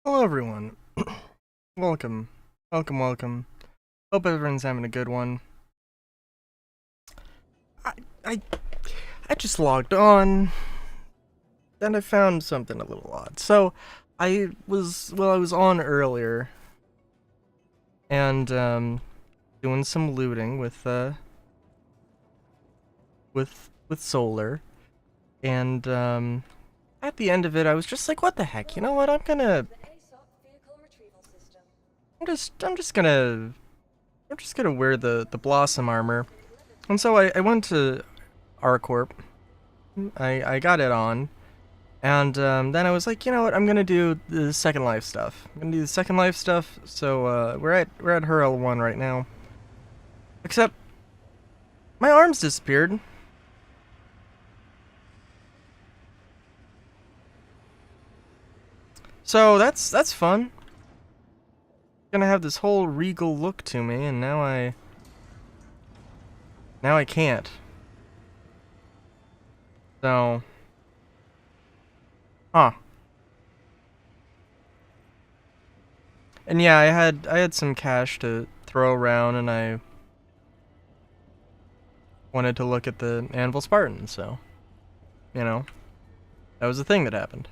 Hello everyone. Welcome. Welcome. Hope everyone's having a good one. I I I just logged on and I found something a little odd. So I was on earlier and doing some looting with solar and at the end of it I was just like, what the heck? You know what? I'm just gonna wear the blossom armor. And so I went to ArcCorp. I got it on, and then I was like, you know what? I'm gonna do the Second Life stuff. I'm gonna do the Second Life stuff. So we're at Hurl 1 right now. Except my arms disappeared. So that's fun. Gonna have this whole regal look to me, and now I can't. So, huh? And yeah, I had some cash to throw around, and I wanted to look at the Anvil Spartan. So, you know, that was the thing that happened.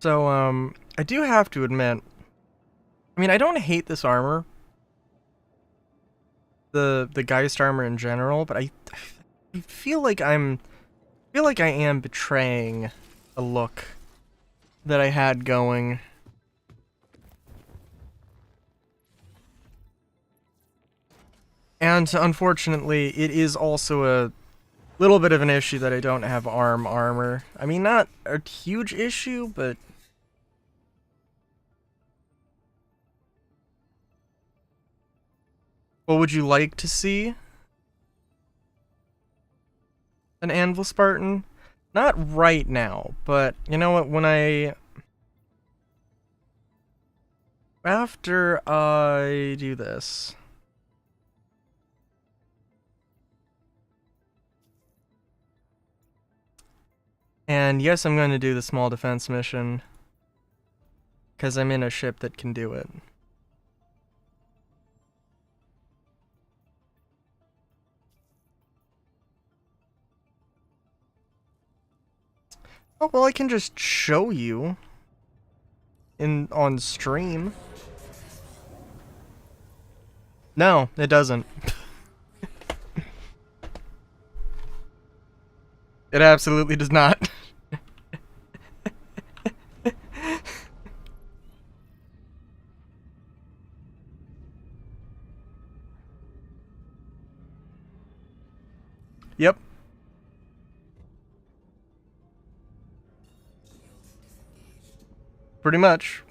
So, I do have to admit, I mean, I don't hate this armor, the Geist armor in general, but I feel like I am betraying a look that I had going. And unfortunately, it is also a little bit of an issue that I don't have armor. I mean, not a huge issue, but what would you like to see? An Anvil Spartan? Not right now, but you know what? After I do this. And yes, I'm going to do the small defense mission. Because I'm in a ship that can do it. Oh, well, I can just show you on stream. No, it doesn't. It absolutely does not. Yep. Pretty much.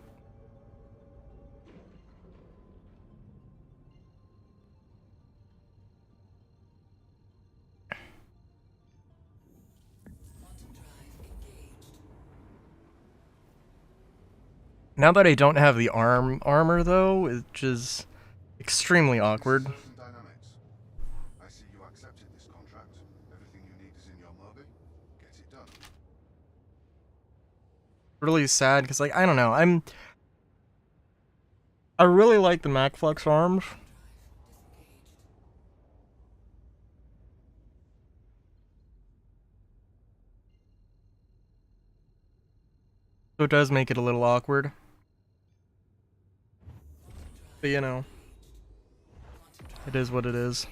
Now that I don't have the armor though, which is extremely awkward. Certain dynamics. I see you accepted this contract. Everything you need is in your Moby. Get it done. Really sad because, like, I don't know. I really like the MacFlex arms. So it does make it a little awkward. But you know, it is what it is.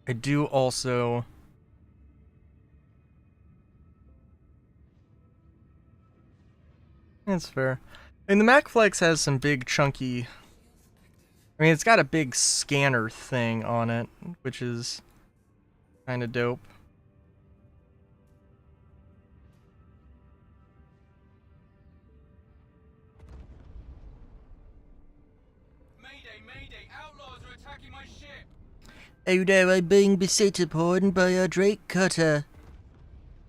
I do also. That's fair. I mean, the MacFlex has some big chunky. I mean, it's got a big scanner thing on it, which is kind of dope. Mayday, mayday! Outlaws are attacking my ship! Oh no, I'm being beset upon by a Drake cutter.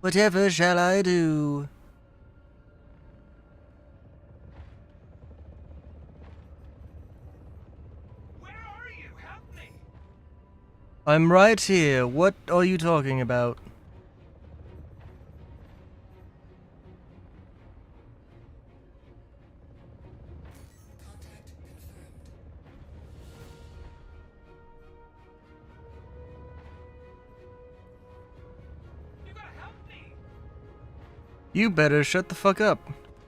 Whatever shall I do? Where are you? Help me! I'm right here. What are you talking about? You gotta help me! You better shut the fuck up.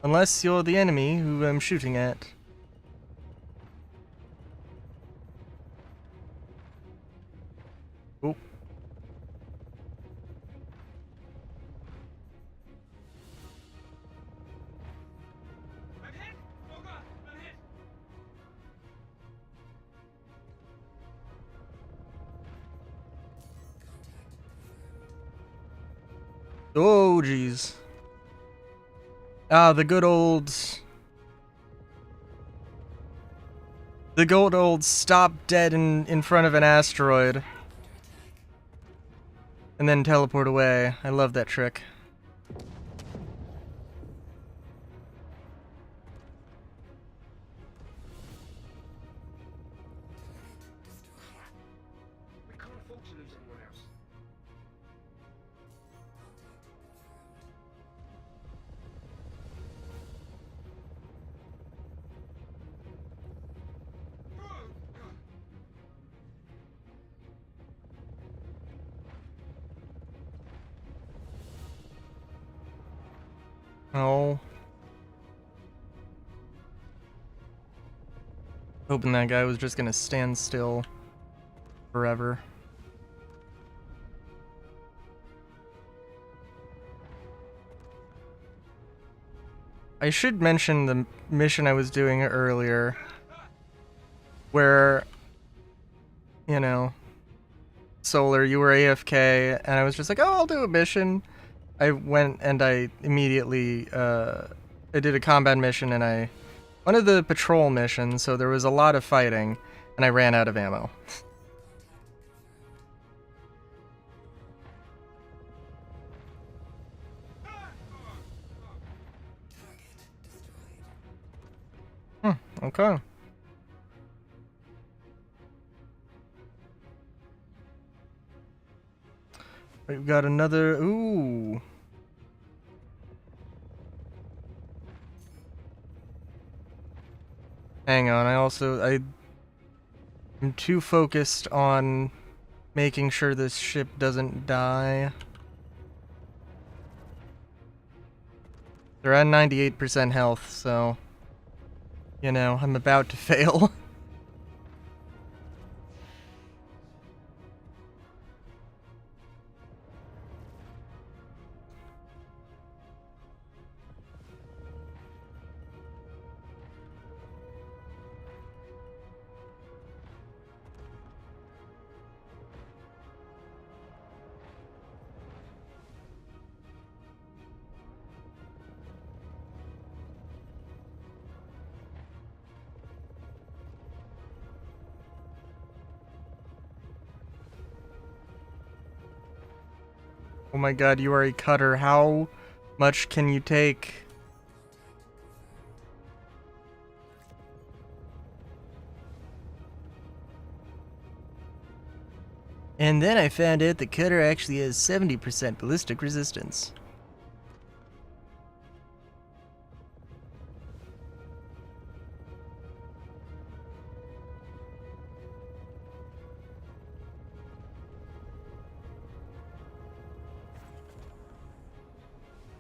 Unless you're the enemy who I'm shooting at. Oh. I'm hit! Oh god, I'm hit! Oh, jeez. Ah, the good old... The good old stop dead in front of an asteroid. And then teleport away. I love that trick. We can't afford to lose anyone else. Oh. Hoping that guy was just gonna stand still forever. I should mention the mission I was doing earlier, where, you know, Solar, you were AFK, and I was just like, oh, I'll do a mission. I went and I immediately, I did a combat mission, and one of the patrol missions, so there was a lot of fighting, and I ran out of ammo. Okay. We've got another, ooh. Hang on, I'm too focused on making sure this ship doesn't die. They're at 98% health, so, you know, I'm about to fail. Oh my god, you are a cutter. How much can you take? And then I found out the cutter actually has 70% ballistic resistance.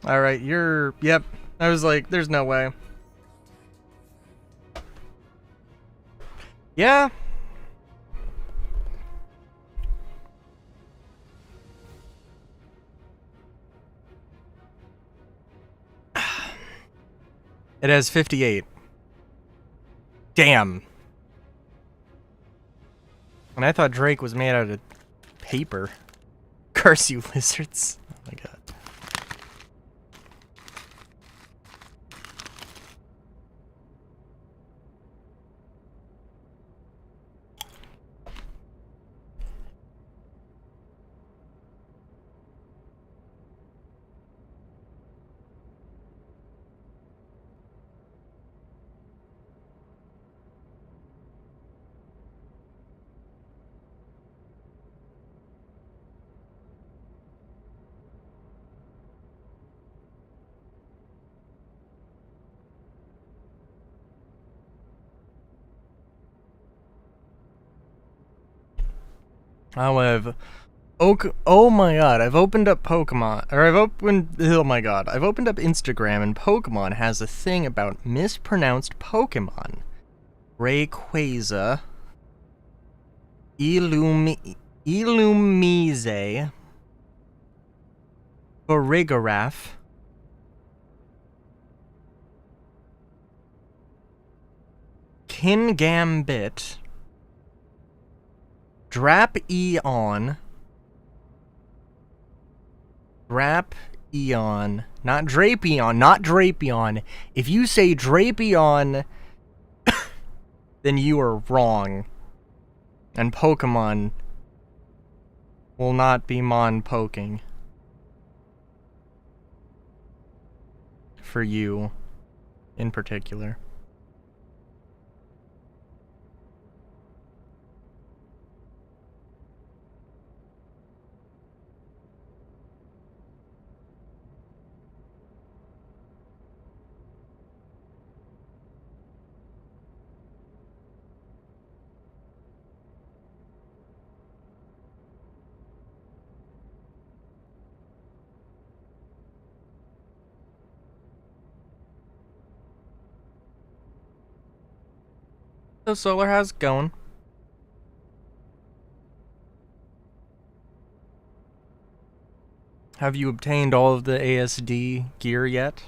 Alright, yep. I was like, there's no way. Yeah. It has 58. Damn. And I thought Drake was made out of paper. Curse you, lizards. Oh my god. Oh, oh my god, I've opened up Pokemon, or oh my god, I've opened up Instagram, and Pokemon has a thing about mispronounced Pokemon. Rayquaza, Illumise, Farigiraf, Kingambit, Drapion, not Drapion. If you say Drapion, then you are wrong. And Pokemon will not be mon-poking. For you, in particular. So Solar, how's it going? Have you obtained all of the ASD gear yet?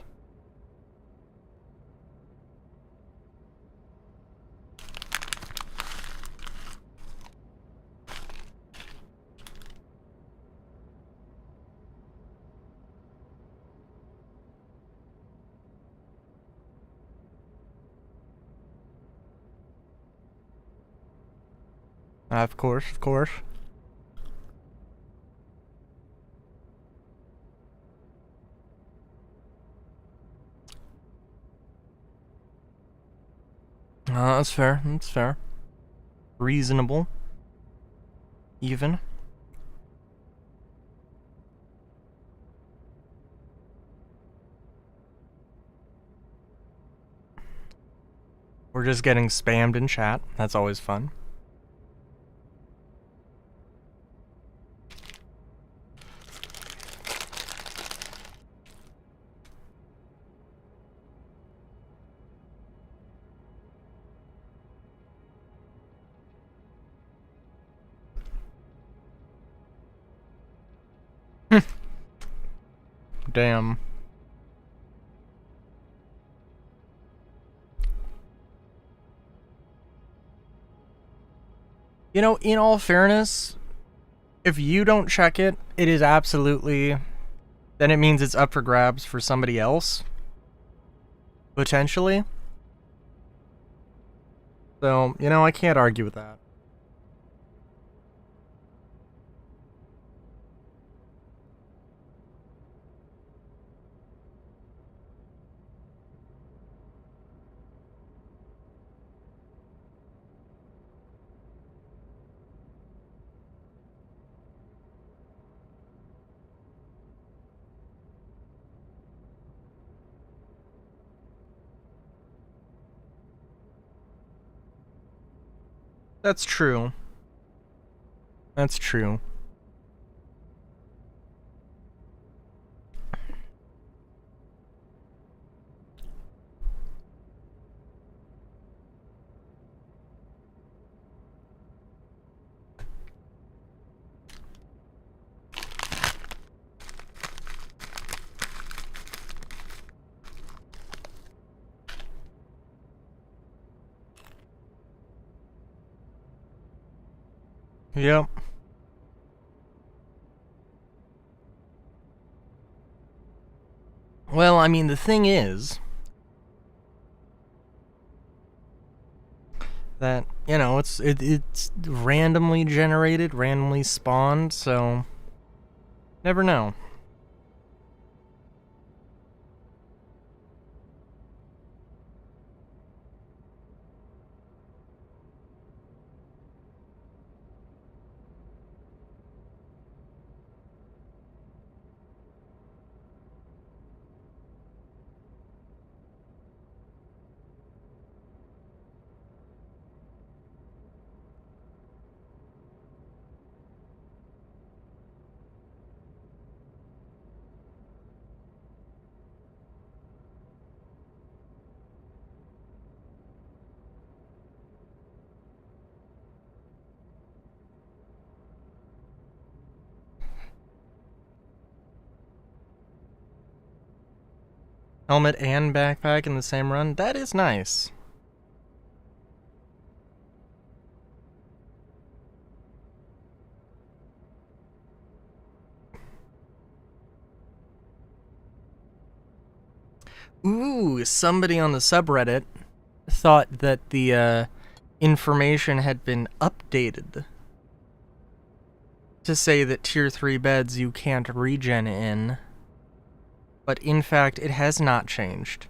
Of course, of course. That's fair, that's fair. Reasonable. Even. We're just getting spammed in chat. That's always fun. Damn. You know, in all fairness, if you don't check it, it is absolutely... Then it means it's up for grabs for somebody else. Potentially. So, you know, I can't argue with that. That's true. That's true. Yep. Well, I mean, the thing is that, you know, it's randomly generated, randomly spawned, so never know. Helmet and backpack in the same run? That is nice. Ooh, somebody on the subreddit thought that the information had been updated to say that tier 3 beds you can't regen in, but in fact it has not changed.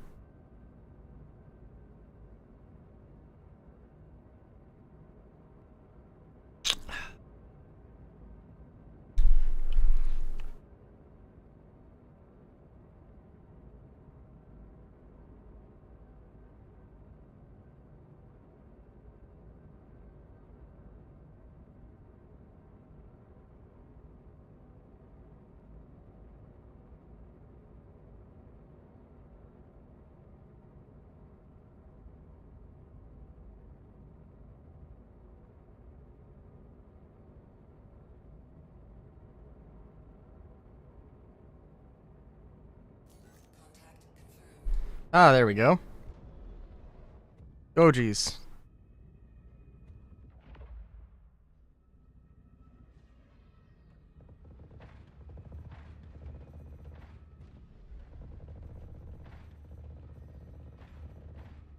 Ah, there we go. Oh, geez.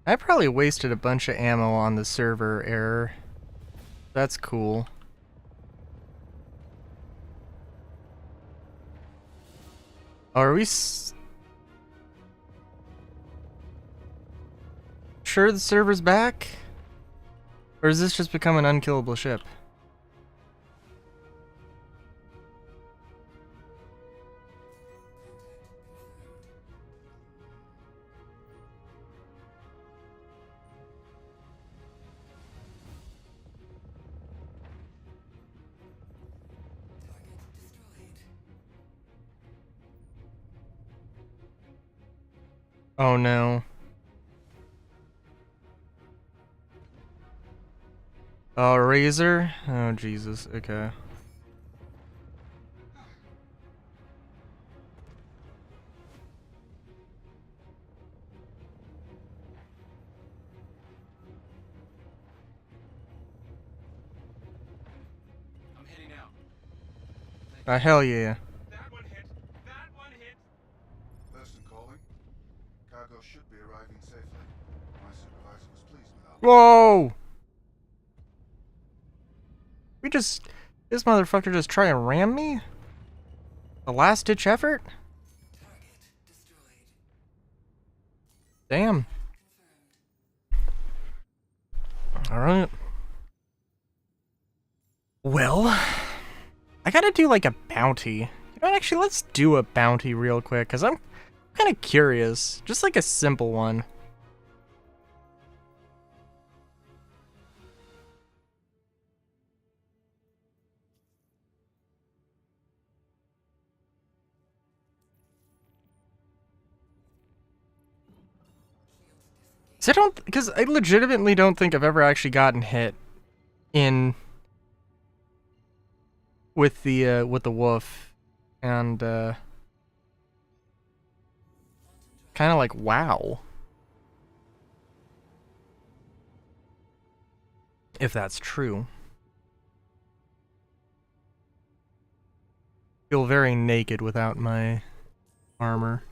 I probably wasted a bunch of ammo on the server error. That's cool. Are we sure the server's back? Or has this just become an unkillable ship? Oh no. Oh, Razor? Oh, Jesus. Okay. I'm heading out. Hell yeah. That one hit. That one hit. Thurston calling. Cargo should be arriving safely. My supervisor was pleased with that. Whoa! This motherfucker just try and ram me? A last ditch effort? Damn. Alright. Well, I gotta do like a bounty. You know what, actually, let's do a bounty real quick, because I'm kind of curious. Just like a simple one. Because I legitimately don't think I've ever actually gotten hit in with the wolf, and kind of like, wow, if that's true. Feel very naked without my armor.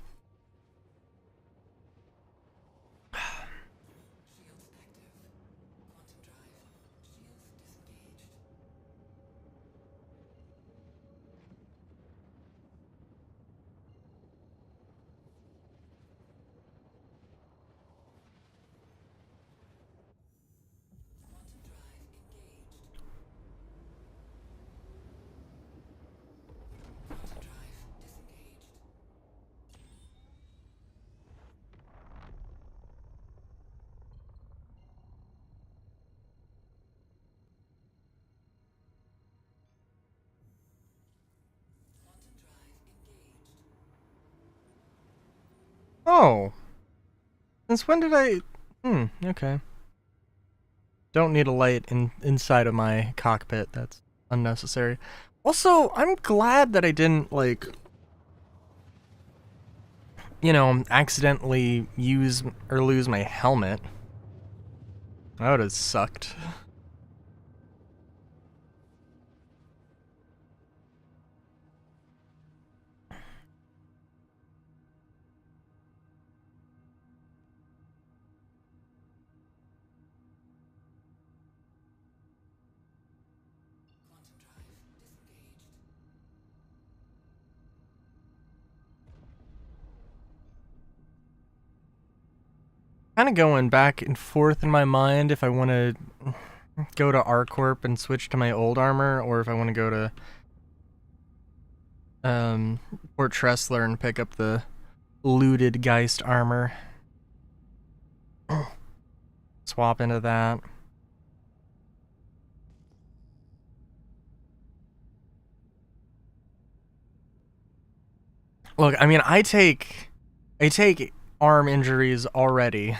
Oh. Since when did I... okay. Don't need a light inside of my cockpit. That's unnecessary. Also, I'm glad that I didn't, like... you know, accidentally use or lose my helmet. That would have sucked. Kind of going back and forth in my mind if I want to go to ArcCorp and switch to my old armor, or if I want to go to Port Tressler and pick up the looted Geist armor. Swap into that. Look, I mean, I take arm injuries already.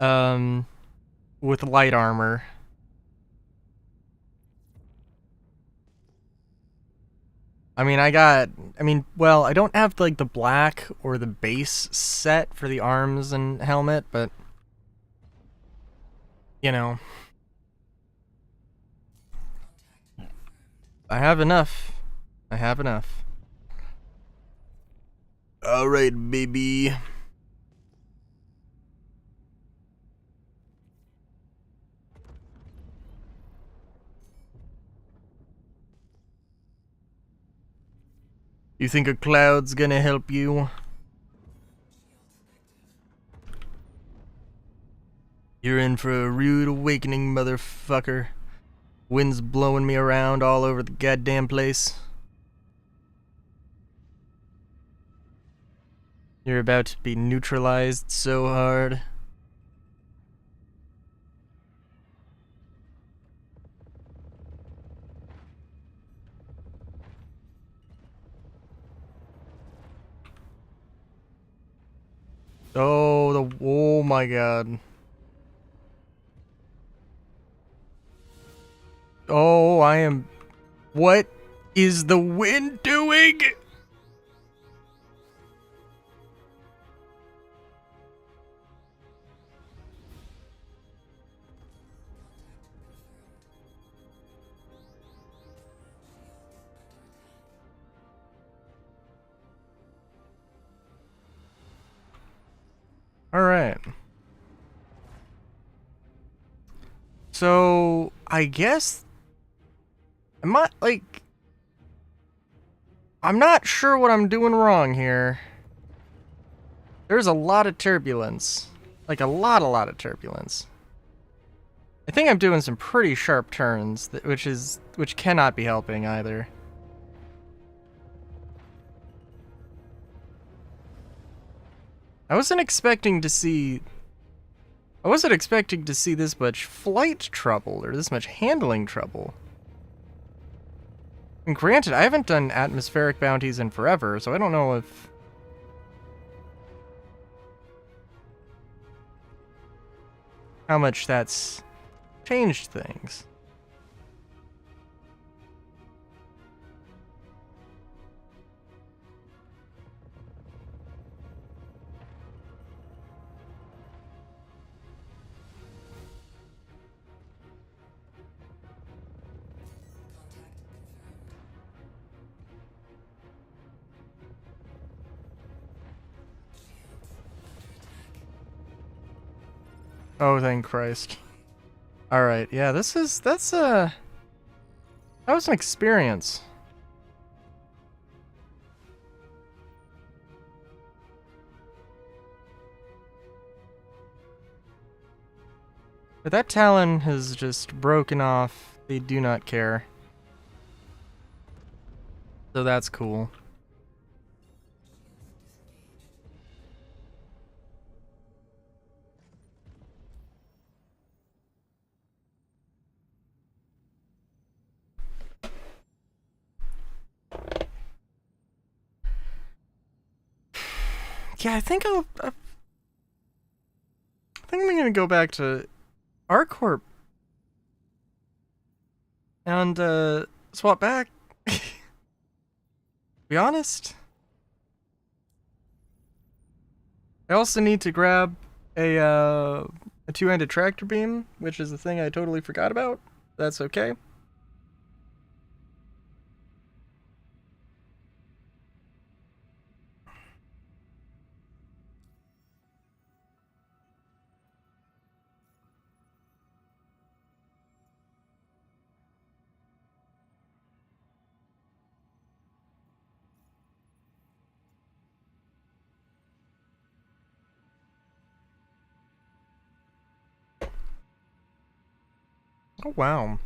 With light armor. I mean, well, I don't have like the black or the base set for the arms and helmet, but you know, I have enough. I have enough. All right, baby. You think a cloud's gonna help you? You're in for a rude awakening, motherfucker. Wind's blowing me around all over the goddamn place. You're about to be neutralized so hard. Oh my god. Oh, I am... What is the wind doing? Alright. So, I guess... I'm not sure what I'm doing wrong here. There's a lot of turbulence. Like, a lot of turbulence. I think I'm doing some pretty sharp turns, which cannot be helping either. I wasn't expecting to see this much flight trouble or this much handling trouble. And granted, I haven't done atmospheric bounties in forever, so I don't know if... how much that's changed things. Oh, thank Christ. Alright, yeah, that was an experience. But that Talon has just broken off. They do not care. So that's cool. Yeah, I think I'm gonna go back to ArcCorp and swap back. Be honest, I also need to grab a two-handed tractor beam, which is the thing I totally forgot about. That's okay. Oh, wow.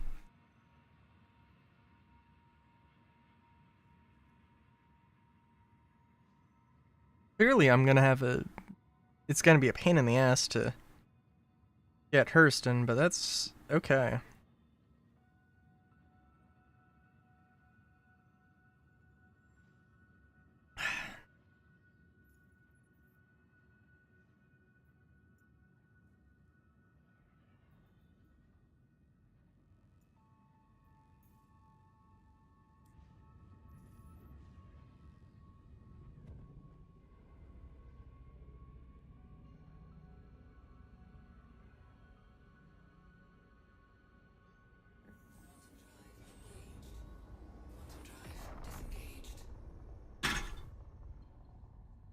Clearly, I'm gonna have a... It's gonna be a pain in the ass to get Hurston, but that's okay.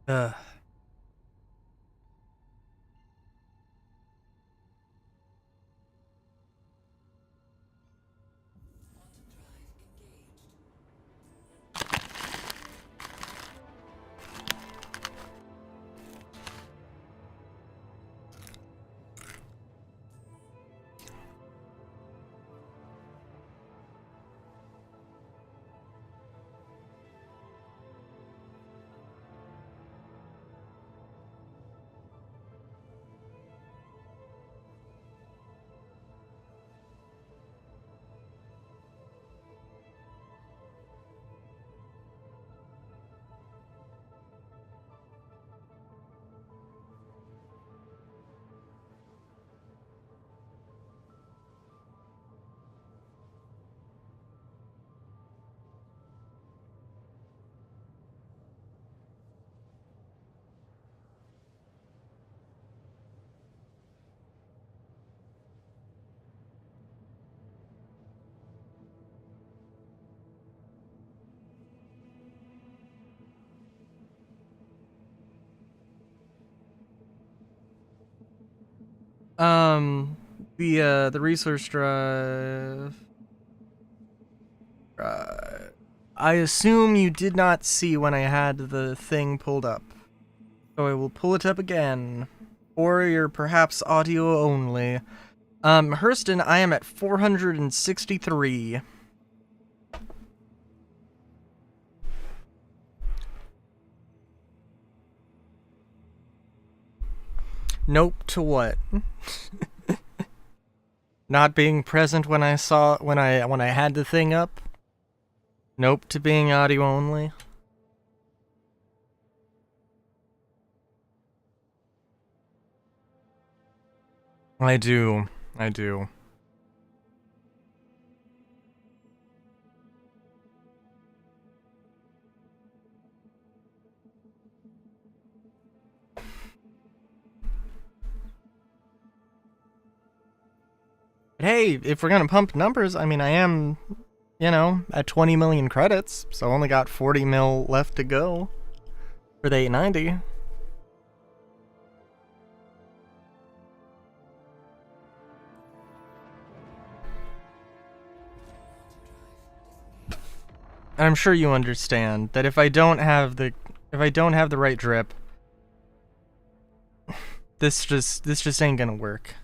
Ugh. Um, the resource drive. I assume you did not see when I had the thing pulled up. So I will pull it up again. Or you're perhaps audio only. Hurston, I am at 463. Nope to what? Not being present when I had the thing up? Nope to being audio only. I do. But hey, if we're gonna pump numbers, I mean, I am, at 20 million credits, so only got 40 mil left to go for the 890. And I'm sure you understand that if I don't have the right drip, this just ain't gonna work.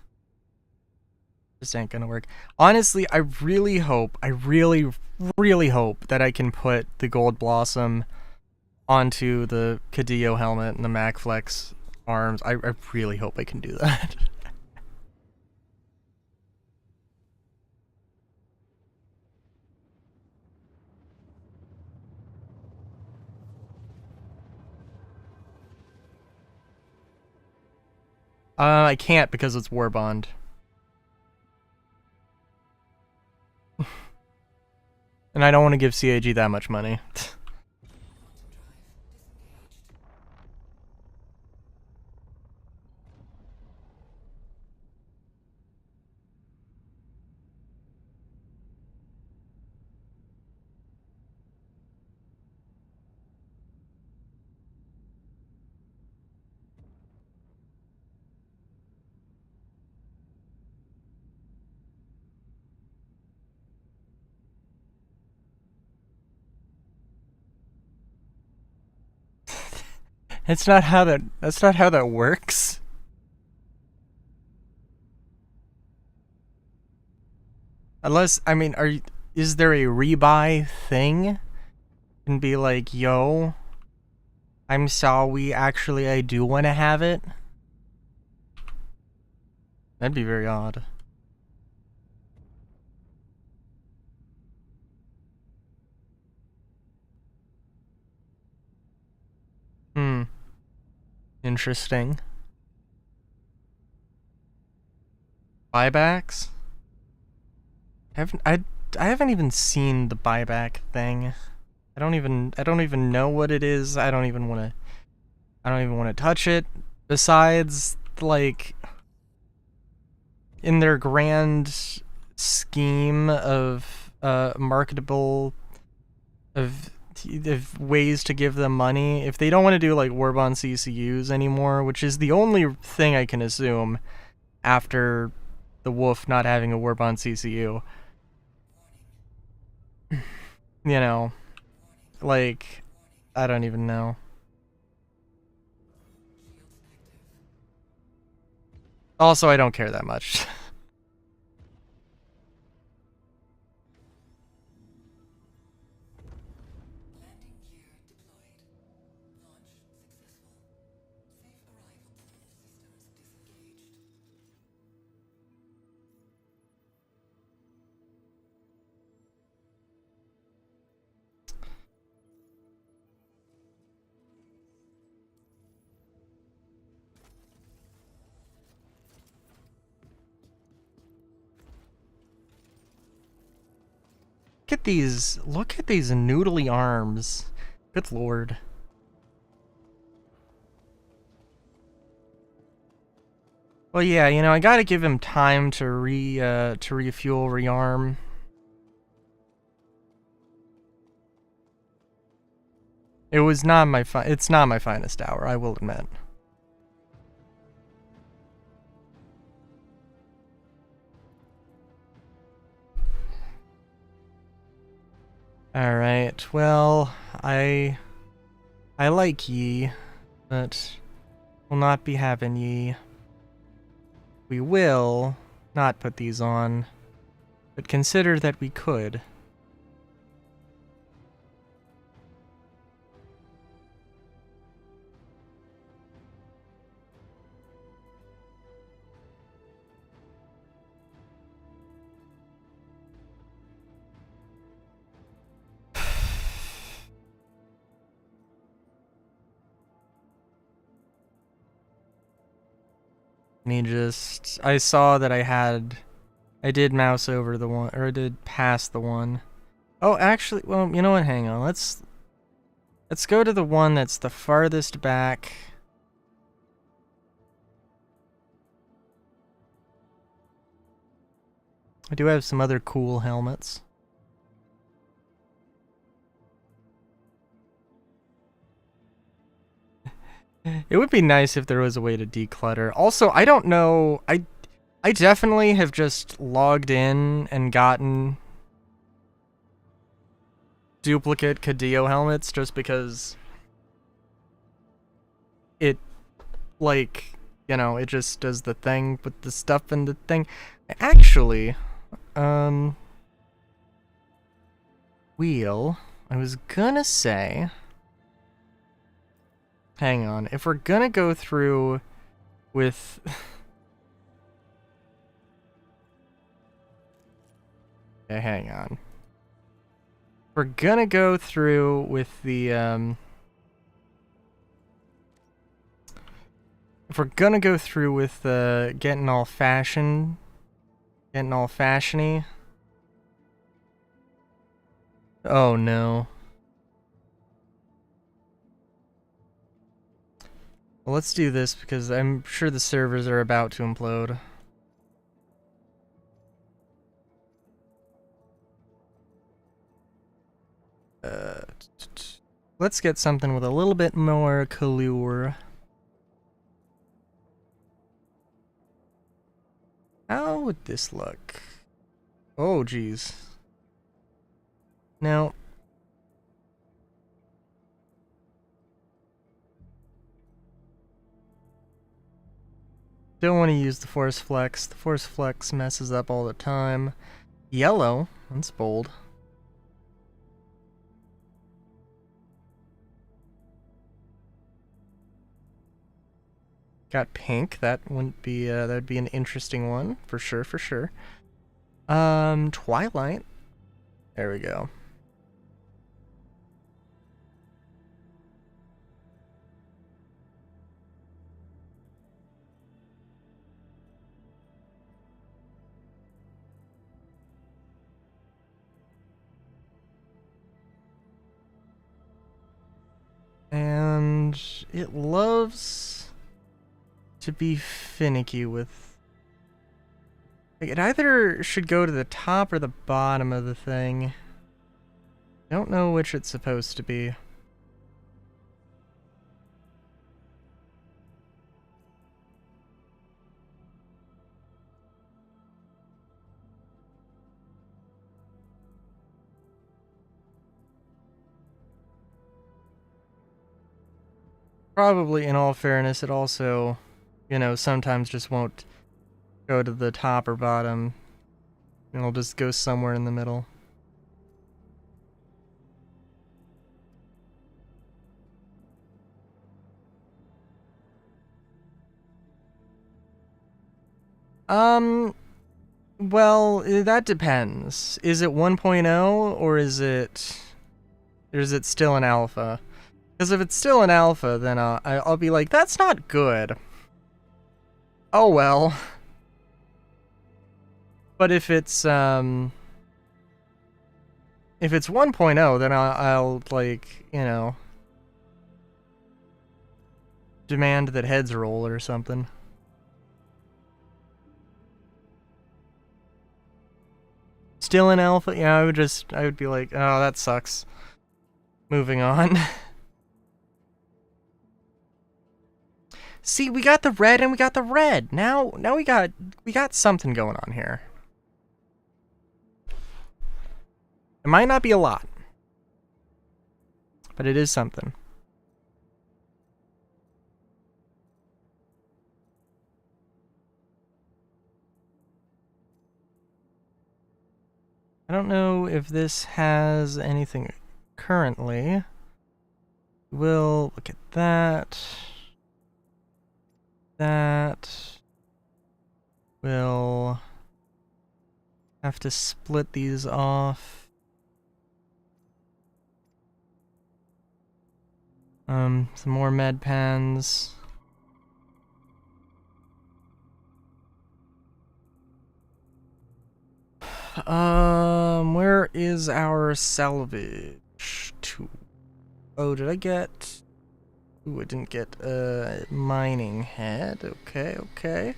This ain't gonna work. Honestly, I really hope that I can put the Gold Blossom onto the Cadillo helmet and the MacFlex arms. I really hope I can do that. I can't because it's War Bond. And I don't want to give CAG that much money. It's not how that's not how that works. Unless, I mean, is there a rebuy thing? And be like, yo, I'm sorry, actually I do want to have it? That'd be very odd. Interesting. Buybacks? I haven't even seen the buyback thing. I don't even know what it is. I don't even want to touch it. Besides, like, in their grand scheme of marketable of ways to give them money, if they don't want to do like Warbond CCUs anymore, which is the only thing I can assume after the Wolf not having a Warbond CCU, you know, like, I don't even know. Also, I don't care that much. Look at these noodly arms. Good lord. Well, yeah, you know, I gotta give him time to refuel, rearm. It's not my finest hour, I will admit. Alright, well, I like ye, but will not be having ye. We will not put these on, but consider that we could. I saw that I did mouse over the one, or I did pass the one. Oh, actually, well, you know what, hang on, let's go to the one that's the farthest back. I do have some other cool helmets. It would be nice if there was a way to declutter. Also, I don't know, I definitely have just logged in and gotten duplicate Cadillo helmets just because it, like, you know, it just does the thing with the stuff in the thing. Actually, wheel, I was gonna say, hang on, if we're gonna go through with okay, hang on. We're gonna go through with the if we're gonna go through with getting all fashiony. Oh no. Well, let's do this because I'm sure the servers are about to implode. Let's get something with a little bit more color. How would this look? Oh, geez. Now, Don't want to use the Force Flex. The Force Flex messes up all the time. Yellow. That's bold. Got pink. That wouldn't be. That'd be an interesting one for sure. For sure. Twilight. There we go. And it loves to be finicky with... Like, it either should go to the top or the bottom of the thing. Don't know which it's supposed to be. Probably, in all fairness, it also, you know, sometimes just won't go to the top or bottom. It'll just go somewhere in the middle. Well, that depends. Is it 1.0 or is it still an alpha? Because if it's still an alpha, then I'll be like, that's not good. Oh well. But if it's 1.0, then I'll like, you know, demand that heads roll or something. Still in alpha? Yeah, I would be like, oh, that sucks. Moving on. See, we got the red and we got the red. Now we got something going on here. It might not be a lot, but it is something. I don't know if this has anything currently. We'll look at that. We'll have to split these off. Some more med pans. Where is our salvage tool? Oh, did I get... Ooh, I didn't get a mining head. Okay.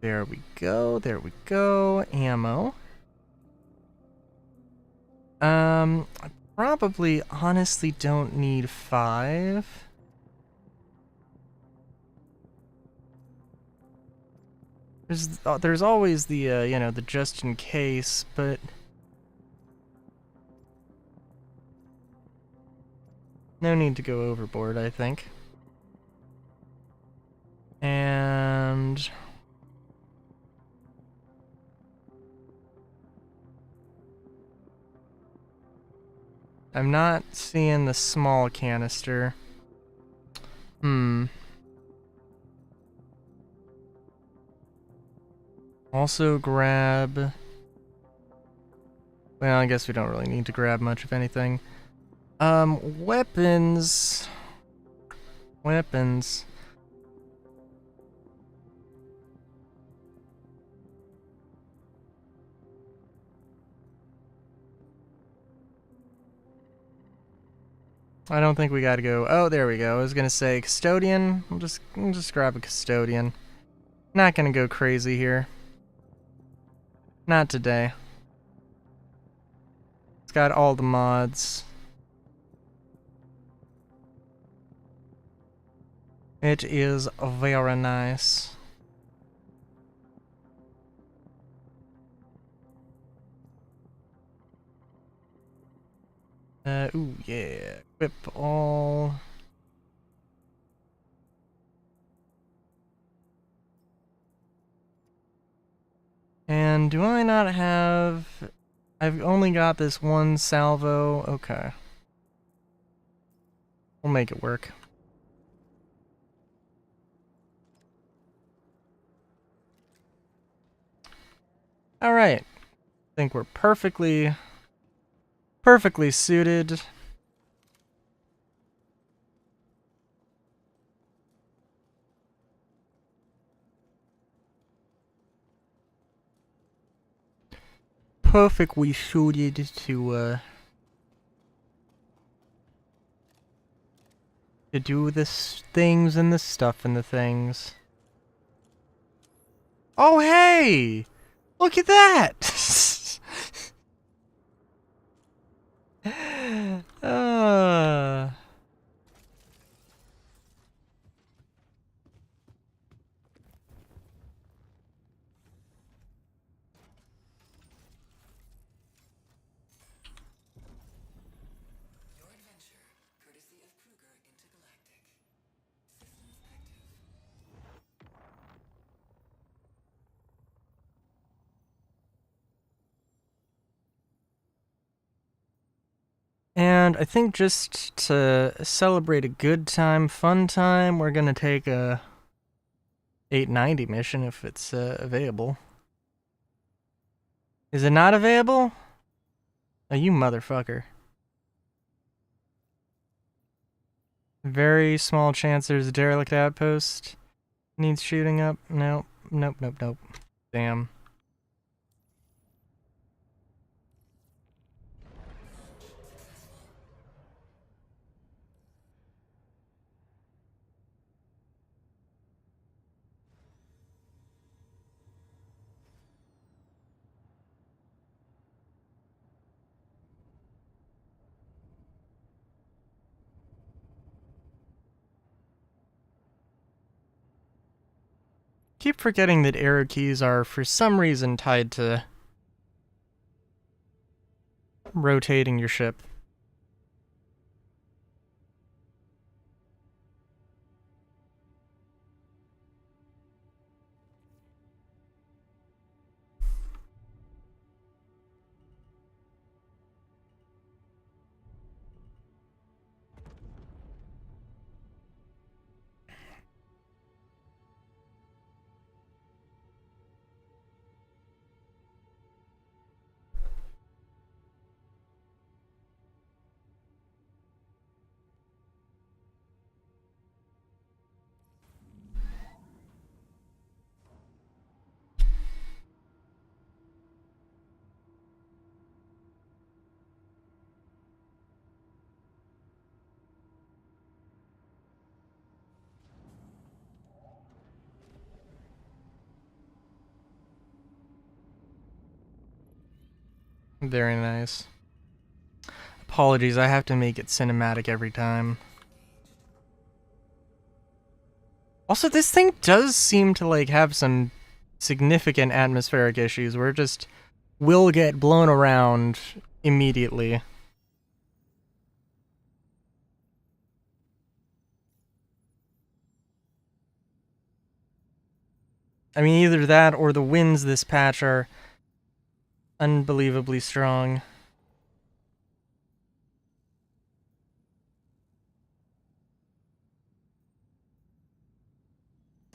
There we go. Ammo. I probably honestly don't need 5. There's always the you know, the just in case, but no need to go overboard, I think. And I'm not seeing the small canister. Also grab... Well, I guess we don't really need to grab much of anything. Weapons. I don't think we gotta go... Oh, there we go. I was gonna say custodian. We'll just grab a custodian. Not gonna go crazy here. Not today. It's got all the mods. It is very nice. Ooh, yeah. Equip all. And do I not have... I've only got this one salvo. Okay. We'll make it work. Alright. I think we're perfectly suited. Perfectly suited to do the things and the stuff and the things. Oh, hey! Look at that! uh... Your adventure, courtesy of Kruger Intergalactic. Systems active. And I think just to celebrate a good time, fun time, we're gonna take a 890 mission if it's available. Is it not available? Oh, you motherfucker. Very small chance there's a derelict outpost. Needs shooting up. Nope. Nope, nope, nope. Damn. Keep forgetting that arrow keys are for some reason tied to rotating your ship. Very nice. Apologies, I have to make it cinematic every time. Also, this thing does seem to like have some significant atmospheric issues where it just will get blown around immediately. I mean, either that or the winds this patch are unbelievably strong.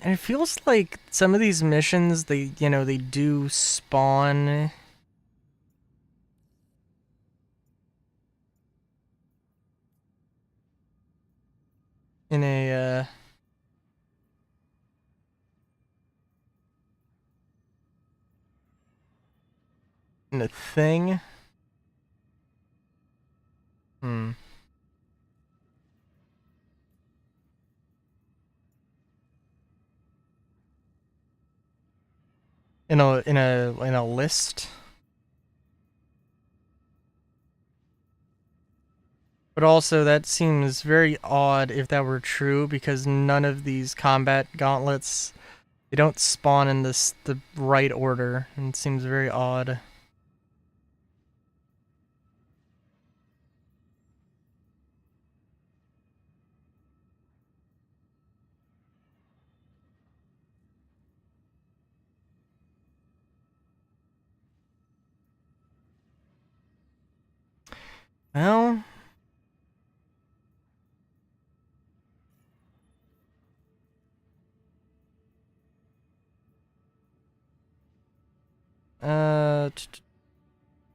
And it feels like some of these missions, they do spawn in a, in a thing. In a list. But also that seems very odd if that were true, because none of these combat gauntlets, they don't spawn in the right order, and it seems very odd. Well,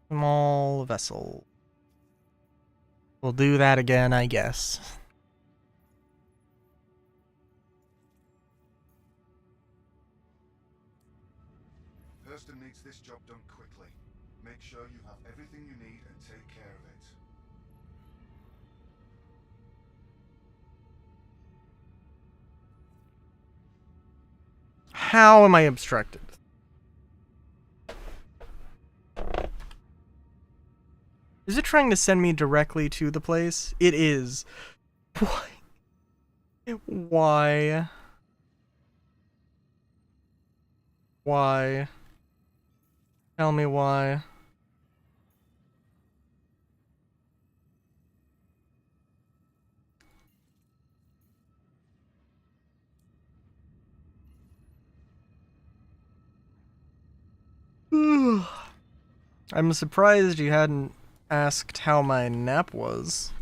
small vessel. We'll do that again, I guess. Hurston needs this job done quickly. Make sure you have everything you need and take care of it. How am I obstructed? Is it trying to send me directly to the place? It is. Why? Why? Why? Tell me why. I'm surprised you hadn't asked how my nap was.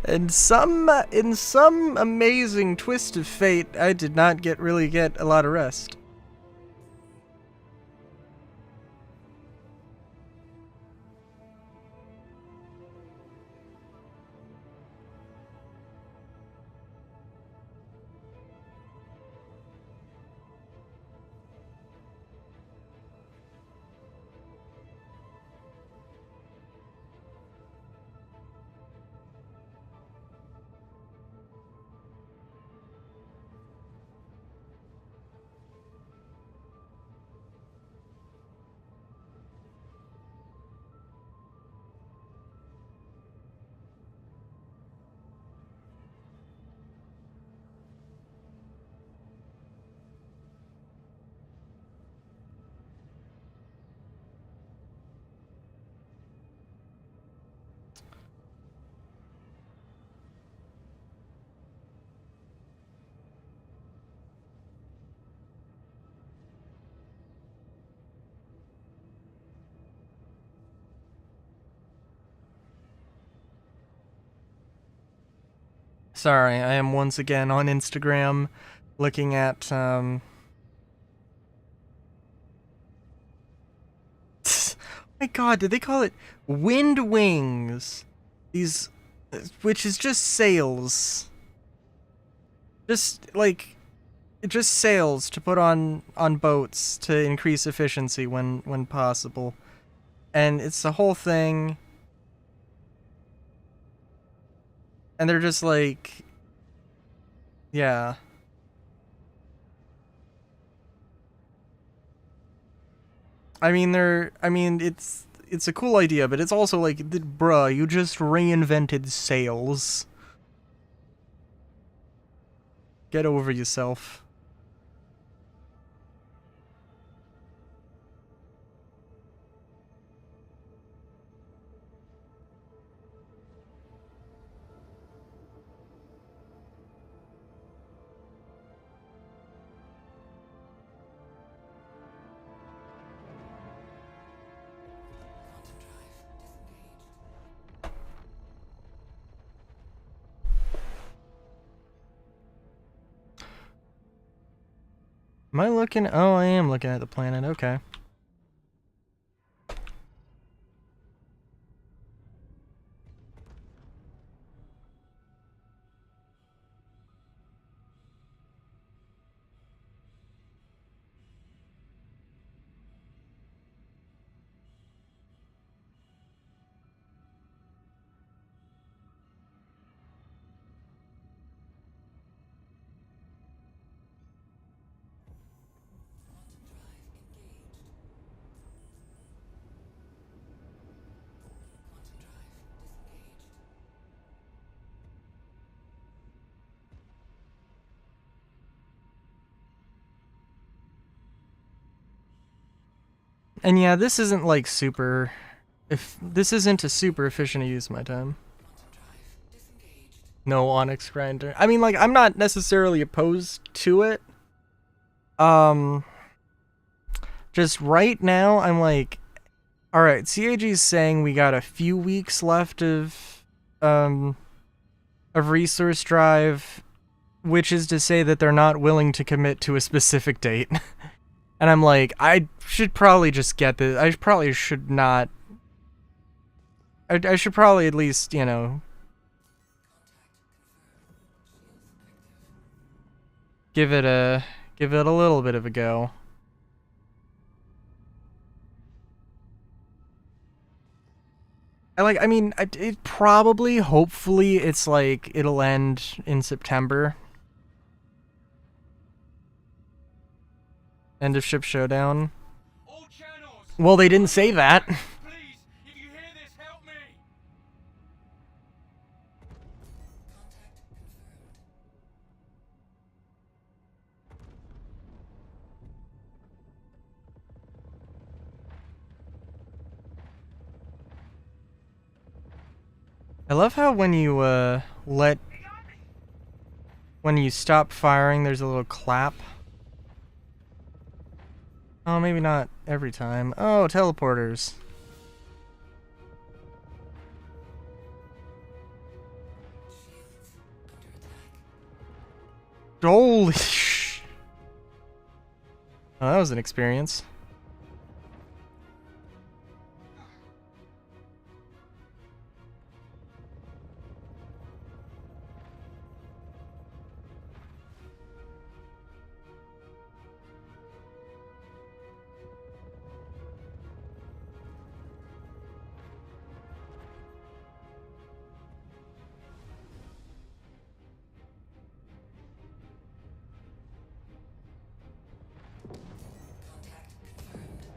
In some amazing twist of fate, I did not really get a lot of rest. Sorry, I am once again on Instagram looking at, my god, did they call it wind wings? These, which is just sails. Just, like, just sails to put on boats to increase efficiency when possible. And it's the whole thing. And they're just like, yeah. I mean, it's a cool idea, but it's also like, bruh, you just reinvented sails. Get over yourself. Am I looking? Oh, I am looking at the planet. Okay. And yeah, this isn't like super. If this isn't a super efficient use of my time. No Onyx grinder. I mean, like, I'm not necessarily opposed to it. Just right now, I'm like, Alright, CAG is saying we got a few weeks left of resource drive, which is to say that they're not willing to commit to a specific date. And I'm like, I should probably just get this. I probably should not. I should probably at least, you know, give it a little bit of a go. I mean, it probably, hopefully, it's like, it'll end in September. End of ship showdown. All channels. Well, they didn't say that. Please, if you hear this, help me. Contact confirmed. I love how when you, when you stop firing, there's a little clap. Oh, maybe not every time. Oh, teleporters. Shields under attack. Holy sh! Oh, that was an experience. Contact confirmed.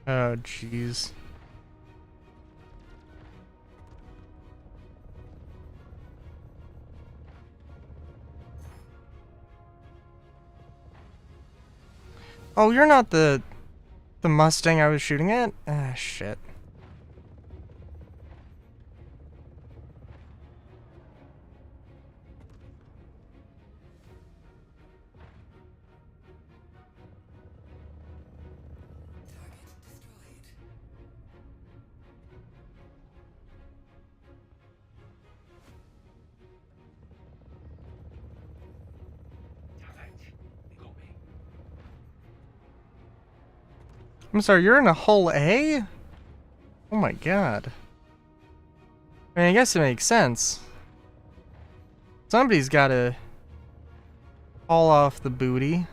Oh, jeez. Oh, you're not the Mustang I was shooting at? Ah, shit. Target destroyed. Damn it. He got me. I'm sorry, you're in a hull A? Oh my god. I mean, I guess it makes sense. Somebody's gotta haul off the booty.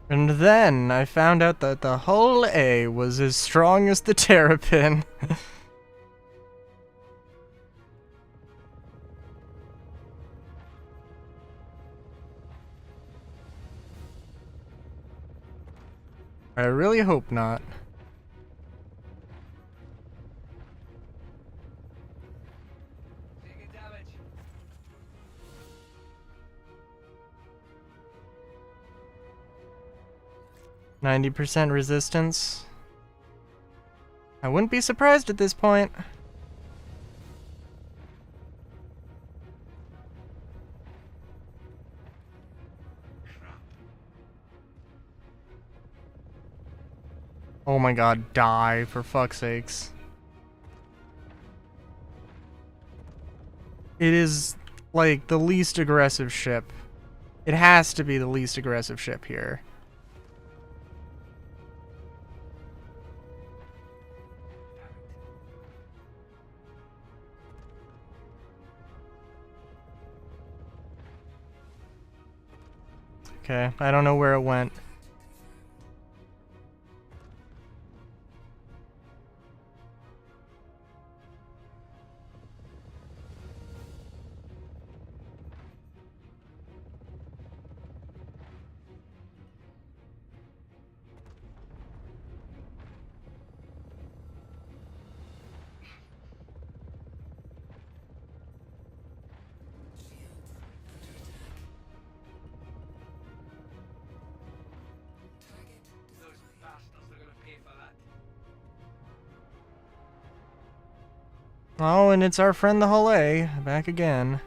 And then I found out that the hull A was as strong as the Terrapin. I really hope not. Taking damage. 90% resistance. I wouldn't be surprised at this point. Oh my god, die, for fuck's sakes. It is, like, the least aggressive ship. It has to be the least aggressive ship here. Okay, I don't know where it went. Oh, and it's our friend the Hullay, back again.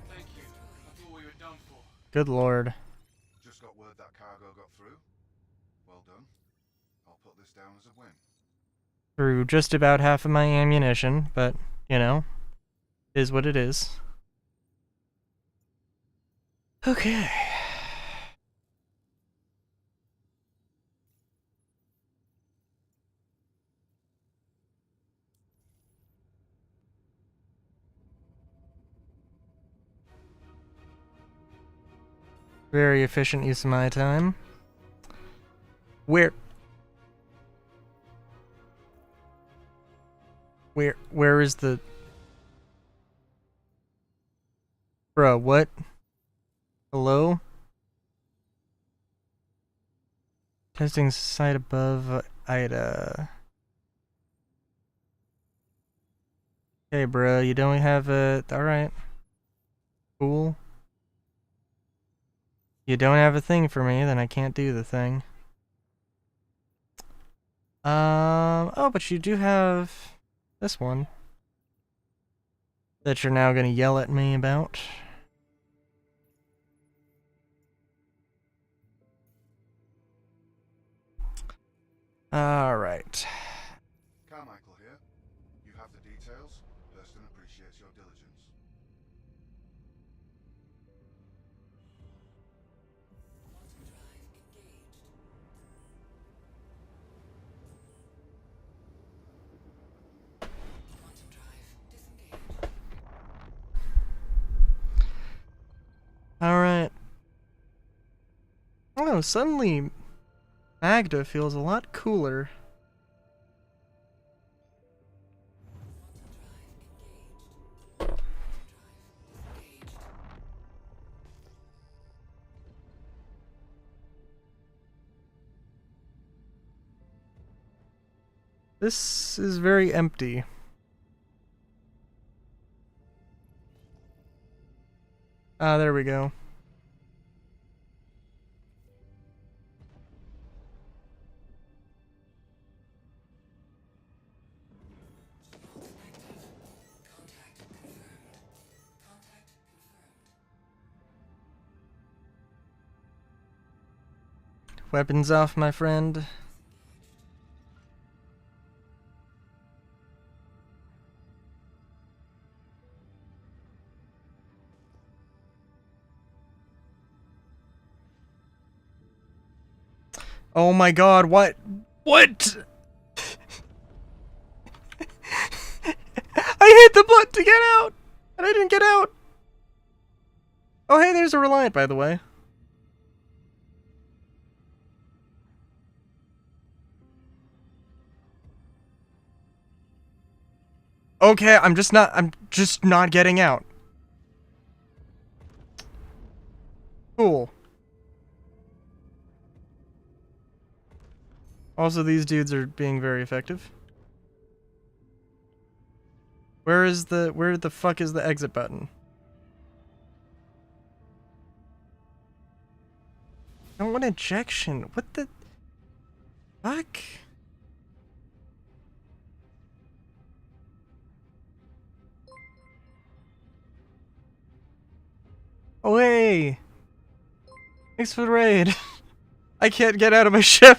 Thank you. I thought we were done for. Good lord. Just got word that cargo got through. Well done. I'll put this down as a win. Through just about half of my ammunition, but, you know, is what it is. Okay. Very efficient use of my time. Where is the... Bruh, what? Hello? Testing site above Ida. Hey, bruh, you don't have a... Alright. Cool. You don't have a thing for me, then I can't do the thing. Oh, but you do have this one that you're now gonna yell at me about. Alright. Carmichael here. You have the details. Hurston appreciates your diligence. Quantum drive engaged. Quantum drive disengaged. Alright. Oh, suddenly Magda feels a lot cooler. Quantum drive engaged. Quantum drive disengaged. This is very empty. Ah, there we go. Shields active. Contact confirmed. Contact confirmed. Weapons off, my friend. Oh my god, what? What? I hit the button to get out! And I didn't get out! Oh hey, there's a Reliant, by the way. Okay, I'm just not getting out. Cool. Also, these dudes are being very effective. Where the fuck is the exit button? I don't want ejection. What the fuck? Oh hey! Thanks for the raid. I can't get out of my ship.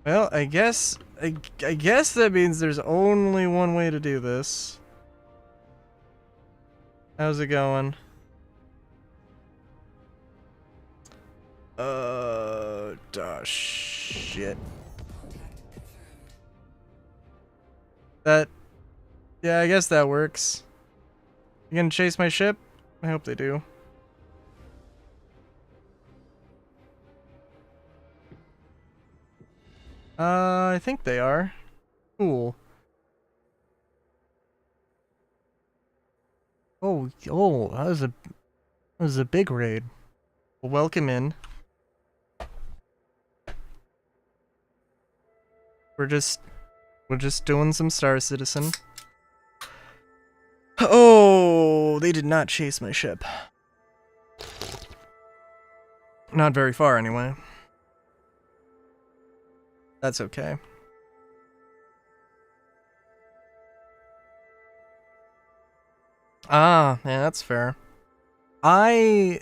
Well, I guess that means there's only one way to do this. How's it going? Shit. That, yeah, I guess that works. You gonna chase my ship? I hope they do. I think they are. Cool. Oh, that was a big raid. Well, welcome in. We're just doing some Star Citizen. Oh, they did not chase my ship. Not very far, anyway. That's okay. Ah, yeah, that's fair. I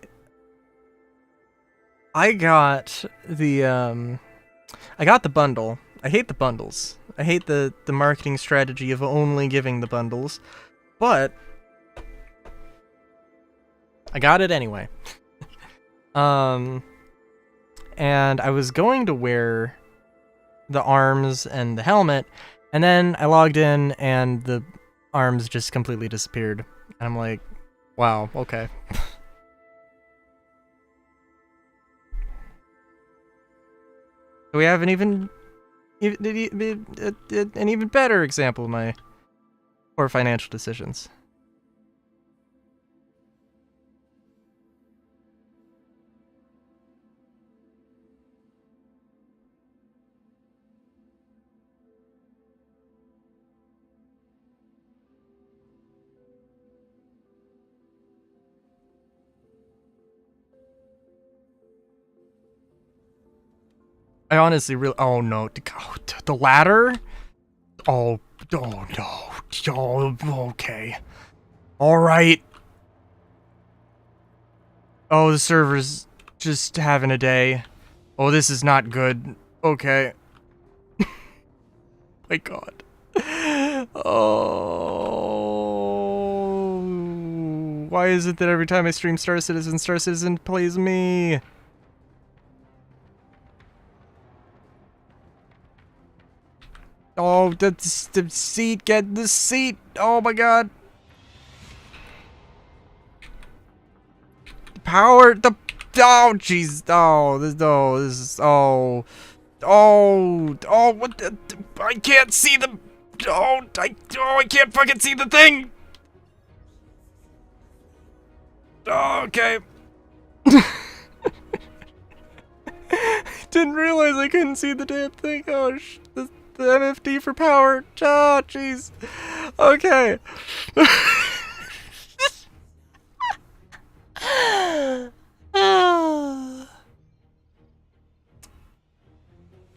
got the bundle. I hate the bundles. I hate the marketing strategy of only giving the bundles, but I got it anyway. And I was going to wear the arms and the helmet, and then I logged in and the arms just completely disappeared. And I'm like, wow, okay. We have an even better example of my poor financial decisions. I honestly really. Oh no, the ladder. Oh no. Oh, okay. All right. Oh, the server's just having a day. Oh, this is not good. Okay. My God. Oh. Why is it that every time I stream Star Citizen plays me? Oh, the seat, get the seat. Oh my God. Power, oh, jeez. Oh, this is, oh, what I can't see the, I can't fucking see the thing. Oh, okay. Didn't realize I couldn't see the damn thing. Oh, the MFD for power. Oh, jeez. Okay.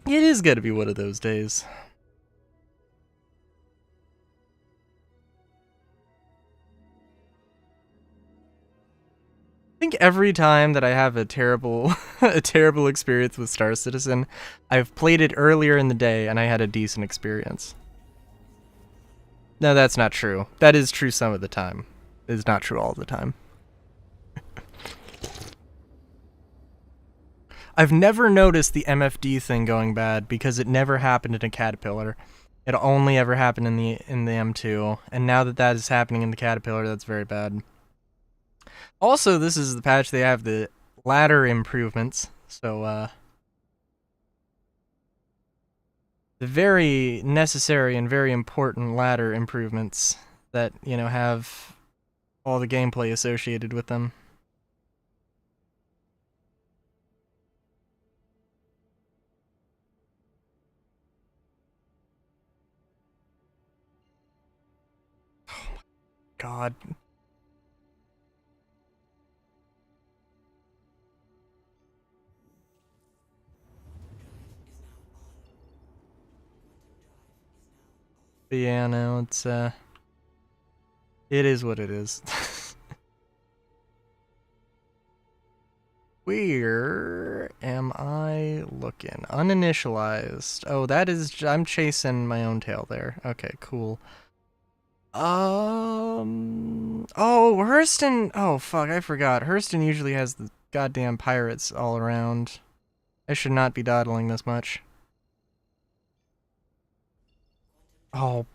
It is gonna be one of those days. I think every time that I have a terrible experience with Star Citizen, I've played it earlier in the day and I had a decent experience. No, that's not true. That is true some of the time. It is not true all the time. I've never noticed the MFD thing going bad because it never happened in a Caterpillar. It only ever happened in the M2, and now that is happening in the Caterpillar, that's very bad. Also, this is the patch they have the ladder improvements, so the very necessary and very important ladder improvements that, you know, have all the gameplay associated with them. Oh my God. But yeah, no, it's it is what it is. Where am I looking? Uninitialized. Oh, that is, I'm chasing my own tail there. Okay, cool. Oh, Hurston. Oh, fuck, I forgot. Hurston usually has the goddamn pirates all around. I should not be dawdling this much. Oh.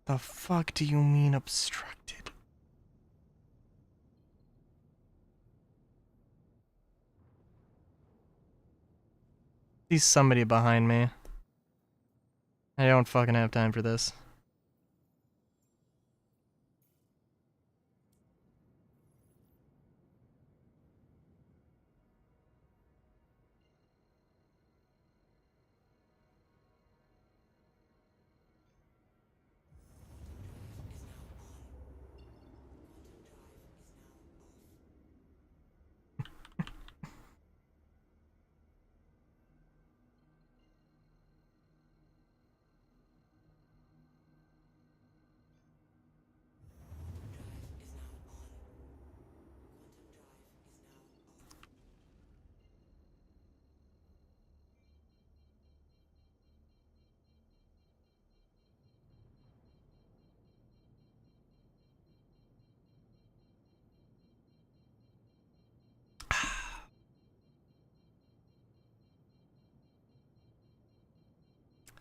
The fuck do you mean obstructed? There's somebody behind me. I don't fucking have time for this.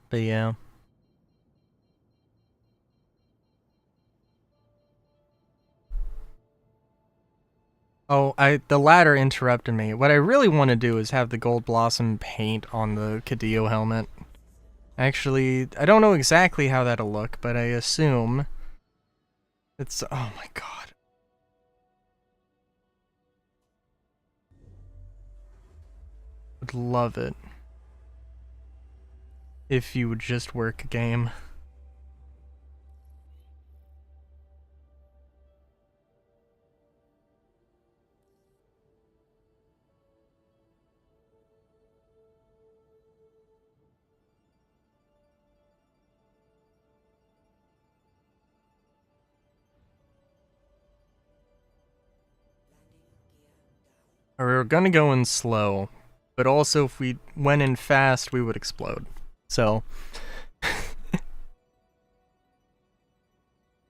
But yeah. Oh, the ladder interrupted me. What I really want to do is have the Gold Blossom paint on the Cadillo helmet. Actually, I don't know exactly how that'll look, but I assume it's... Oh my god. Would love it if you would just work a game. We're gonna go in slow, but also if we went in fast, we would explode. So,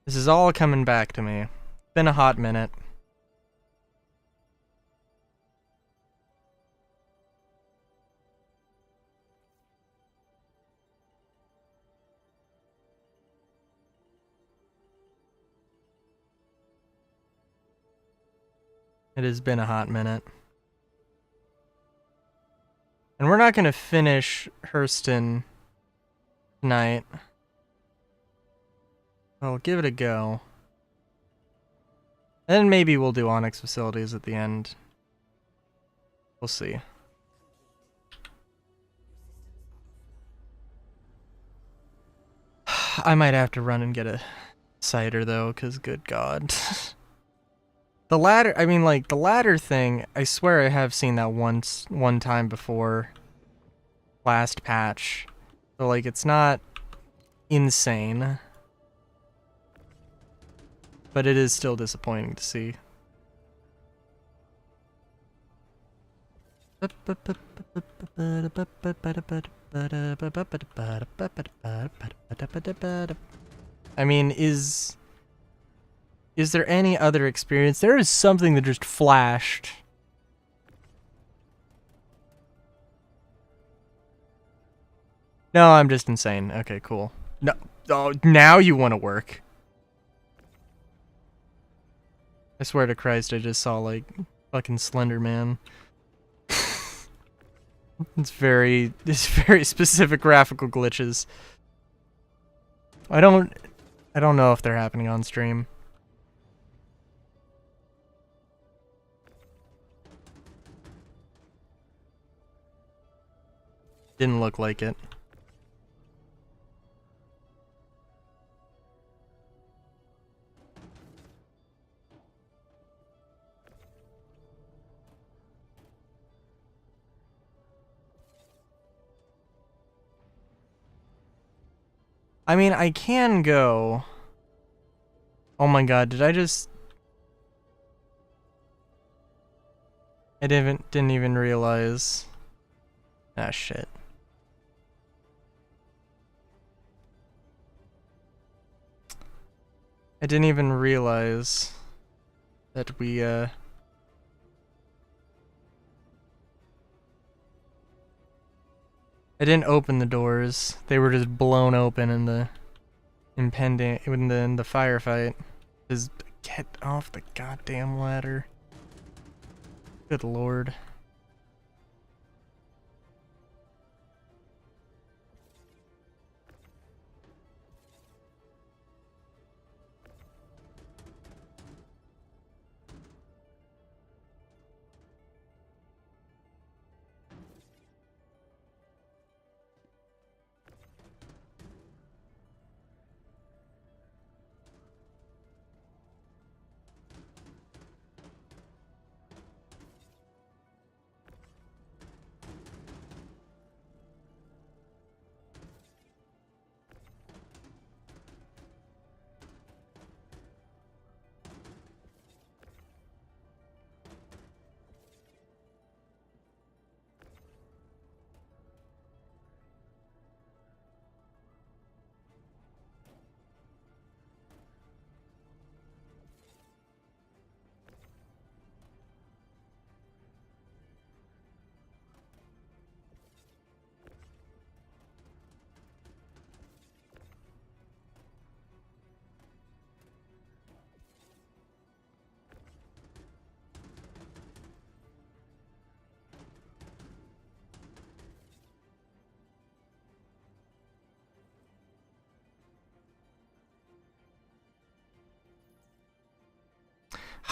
this is all coming back to me. Been a hot minute. It has been a hot minute. And we're not gonna finish Hurston tonight. I'll give it a go. Then maybe we'll do Onyx Facilities at the end. We'll see. I might have to run and get a cider though, cause good god. The ladder, I mean like the ladder thing, I swear I have seen that one time before last patch. So like it's not insane. But it is still disappointing to see. I mean, is there any other experience? There is something that just flashed. No, I'm just insane. Okay, cool. No, oh, now you want to work. I swear to Christ, I just saw, like, fucking Slender Man. It's very specific graphical glitches. I don't know if they're happening on stream. Didn't look like it. I mean, I can go. Oh my god, did I just... I didn't even realize. Ah, shit. I didn't even realize that we, I didn't open the doors. They were just blown open in the impending, in the firefight. Just get off the goddamn ladder. Good lord.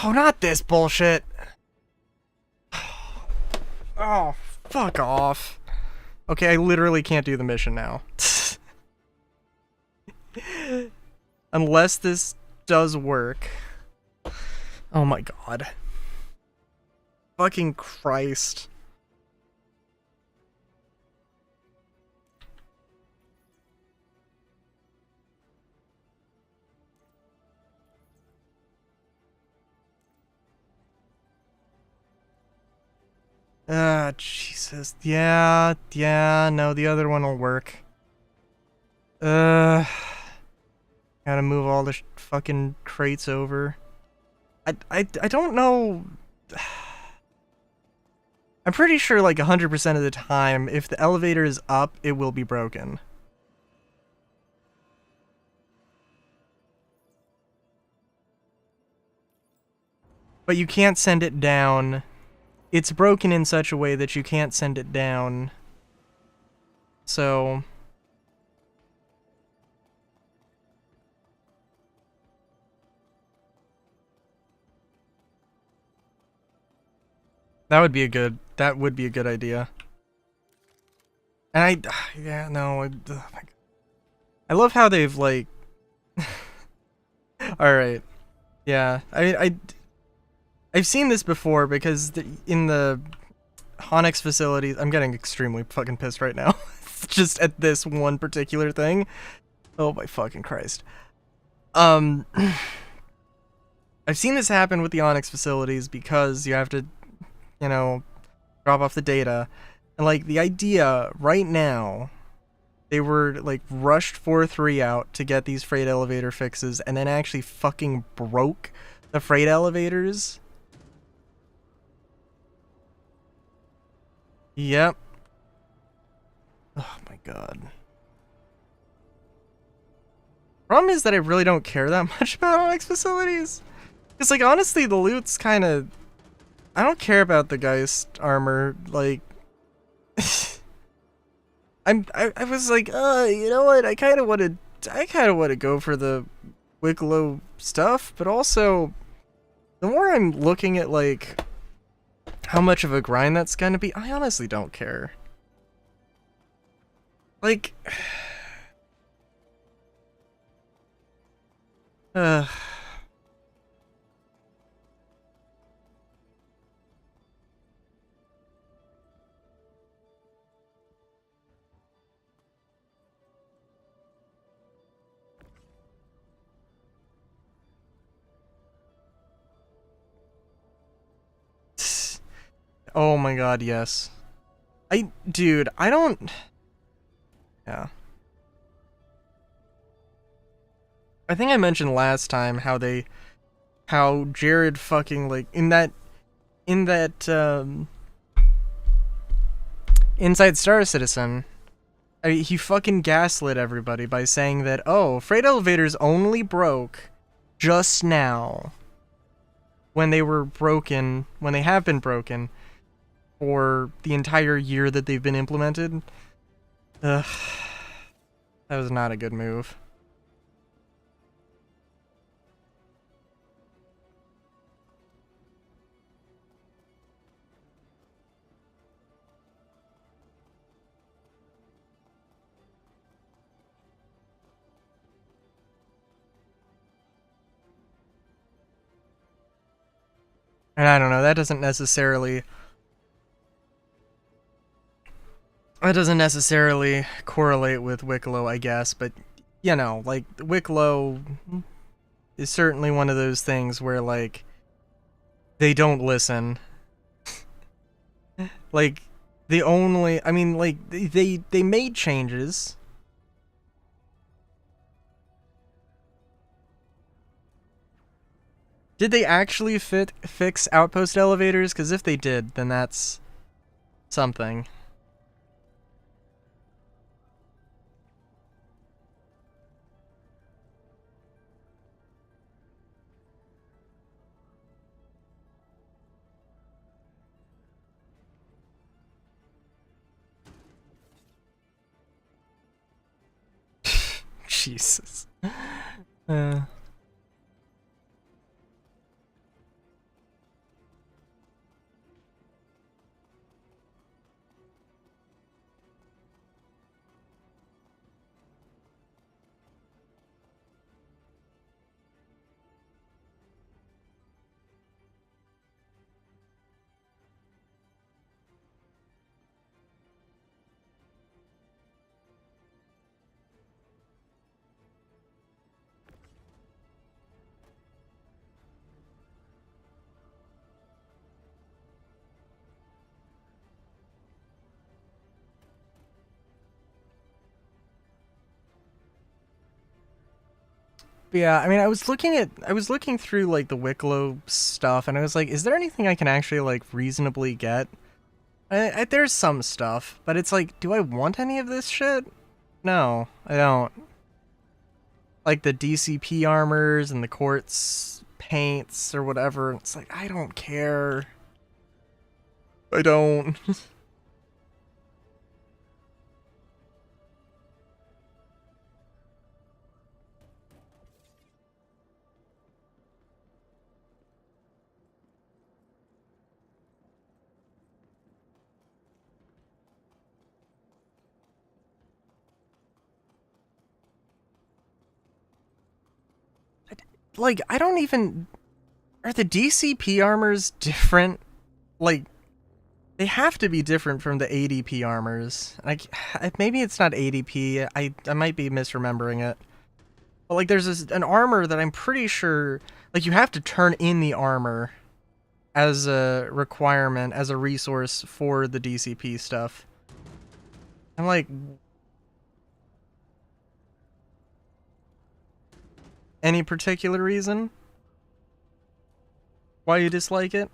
Oh, not this bullshit. Oh, fuck off. Okay, I literally can't do the mission now. Unless this does work. Oh my god. Fucking Christ. Ah, Jesus. Yeah, no, the other one will work. Gotta move all the fucking crates over. I don't know. I'm pretty sure like 100% of the time, if the elevator is up, it will be broken. But you can't send it down. It's broken in such a way that you can't send it down. So... that would be a good idea. And yeah, no, oh my God. I love how they've like, alright, yeah, I've seen this before because in the Honix facilities, I'm getting extremely fucking pissed right now, just at this one particular thing. Oh my fucking Christ. I've seen this happen with the Onyx facilities because you have to, you know, drop off the data. And, like, the idea right now, they were, like, rushed 4-3 out to get these freight elevator fixes and then actually fucking broke the freight elevators. Yep. Oh my god. Problem is that I really don't care that much about Onyx facilities. Because, like, honestly, the loot's kind of... I don't care about the Geist armor, like... I was like, you know what, I kinda wanna go for the Wicklow stuff, but also, the more I'm looking at, like, how much of a grind that's gonna be, I honestly don't care. Like... oh my god, yes. Dude, I don't... yeah. I think I mentioned last time how Jared fucking, like, in that, Inside Star Citizen, he fucking gaslit everybody by saying that, oh, freight elevators only broke just now when they were broken, when they have been broken for the entire year that they've been implemented. Ugh. That was not a good move. And I don't know, that doesn't necessarily correlate with Wicklow, I guess, but, you know, like, Wicklow is certainly one of those things where, like, they don't listen. Like, I mean, like, they made changes. Did they actually fix outpost elevators? Because if they did, then that's something. Jesus. But yeah, I mean, I was looking through like the Wicklow stuff, and I was like, is there anything I can actually like reasonably get? There's some stuff, but it's like, do I want any of this shit? No, I don't. Like the DCP armors and the quartz paints or whatever. It's like, I don't care. I don't. Like, I don't even. Are the DCP armors different? Like, they have to be different from the ADP armors. Like, maybe it's not ADP. I might be misremembering it. But like, there's an armor that I'm pretty sure, like, you have to turn in the armor as a requirement, as a resource for the DCP stuff. I'm like, any particular reason why you dislike it?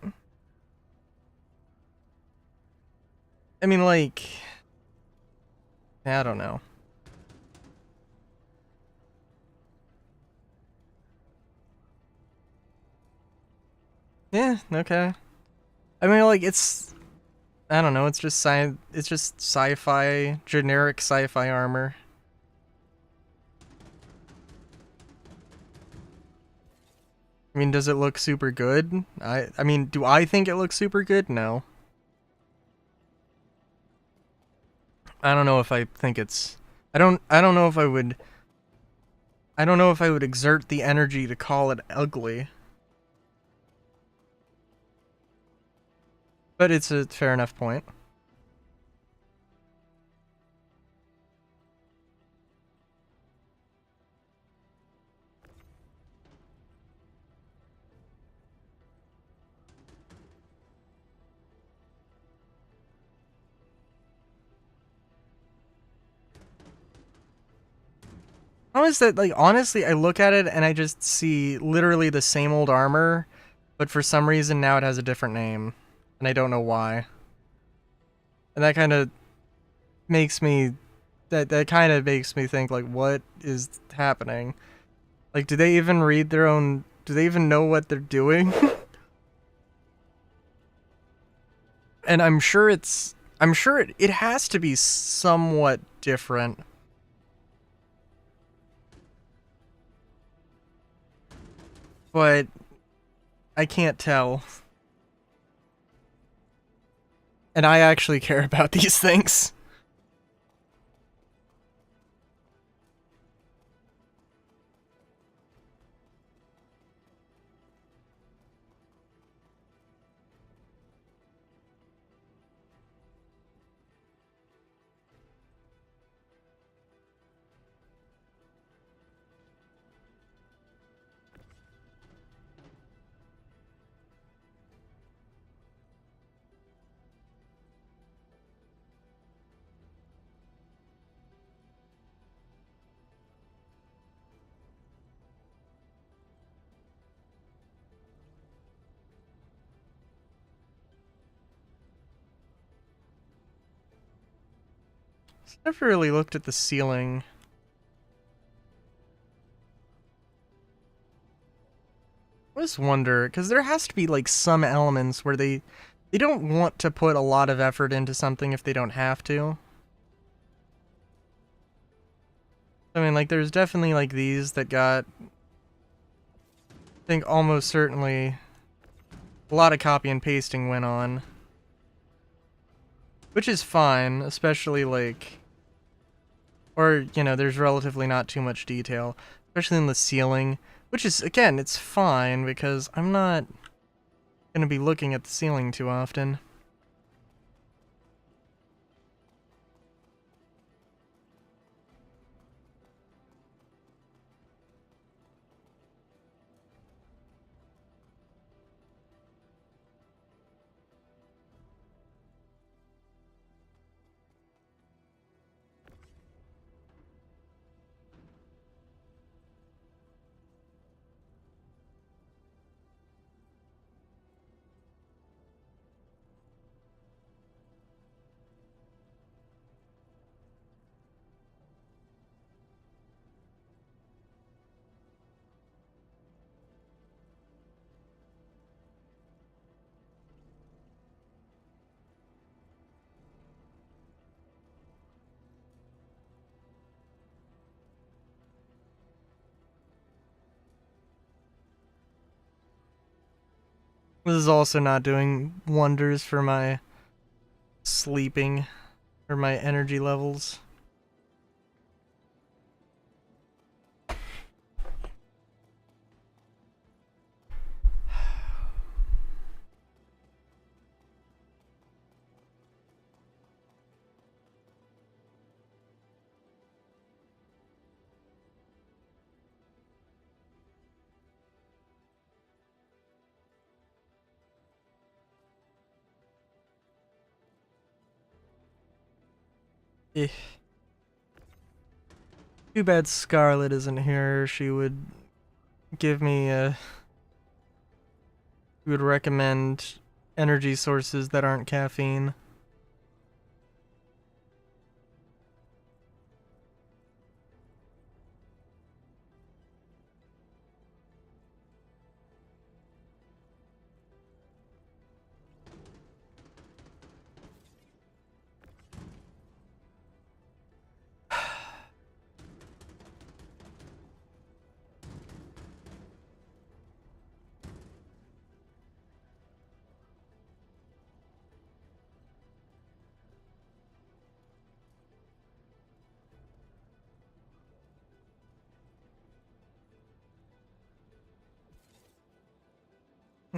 I mean, like, I don't know. Yeah, okay. I mean, like, I don't know, it's just sci-fi, generic sci-fi armor. I mean, does it look super good? I mean, do I think it looks super good? No. I don't know if I think it's I don't know if I would exert the energy to call it ugly. But it's a fair enough point. How is that, like, honestly, I look at it and I just see literally the same old armor, but for some reason now it has a different name, and I don't know why. And that kind of makes me that kind of makes me think, like, what is happening? Like, do they even read their own, do they even know what they're doing? And I'm sure it has to be somewhat different. But I can't tell. And I actually care about these things. Never really looked at the ceiling. I just wonder, because there has to be like some elements where they don't want to put a lot of effort into something if they don't have to. I mean, like, there's definitely like these that got, I think almost certainly a lot of copy and pasting went on. Which is fine, especially like, or, you know, there's relatively not too much detail, especially in the ceiling, which is, again, it's fine because I'm not gonna be looking at the ceiling too often. This is also not doing wonders for my sleeping or my energy levels. Eh. Too bad Scarlet isn't here. She would give me a... She would recommend energy sources that aren't caffeine.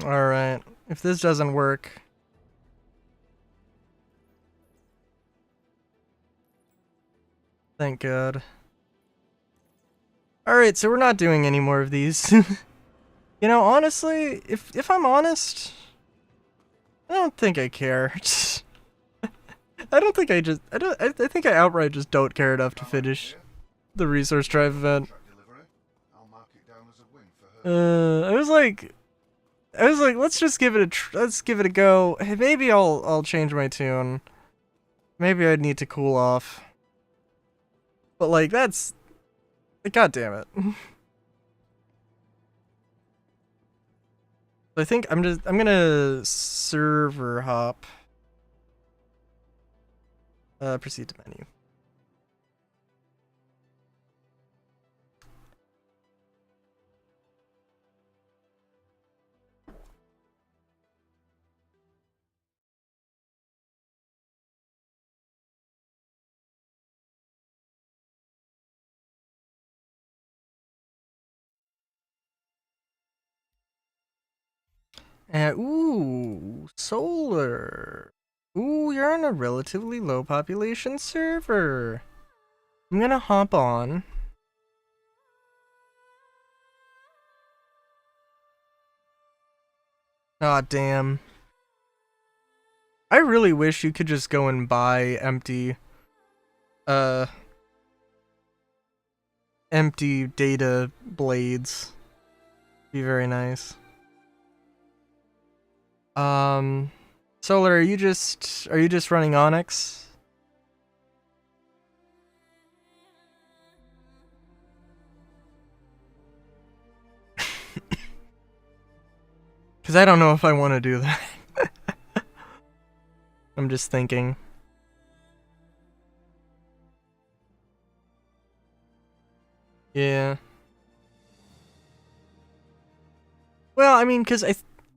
Alright, if this doesn't work... Thank God. Alright, so we're not doing any more of these. You know, honestly, if I'm honest, I don't think I care. I don't think I just... I think I outright just don't care enough to finish the Resource Drive event. Contract delivery. I'll mark it down as a win for her. I was like, let's just give it let's give it a go. Hey, maybe I'll change my tune. Maybe I'd need to cool off. But like, that's... God damn it. I think I'm gonna server hop. Proceed to menu. Ooh, solar. Ooh, you're on a relatively low population server. I'm gonna hop on. Aw, damn. I really wish you could just go and buy empty data blades. Be very nice. Solar, are you just running Onyx? Cause I don't know if I want to do that. I'm just thinking. Yeah. Well, I mean, cause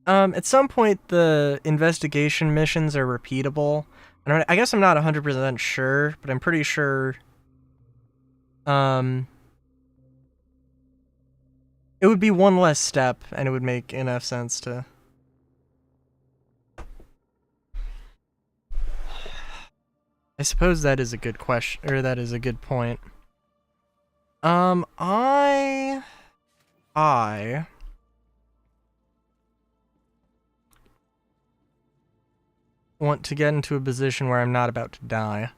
at some point the investigation missions are repeatable. And I guess I'm not 100% sure, but I'm pretty sure. It would be one less step, and it would make enough sense to... I suppose that is a good question, or that is a good point. I want to get into a position where I'm not about to die.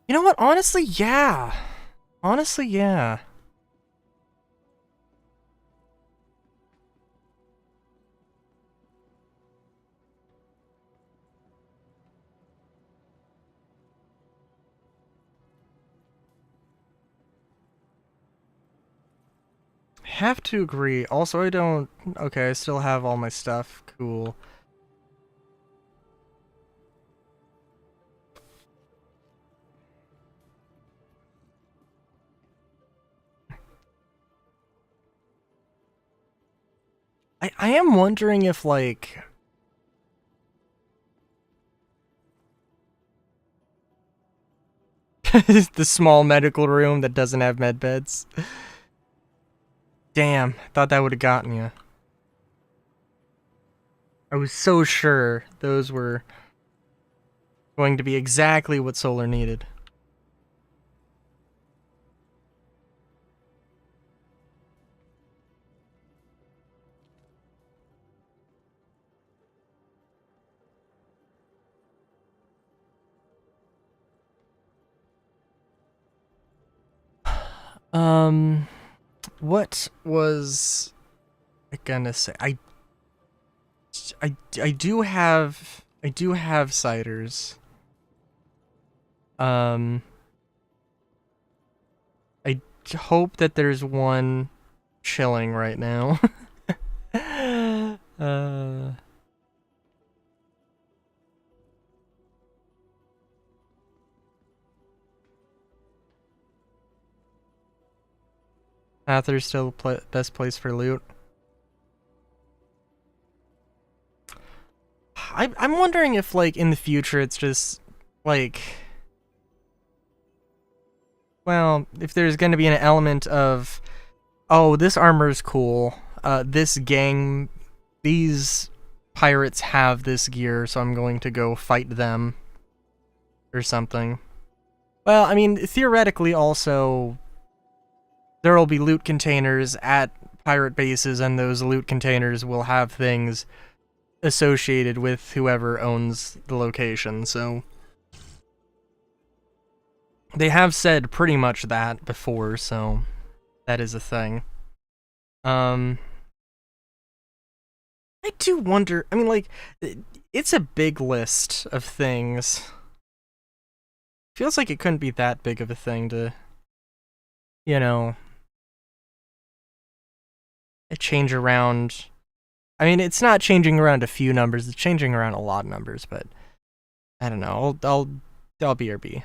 You know what? Honestly, yeah. Honestly, yeah. Have to agree. Also, I don't... Okay, I still have all my stuff. Cool. I am wondering if, like... the small medical room that doesn't have med beds. Damn, thought that would have gotten you. I was so sure those were going to be exactly what Solar needed. What was I gonna say? I do have ciders. I hope that there's one chilling right now. uh. Ather's still best place for loot. I'm wondering if, like, in the future it's just, like... Well, if there's gonna be an element of, oh, this armor's cool, this gang, these pirates have this gear, so I'm going to go fight them, or something. Well, I mean, theoretically also, there will be loot containers at pirate bases, and those loot containers will have things associated with whoever owns the location, so... They have said pretty much that before, so that is a thing. I do wonder, I mean, like, it's a big list of things. Feels like it couldn't be that big of a thing to, you know, change around. I mean, it's not changing around a few numbers, it's changing around a lot of numbers, but I don't know, I'll BRB.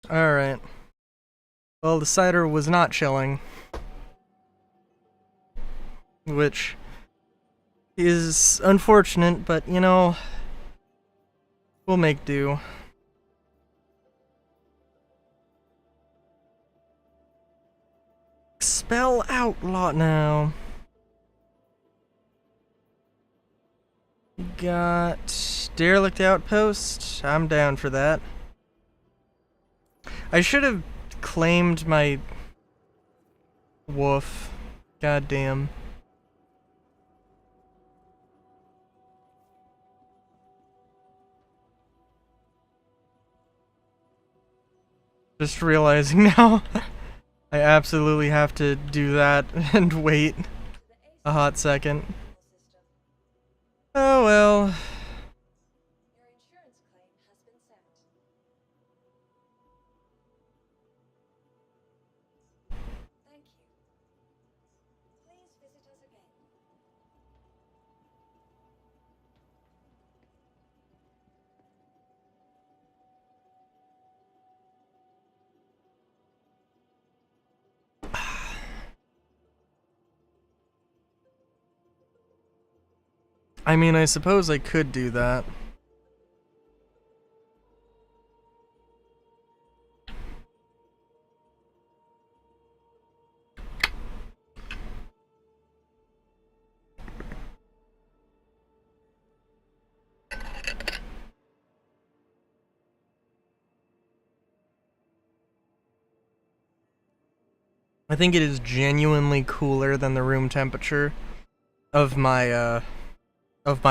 Alright. Well, the cider was not chilling. Which is unfortunate, but you know, we'll make do. Spell outlaw now. Got derelict outpost. I'm down for that. I should have claimed my woof. Goddamn. Just realizing now, I absolutely have to do that and wait a hot second. Oh well. Your insurance claim has been sent. Thank you. Please visit us again. I mean, I suppose I could do that. I think it is genuinely cooler than the room temperature of my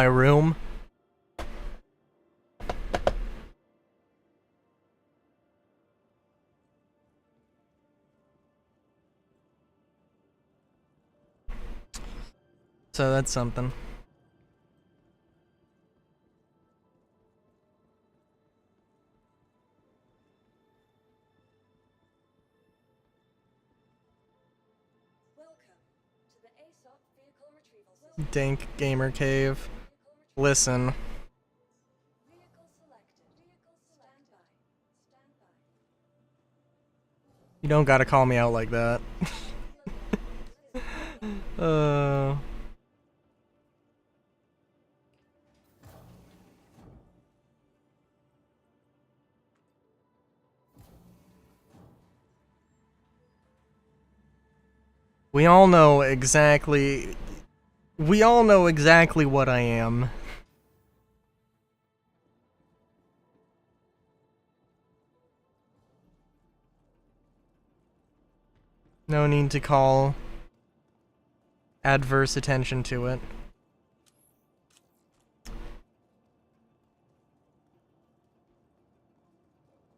room. So that's something. Welcome to the ASOP Vehicle Retrieval System. Dank Gamer Cave. Listen. Vehicle selected. Vehicle stand by. Stand by. You don't gotta call me out like that. We all know exactly what I am. No need to call adverse attention to it.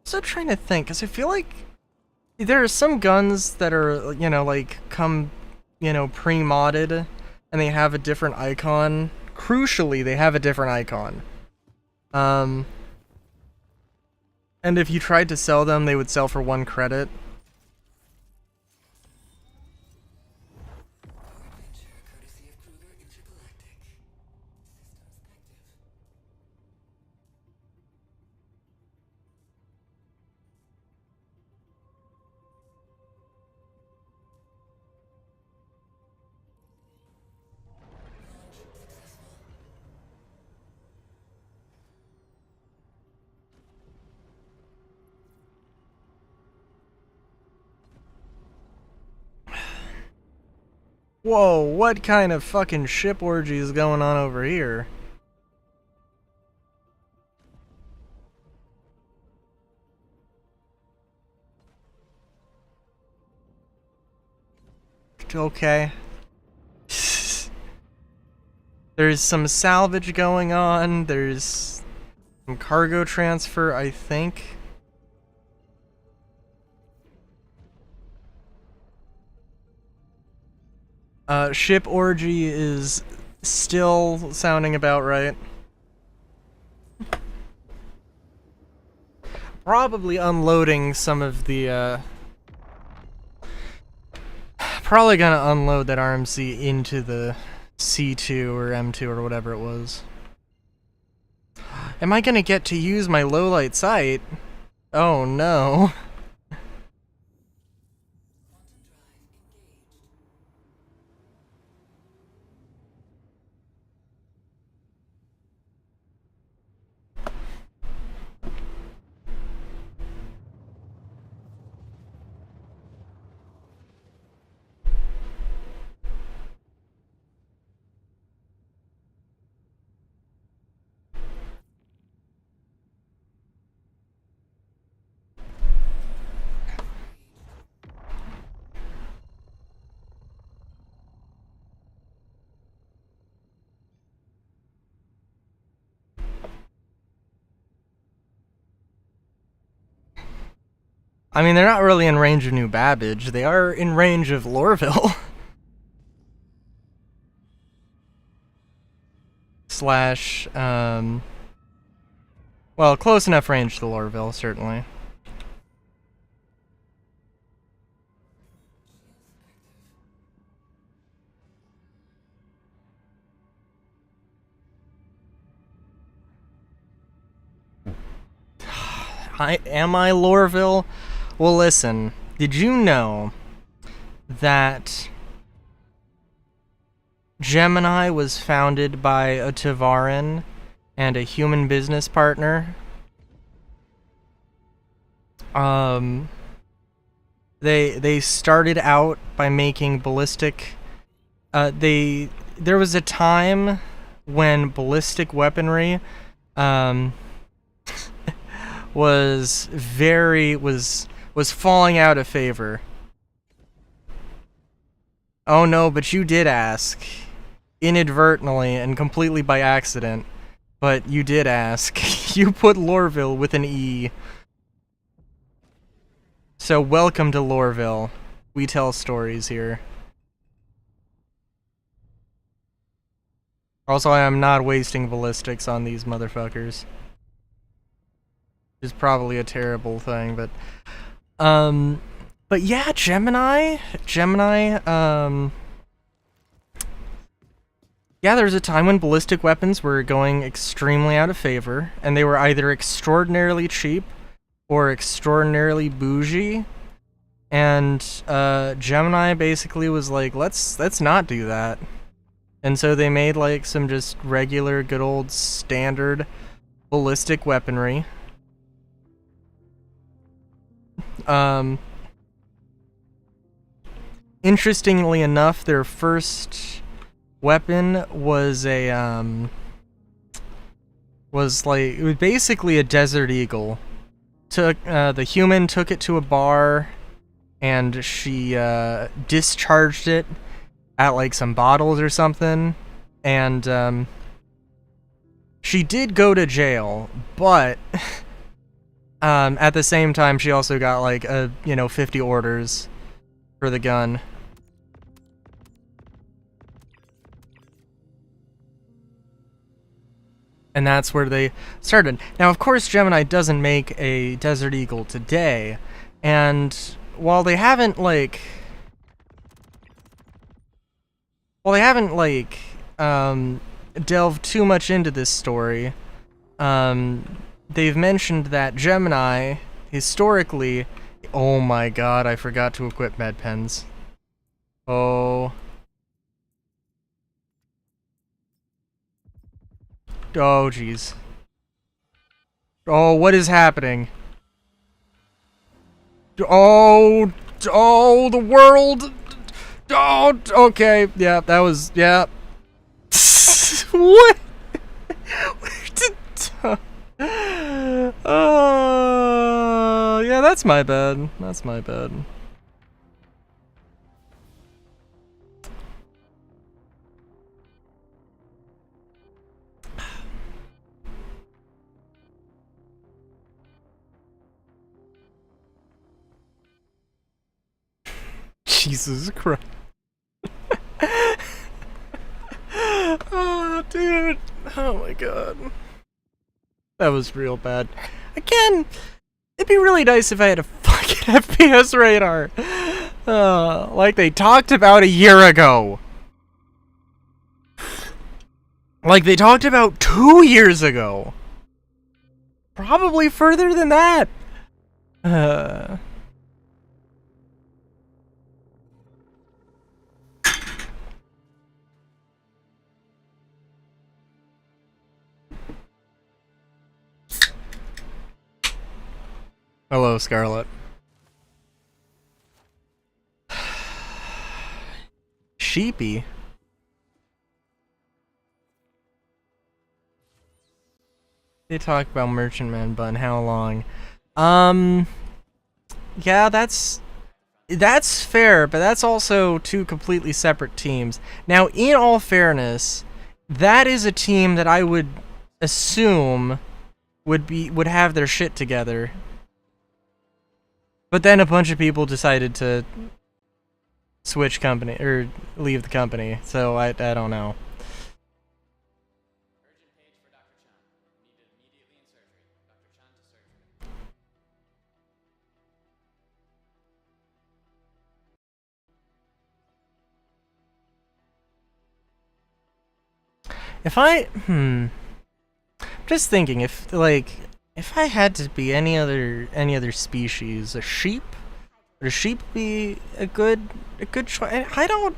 So trying to think, because I feel like there are some guns that are, you know, like, come, you know, pre-modded, and they have a different icon. Crucially, they have a different icon. And if you tried to sell them, they would sell for 1 credit. Adventure courtesy of Kruger Intergalactic. Systems active. Launch successful. Whoa, what kind of fucking ship orgy is going on over here? Okay. There's some salvage going on, there's some cargo transfer, I think. Ship orgy is still sounding about right. Probably unloading some of the, probably gonna unload that RMC into the C2 or M2 or whatever it was. Am I gonna get to use my low light sight? Oh no. I mean, they're not really in range of New Babbage. They are in range of Lorville. Slash, well, close enough range to Lorville, certainly. Am I Lorville? Well, listen, did you know that Gemini was founded by a Tavaran and a human business partner? They started out by making ballistic. There was a time when ballistic weaponry, was falling out of favor. Oh no, but you did ask. Inadvertently and completely by accident. But you did ask. You put Lorville with an E. So welcome to Lorville. We tell stories here. Also, I am not wasting ballistics on these motherfuckers. Is probably a terrible thing, but yeah, Gemini, yeah, there was a time when ballistic weapons were going extremely out of favor, and they were either extraordinarily cheap or extraordinarily bougie, and Gemini basically was like, let's not do that. And so they made like some just regular good old standard ballistic weaponry. Interestingly enough, their first weapon was it was basically a Desert Eagle. The human took it to a bar, and she discharged it at like some bottles or something, and she did go to jail, but at the same time, she also got like 50 orders for the gun. And that's where they started. Now, of course, Gemini doesn't make a Desert Eagle today, and while they haven't delved too much into this story, they've mentioned that Gemini, historically... Oh my god, I forgot to equip med pens. Oh. Oh, jeez. Oh, what is happening? Oh, the world! Oh, okay, yeah, that was... Yeah. What? Yeah, that's my bad. That's my bad. Jesus Christ. Oh, dude. Oh my god. That was real bad. Again, it'd be really nice if I had a fucking FPS radar. Like they talked about a year ago. Like they talked about 2 years ago. Probably further than that. Hello, Scarlet. Sheepy. They talk about Merchantman, but how long? Yeah, that's fair, but that's also two completely separate teams. Now, in all fairness, that is a team that I would assume would have their shit together. But then a bunch of people decided to switch company or leave the company, so I don't know. Urgent page for Dr. Chan. Needed immediately in surgery. Dr. Chan to surgery. If I just thinking if I had to be any other species, a sheep, would a sheep be a good choice? I don't.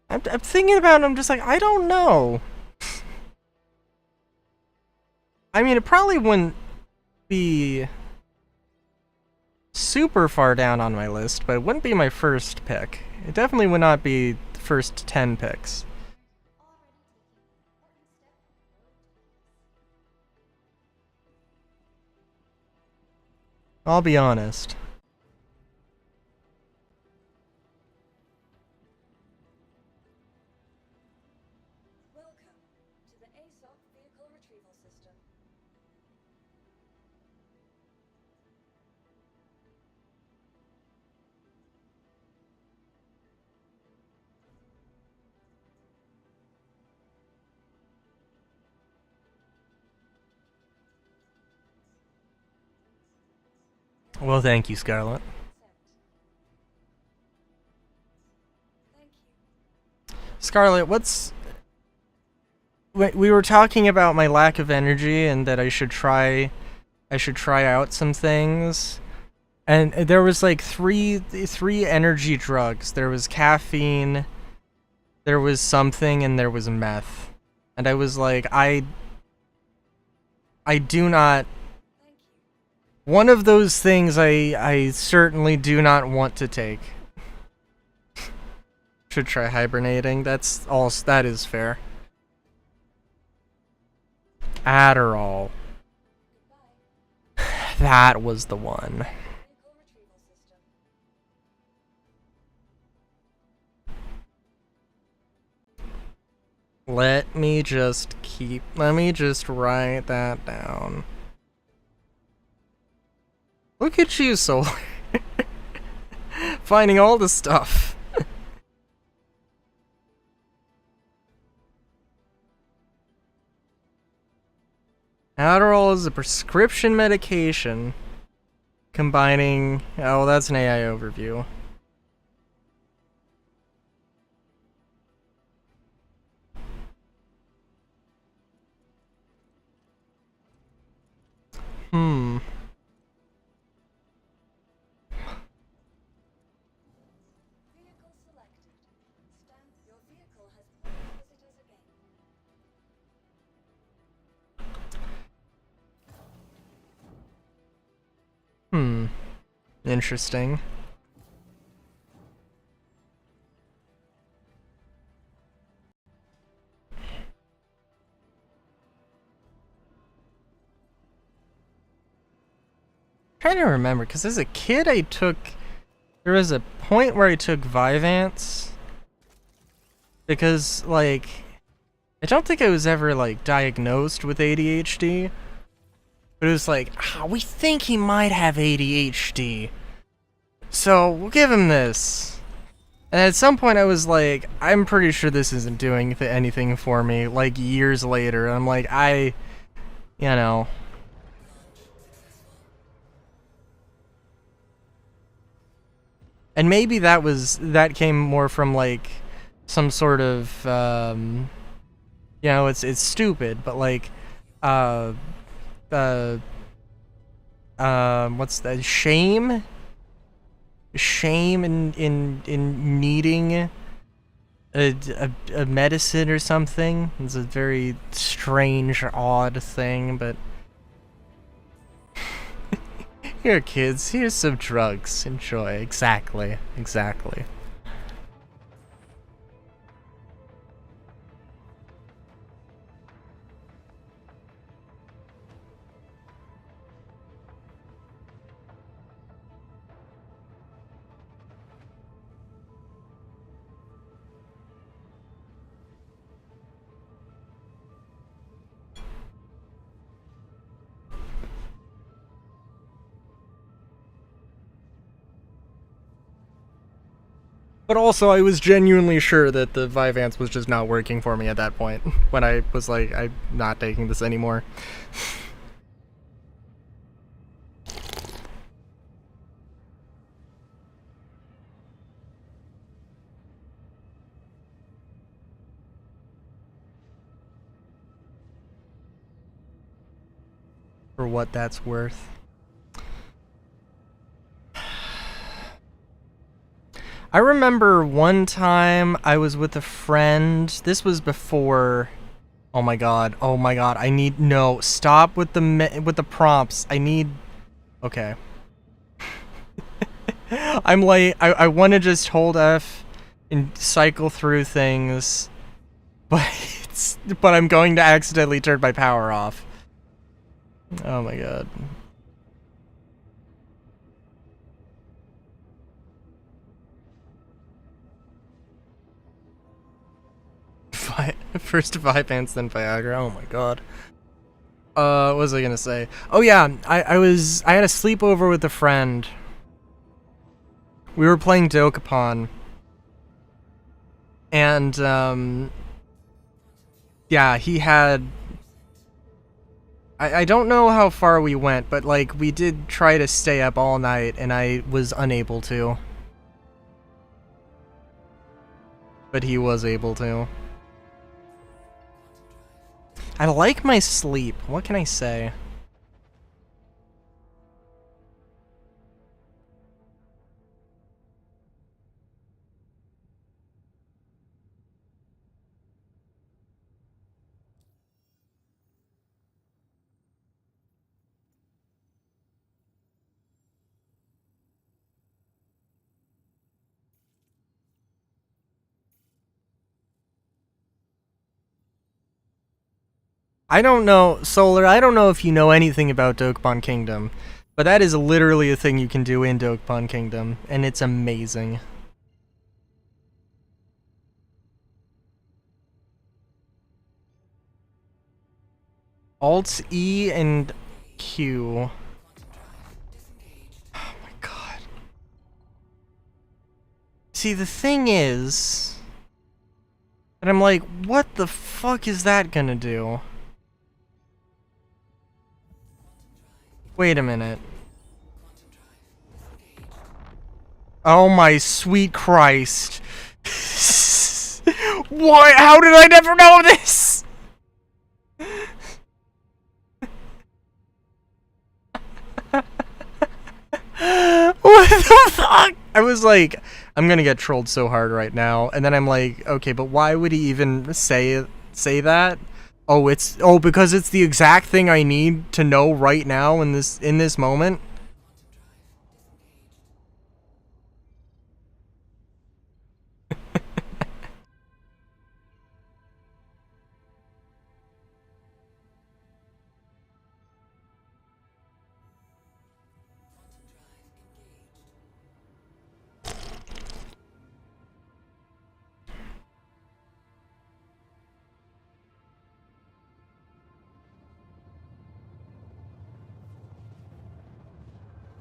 I'm thinking about it. I'm just like I don't know. I mean, it probably wouldn't be super far down on my list, but it wouldn't be my first pick. It definitely would not be the first 10 picks. I'll be honest. Welcome to the ASOC Vehicle Retrieval System. Well, thank you, Scarlet. Thank you. Scarlet, we were talking about my lack of energy and that I should try out some things. And there was like three energy drugs. There was caffeine, there was something, and there was meth. And I was like, I do not. Thank you. One of those things I certainly do not want to take. Should try hibernating. That is fair. Adderall. Goodbye. That was the one. Vehicle Retrieval System. Let me just write that down. Look at you, Solar. Finding all the stuff. Adderall is a prescription medication combining... Oh, that's an AI overview. Vehicle selected. Your vehicle has no visitors again. Interesting. Trying to remember, because as a kid there was a point where I took Vyvanse. Because, like, I don't think I was ever, like, diagnosed with ADHD. But it was like, we think he might have ADHD. So, we'll give him this. And at some point I was like, I'm pretty sure this isn't doing anything for me, like, years later. I'm like, you know... And maybe that came more from like some sort of you know, it's stupid, but like what's that, shame in needing a medicine or something. It's a very strange, odd thing, but here, kids, here's some drugs. Enjoy. Exactly. But also, I was genuinely sure that the Vyvanse was just not working for me at that point, when I was like, I'm not taking this anymore. For what that's worth. I remember one time I was with a friend. This was before. Oh my god. Oh my god. I need no. Stop with the prompts. I need. Okay. I'm like I want to just hold F and cycle through things, but but I'm going to accidentally turn my power off. Oh my god. First Vyvanse, then Viagra. Oh my god. What was I gonna say? Oh yeah, I had a sleepover with a friend. We were playing Dokapon. And yeah, he had I don't know how far we went, but like we did try to stay up all night and I was unable to. But he was able to. I like my sleep. What can I say? I don't know, Solar, I don't know if you know anything about Dokapon Kingdom, but that is literally a thing you can do in Dokapon Kingdom, and it's amazing. Alt E and Q. Oh my god. See, the thing is that I'm like, what the fuck is that gonna do? Wait a minute. Oh my sweet Christ. What? How did I never know this? What the fuck? I was like, I'm gonna get trolled so hard right now, and then I'm like, okay, but why would he even say that? Oh, because it's the exact thing I need to know right now in this moment.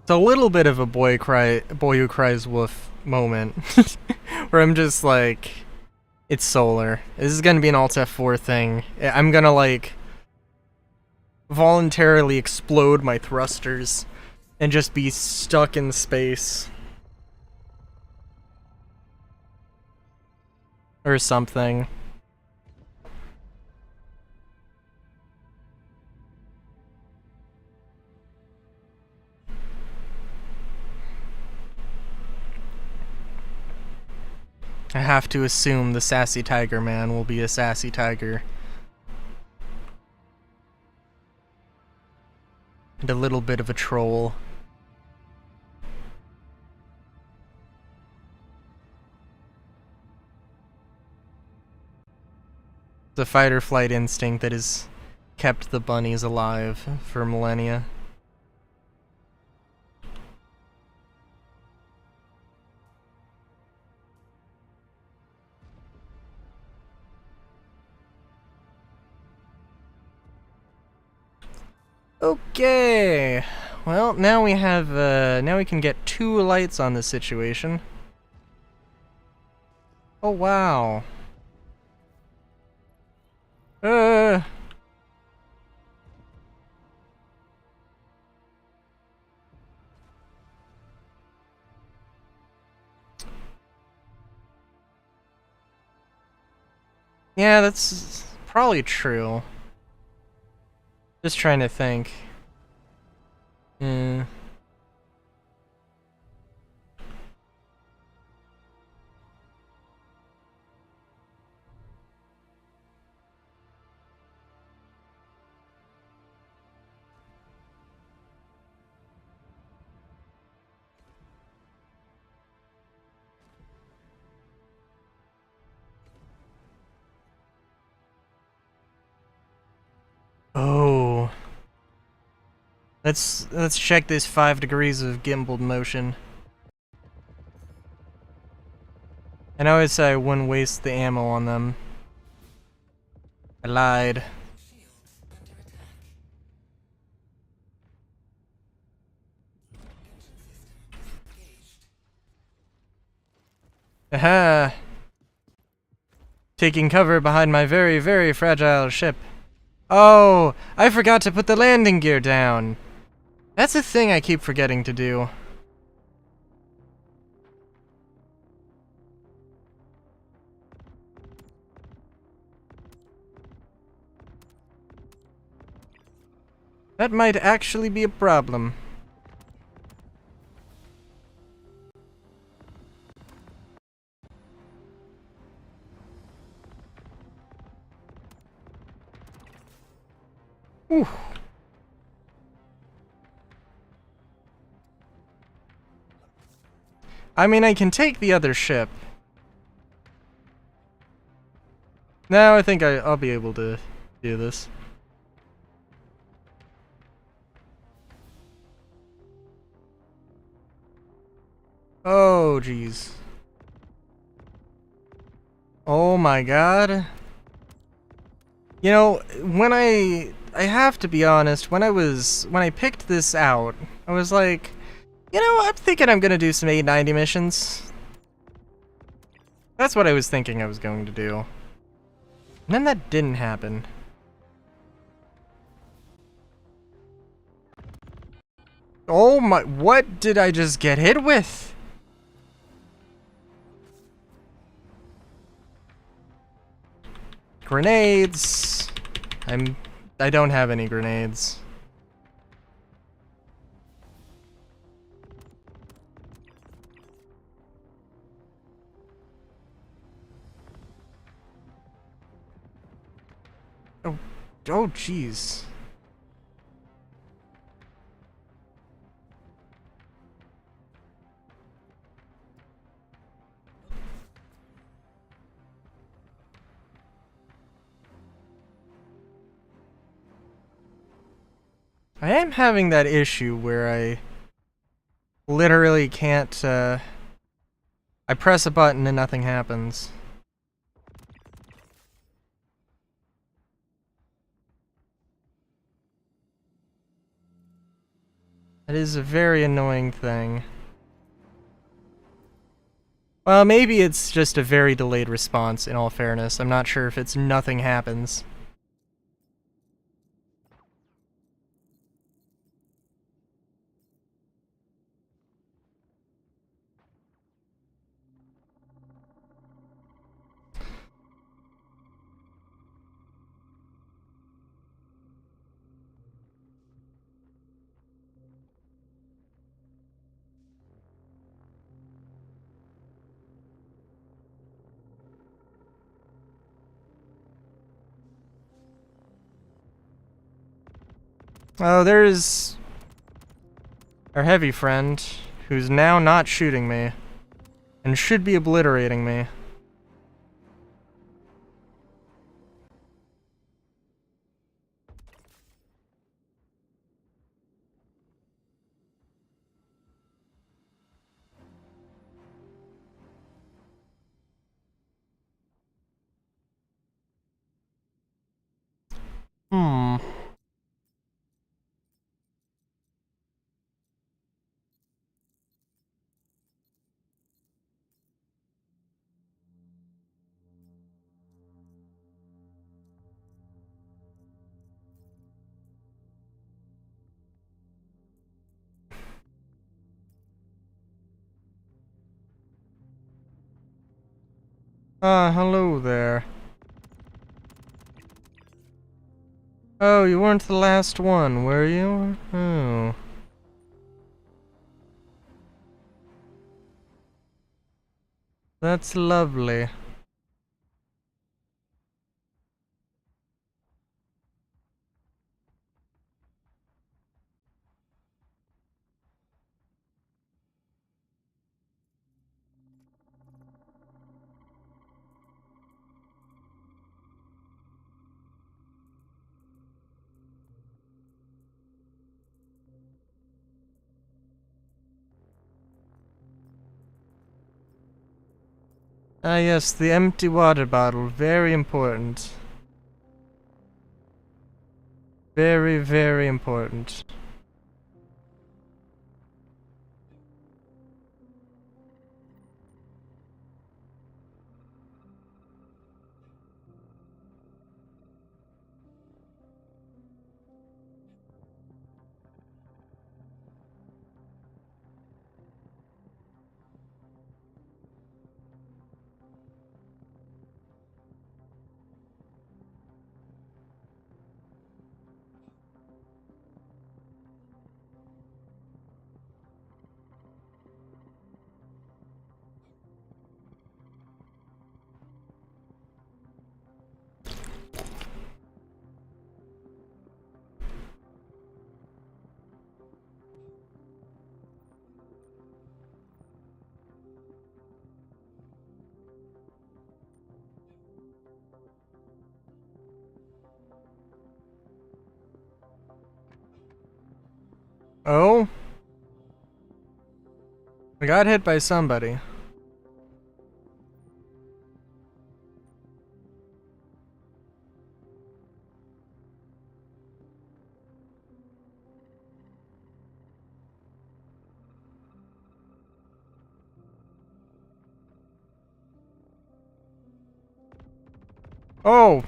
It's a little bit of a boy who cries wolf moment, where I'm just like, it's Solar. This is gonna be an Alt F4 thing. I'm gonna like voluntarily explode my thrusters and just be stuck in space. Or something. I have to assume the Sassy Tiger Man will be a Sassy Tiger. And a little bit of a troll. The fight or flight instinct that has kept the bunnies alive for millennia. Okay, well now we have now we can get 2 lights on this situation. Oh, wow. Uh. Yeah, that's probably true. Just trying to think. Hmm. Oh. Let's check this 5 degrees of gimbaled motion. I know I said I wouldn't waste the ammo on them. I lied. Aha! Taking cover behind my very, very fragile ship. Oh, I forgot to put the landing gear down. That's a thing I keep forgetting to do. That might actually be a problem. Whew. I mean, I can take the other ship. No, I think I'll be able to do this. Oh, jeez. Oh my god. You know, when I have to be honest, when I picked this out, I was like, you know, I'm thinking I'm gonna do some 890 missions. That's what I was thinking I was going to do. And then that didn't happen. Oh my, what did I just get hit with? Grenades. I don't have any grenades. Oh, oh jeez. I am having that issue where I literally can't, I press a button and nothing happens. That is a very annoying thing. Well, maybe it's just a very delayed response, in all fairness. I'm not sure if it's nothing happens. Oh, there's our heavy friend, who's now not shooting me, and should be obliterating me. Hmm. Ah, hello there. Oh, you weren't the last one, were you? Oh. That's lovely. Ah yes, the empty water bottle. Very important. Very, very important. Oh? I got hit by somebody. Oh!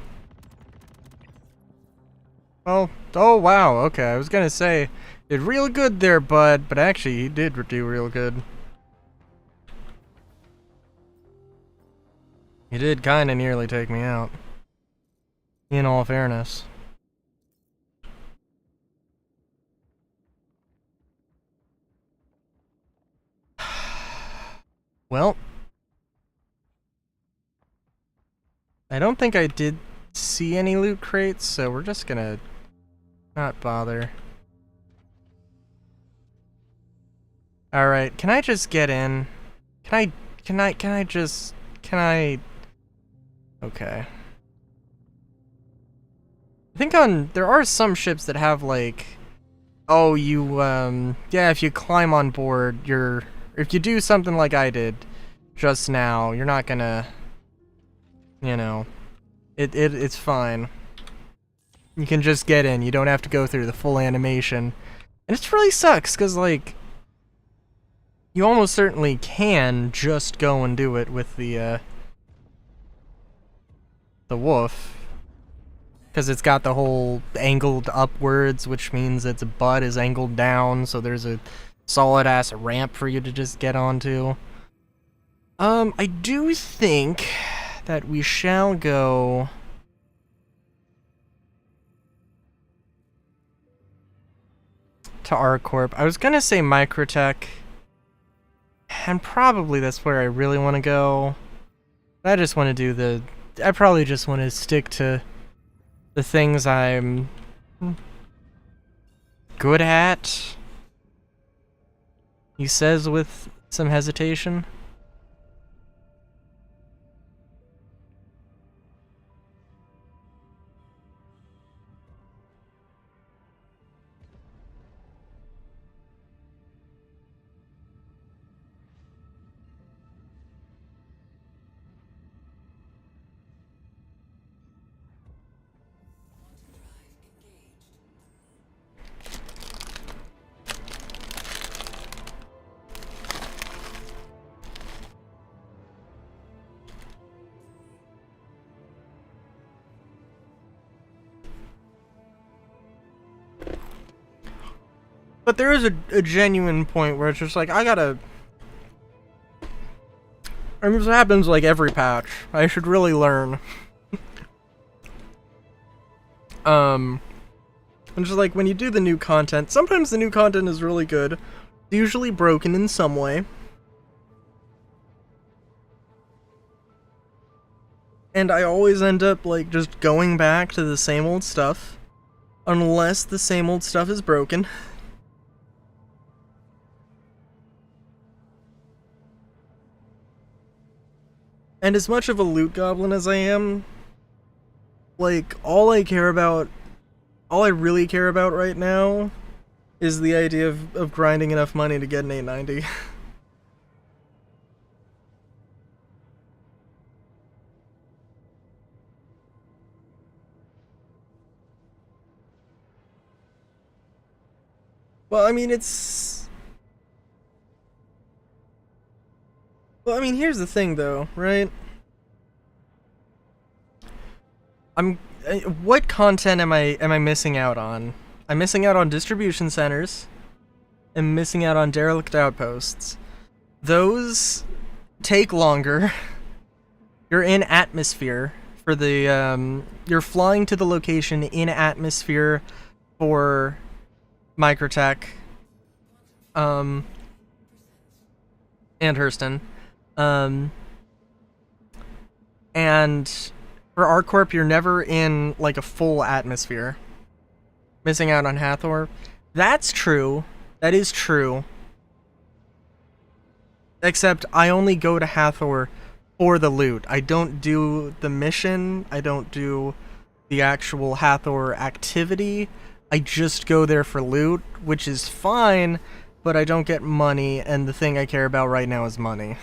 Well, oh wow, okay, I was gonna say, did real good there, bud, but actually he did do real good. He did kinda nearly take me out. In all fairness. Well, I don't think I did see any loot crates, so we're just gonna not bother. Alright, can I just get in? Can I... Okay. I think there are some ships that have like, oh, yeah, if you climb on board, if you do something like I did just now, you're not gonna, you know, it's fine. You can just get in, you don't have to go through the full animation. And it really sucks, because, like, you almost certainly can just go and do it with the wolf. Because it's got the whole angled upwards, which means its butt is angled down, so there's a solid-ass ramp for you to just get onto. I do think that we shall go... to ArcCorp. I was gonna say Microtech, and probably that's where I really want to go. I just want to do I probably just want to stick to the things I'm good at, he says with some hesitation. But there is a genuine point where it's just like, I I mean, this happens like every patch. I should really learn. And just like when you do the new content, sometimes the new content is really good. Usually broken in some way. And I always end up like just going back to the same old stuff. Unless the same old stuff is broken. And as much of a loot goblin as I am, like, all I really care about right now is the idea of grinding enough money to get an 890. Well, I mean, here's the thing, though, right? What content am I missing out on? I'm missing out on distribution centers. I'm missing out on derelict outposts. Those take longer. You're in atmosphere for the, you're flying to the location in atmosphere for Microtech, and Hurston. And for ArcCorp, you're never in, like, a full atmosphere. Missing out on Hathor. That's true. That is true. Except, I only go to Hathor for the loot. I don't do the mission. I don't do the actual Hathor activity. I just go there for loot, which is fine, but I don't get money, and the thing I care about right now is money.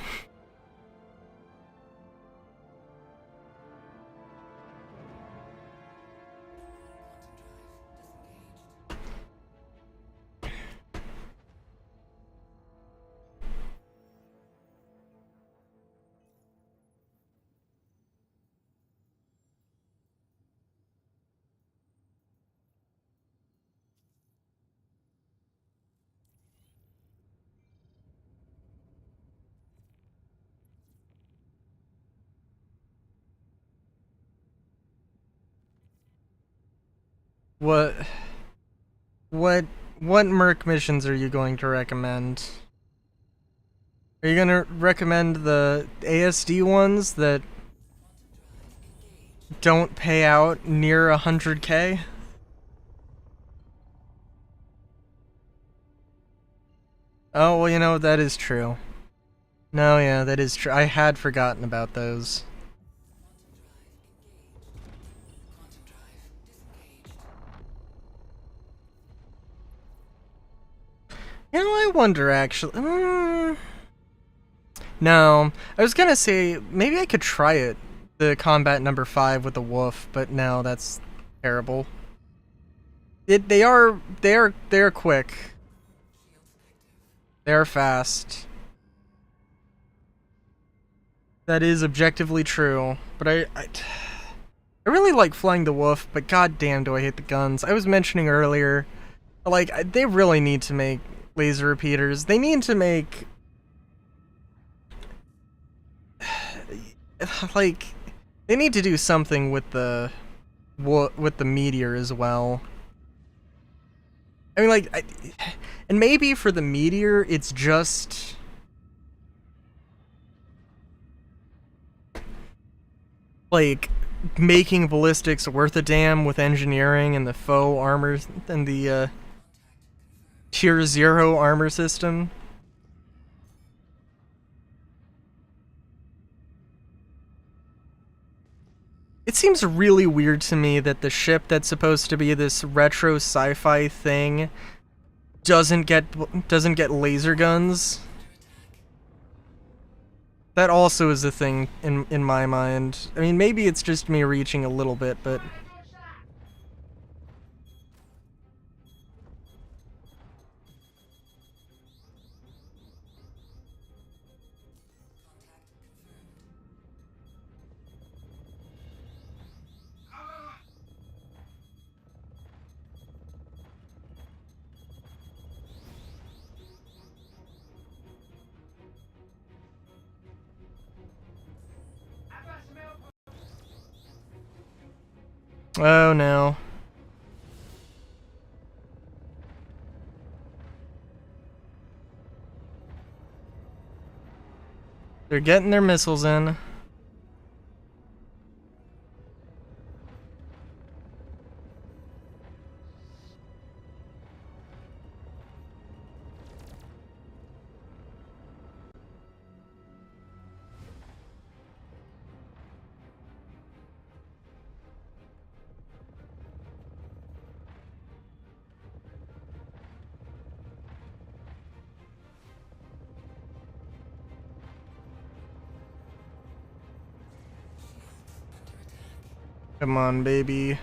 What Merc missions are you going to recommend? Are you gonna recommend the ASD ones that don't pay out near 100k? Oh, well, you know, that is true. No, yeah, that is true. I had forgotten about those. You know, I wonder, actually. No, I was gonna say, maybe I could try it. The combat number 5 with the wolf, but no, that's terrible. They are quick. They are fast. That is objectively true, but I really like flying the wolf, but goddamn do I hate the guns. I was mentioning earlier, like, they really need to make laser repeaters. They need to make, like, they need to do something with the meteor as well. I mean, like, and maybe for the meteor, it's just like making ballistics worth a damn with engineering and the faux armor and the tier 0 armor system. It seems really weird to me that the ship that's supposed to be this retro sci-fi thing doesn't get laser guns. That also is a thing in my mind. I mean, maybe it's just me reaching a little bit, but Oh no. They're getting their missiles in. Come on, baby.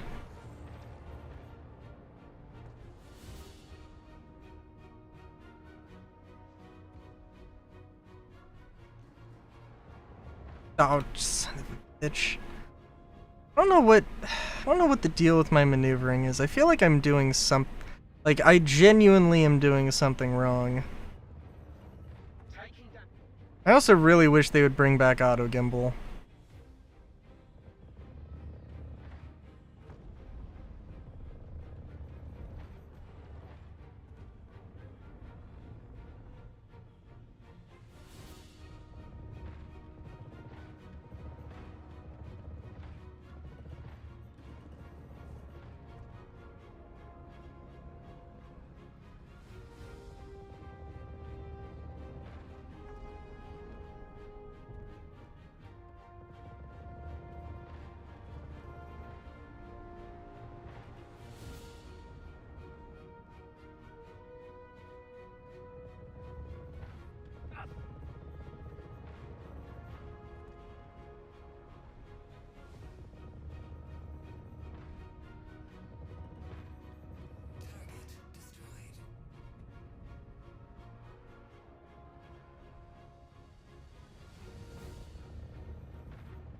Oh, son of a bitch. I don't know what the deal with my maneuvering is. I feel like I'm doing like I genuinely am doing something wrong. I also really wish they would bring back auto gimbal.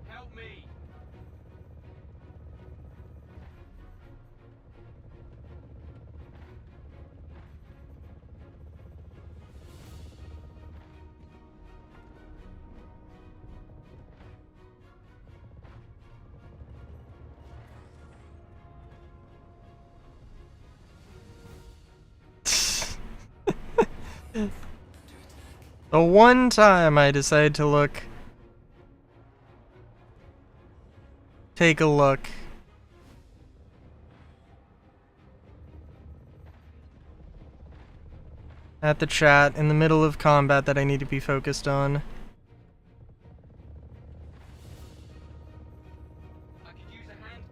Help me! The one time I decide to look. Take a look. At the chat in the middle of combat that I need to be focused on. I could use a hand.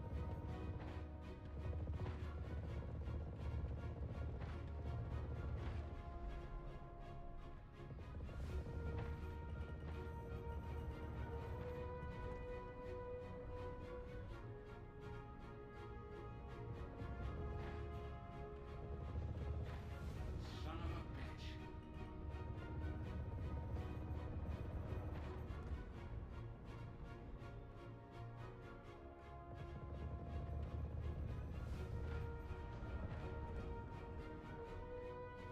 Son of a bitch.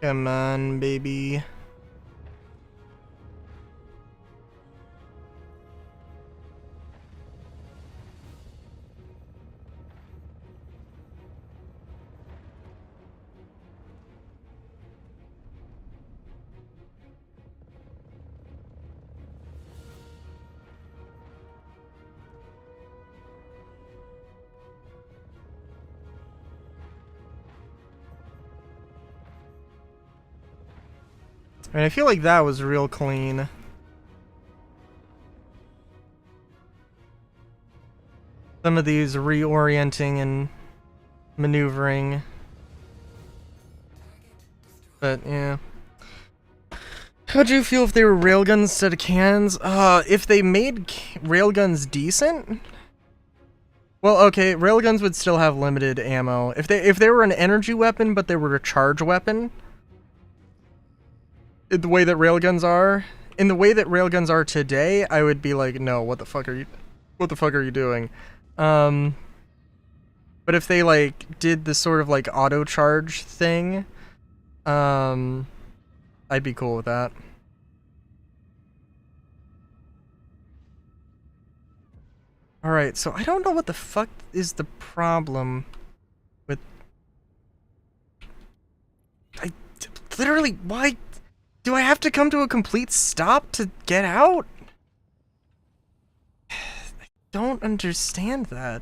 Come on, baby. I mean, I feel like that was real clean. Some of these reorienting and maneuvering. But, yeah. How'd you feel if they were railguns instead of cans? If they made railguns decent? Well, okay, railguns would still have limited ammo. If they were an energy weapon, but they were a charge weapon, in the way that railguns are today, I would be like, no, what the fuck are you doing? But if they like did this sort of like auto charge thing, I'd be cool with that. Alright, so I don't know what the fuck is the problem with... Literally, why do I have to come to a complete stop to get out? I don't understand that.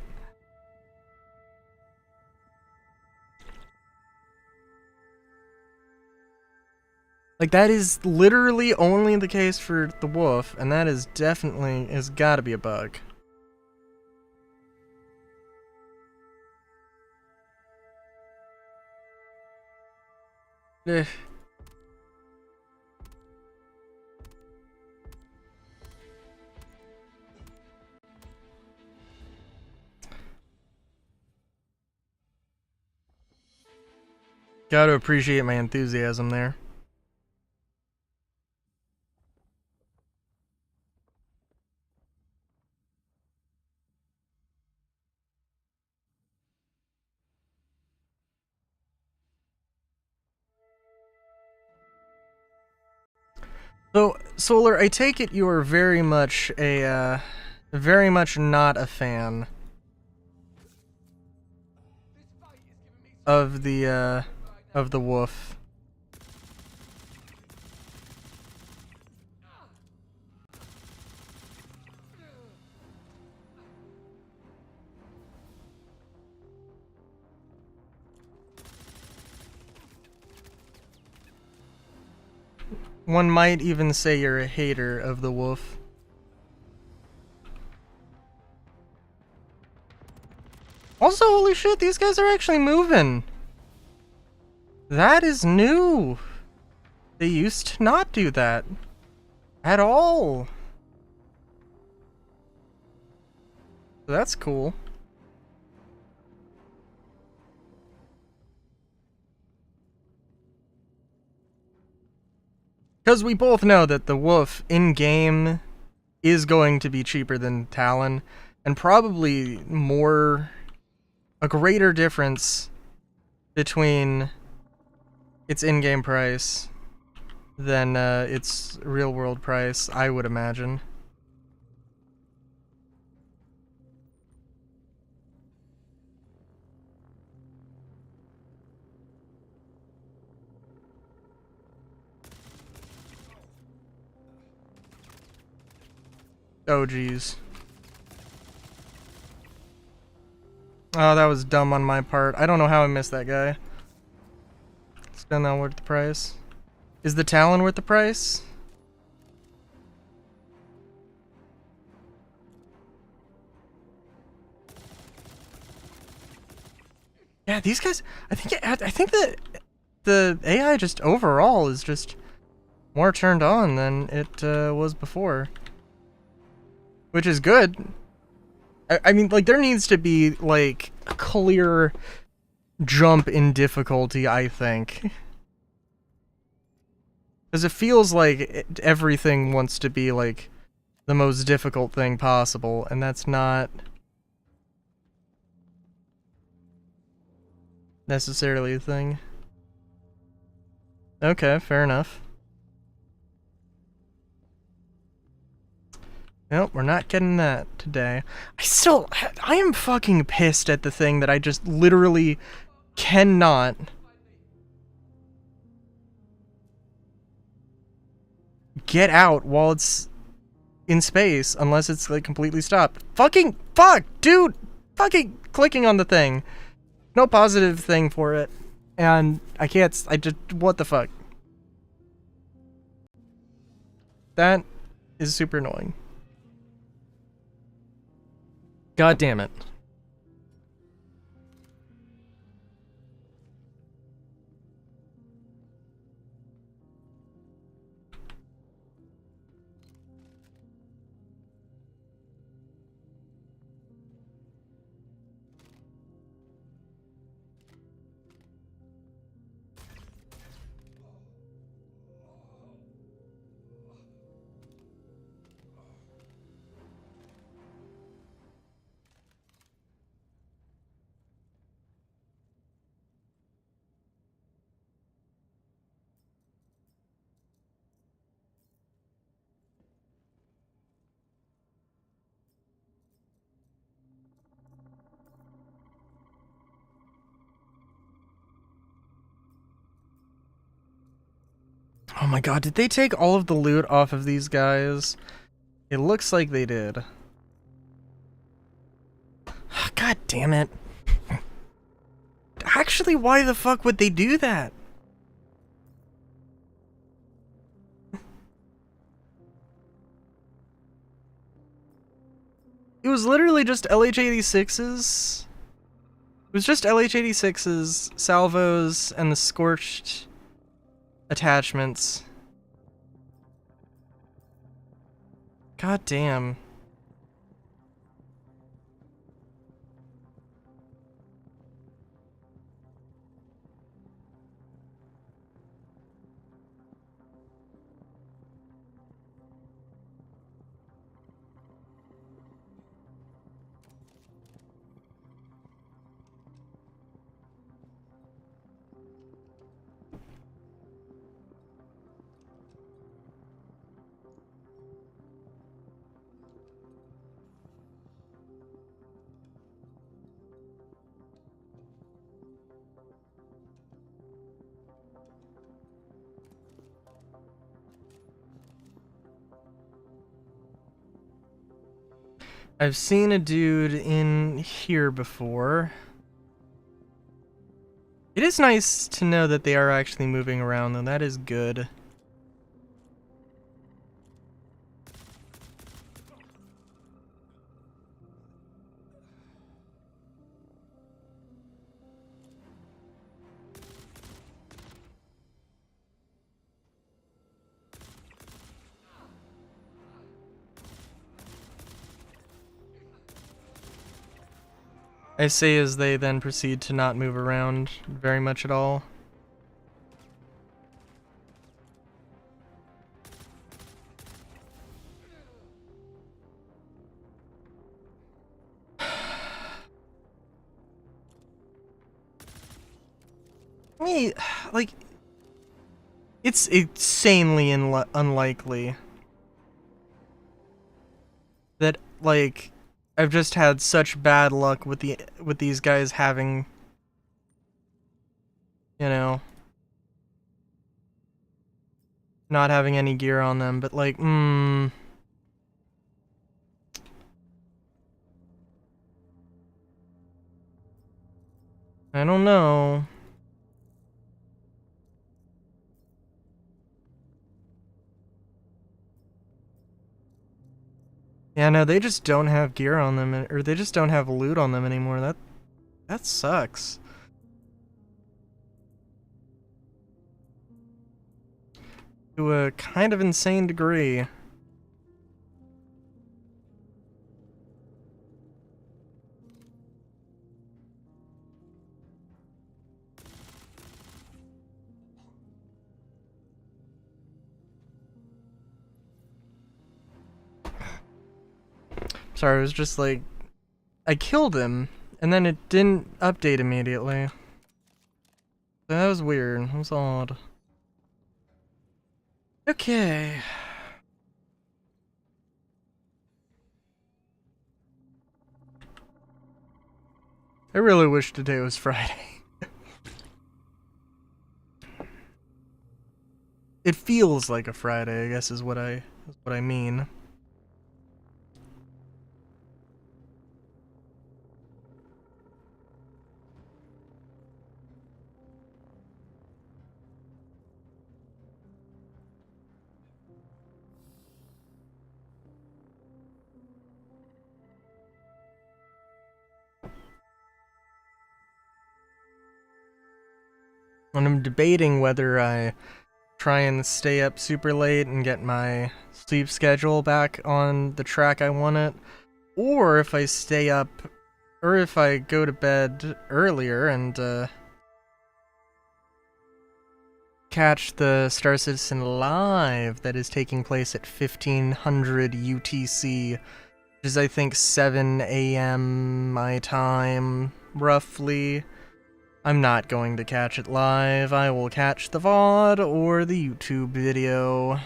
Like, that is literally only the case for the wolf, and that is definitely, has gotta be a bug. Eh. Gotta appreciate my enthusiasm there. So, Solar, I take it you are very much very much not a fan of the wolf. One might even say you're a hater of the wolf. Also, holy shit, these guys are actually moving. That is new. They used to not do that. At all. That's cool. Because we both know that the wolf in-game is going to be cheaper than Talon, and probably a greater difference between its in-game price than its real-world price, I would imagine. Oh, geez. Oh, that was dumb on my part. I don't know how I missed that guy. Still not worth the price. Is the Talon worth the price? Yeah, these guys. I think that the AI just overall is just more turned on than it was before, which is good. I mean, like, there needs to be like a clear jump in difficulty, I think. Because it feels like everything wants to be, like, the most difficult thing possible, and that's not necessarily a thing. Okay, fair enough. Nope, we're not getting that today. I am fucking pissed at the thing that I just literally cannot get out while it's in space unless it's like completely stopped. Fucking fuck, dude! Fucking clicking on the thing. No positive thing for it. And I just, what the fuck? That is super annoying. God damn it. Oh my god, did they take all of the loot off of these guys? It looks like they did. God damn it. Actually, why the fuck would they do that? It was literally just LH-86s. It was just LH-86s, salvos, and the scorched attachments. God damn. I've seen a dude in here before. It is nice to know that they are actually moving around, though. That is good. I say as they then proceed to not move around very much at all. Me, like, it's insanely unlikely that, like, I've just had such bad luck with these guys having, you know, not having any gear on them, but like, I don't know. Yeah, no, they just don't have gear on them, or they just don't have loot on them anymore. That sucks. To a kind of insane degree. Sorry, it was just like, I killed him, and then it didn't update immediately. That was weird. It was odd. Okay. I really wish today was Friday. It feels like a Friday, I guess is what I mean. And I'm debating whether I try and stay up super late and get my sleep schedule back on the track I want it, or if I stay up, or if I go to bed earlier and catch the Star Citizen Live that is taking place at 1500 UTC, which is I think 7 a.m. my time, roughly. I'm not going to catch it live. I will catch the VOD or the YouTube video.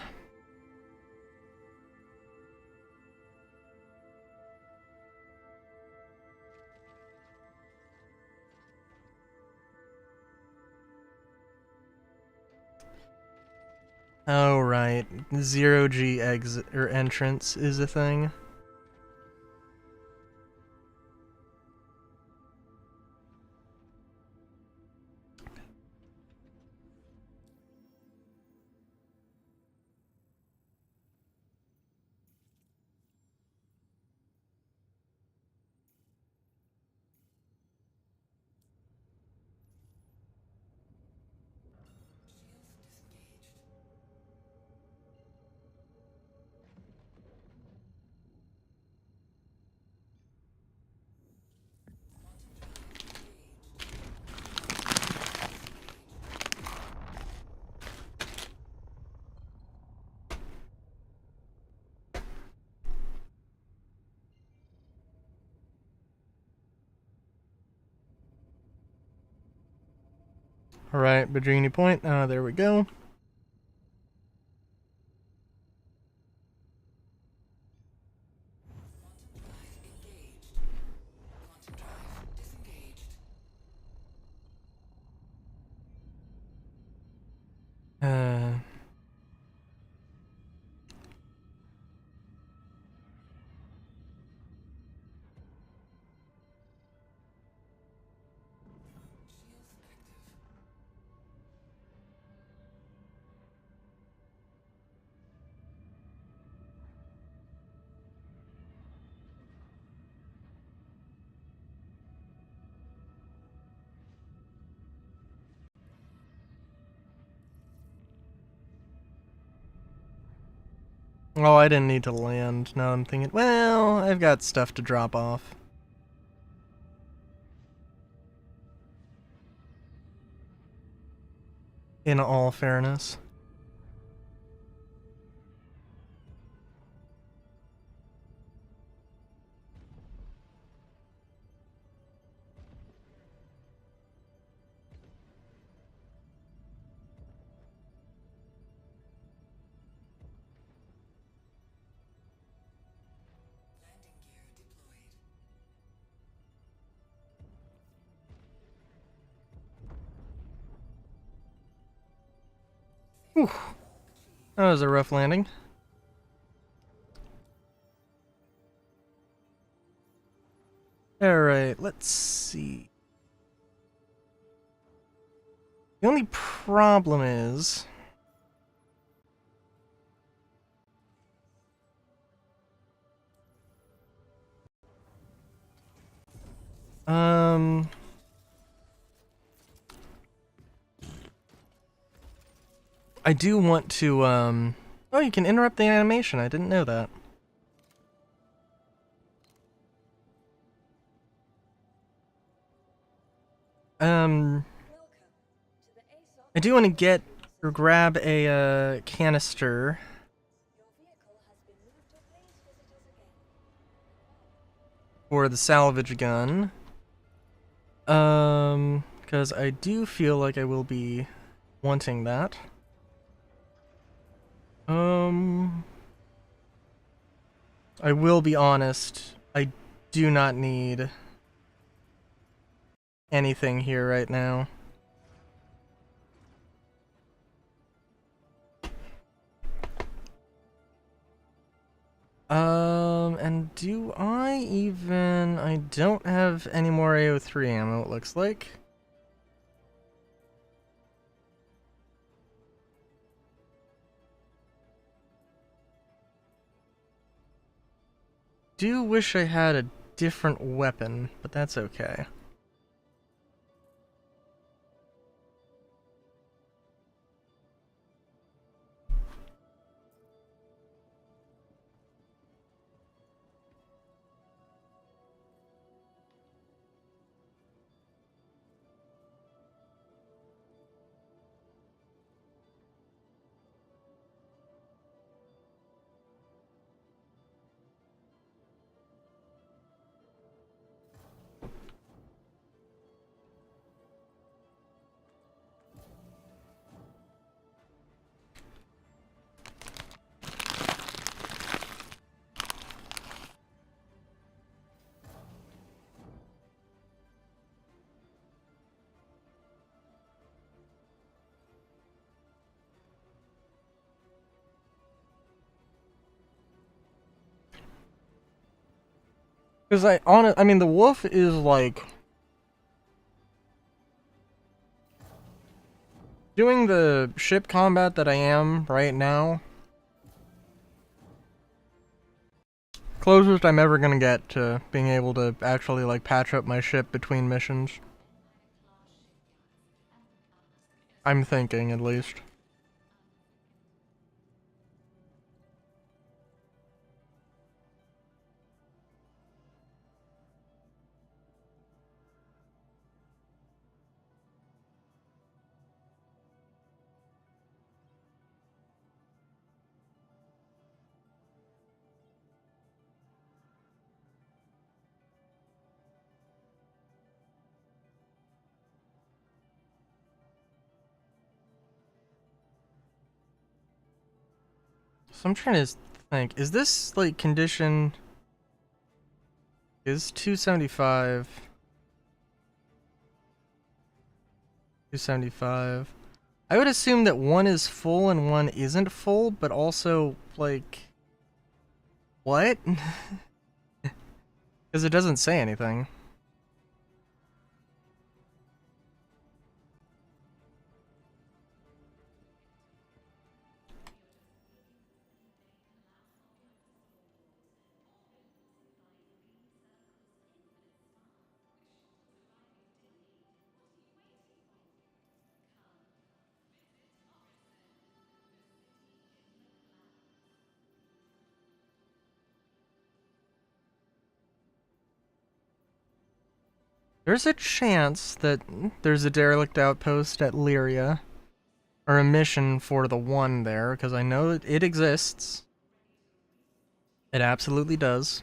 Oh, right. Zero G exit or entrance is a thing. Alright, Badrini Point. There we go. Uh, oh, I didn't need to land. Now I'm thinking, well, I've got stuff to drop off. In all fairness. Whew. That was a rough landing. Alright, let's see. The only problem is... I do want to, oh, you can interrupt the animation. I didn't know that. Welcome to the ASOP. I do want to get or grab a, canister Your vehicle has been moved to please visit us again. for the salvage gun. Because I do feel like I will be wanting that. I will be honest, I do not need anything here right now. And do I even... I don't have any more AO3 ammo, it looks like. Do wish I had a different weapon, but that's okay. Because I mean, the wolf is like doing the ship combat that I am right now. Closest I'm ever gonna get to being able to actually like patch up my ship between missions. I'm thinking, at least. So I'm trying to think, is this like condition is 275? 275. I would assume that one is full and one isn't full, but also like what? Because it doesn't say anything. There's a chance that there's a derelict outpost at Lyria, or a mission for the one there, because I know that it exists. It absolutely does.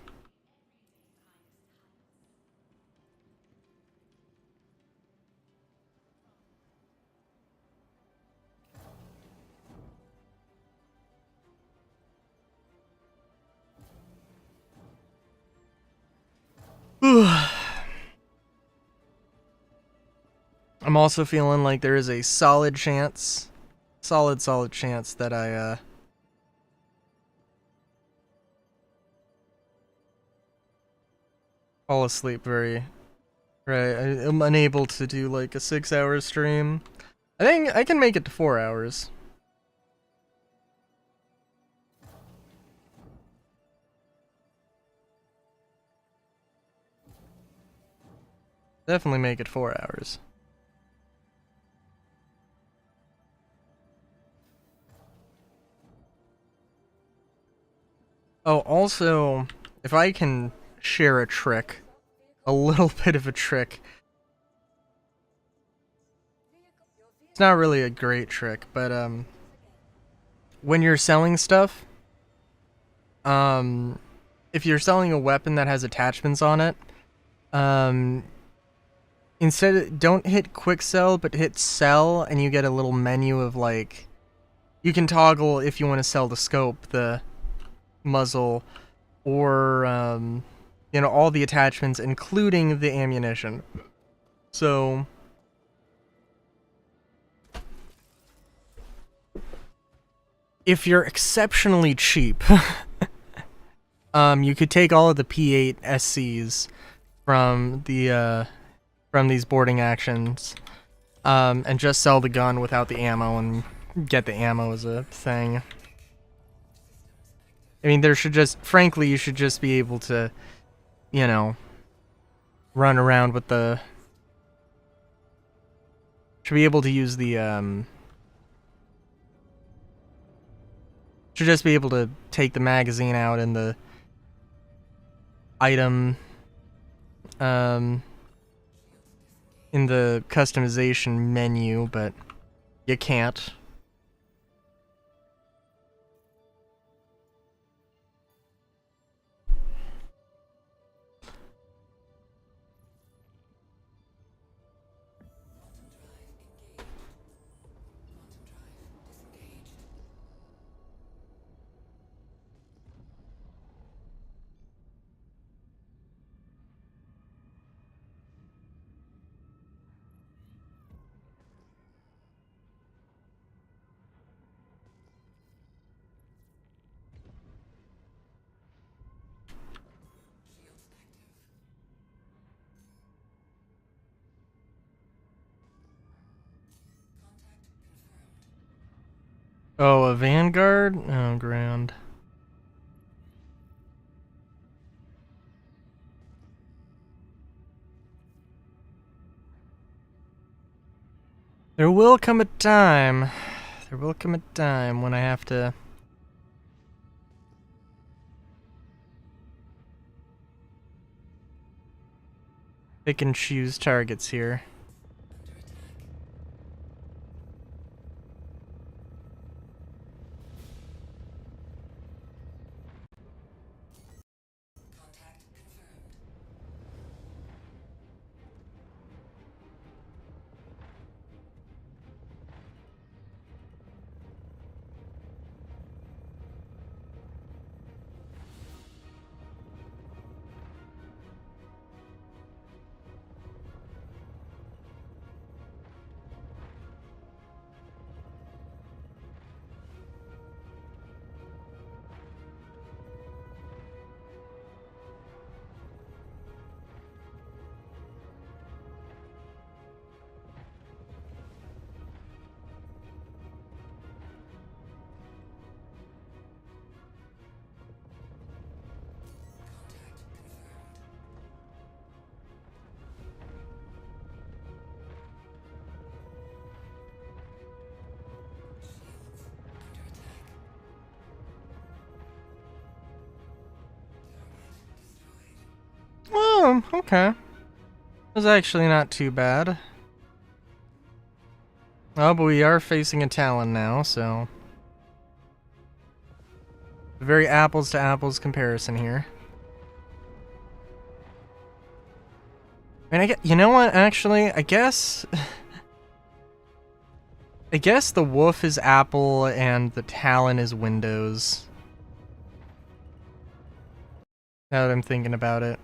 I'm also feeling like there is a solid chance, solid chance that I fall asleep very, right. I'm unable to do like a 6-hour stream. I think I can make it to 4 hours. Definitely make it 4 hours. Oh, also, if I can share a trick, a little bit of a trick. It's not really a great trick, but when you're selling stuff, if you're selling a weapon that has attachments on it, um, don't hit quick sell, but hit sell, and you get a little menu of like, you can toggle if you want to sell the scope, the muzzle, or you know, all the attachments, including the ammunition. So if you're exceptionally cheap, you could take all of the P8 SCs from the from these boarding actions, and just sell the gun without the ammo and get the ammo as a thing. I mean, there should just, frankly, you should just be able to, you know, run around with the, should be able to use the, should just be able to take the magazine out in the item, in the customization menu, but you can't. Oh, a Vanguard? Oh, grand. There will come a time. There will come a time when I have to pick and choose targets here. Oh, okay. That's actually not too bad. Oh, but we are facing a Talon now, so... a very apples to apples comparison here. And I get, you know what, actually, I guess... I guess the wolf is Apple and the Talon is Windows. Now that I'm thinking about it.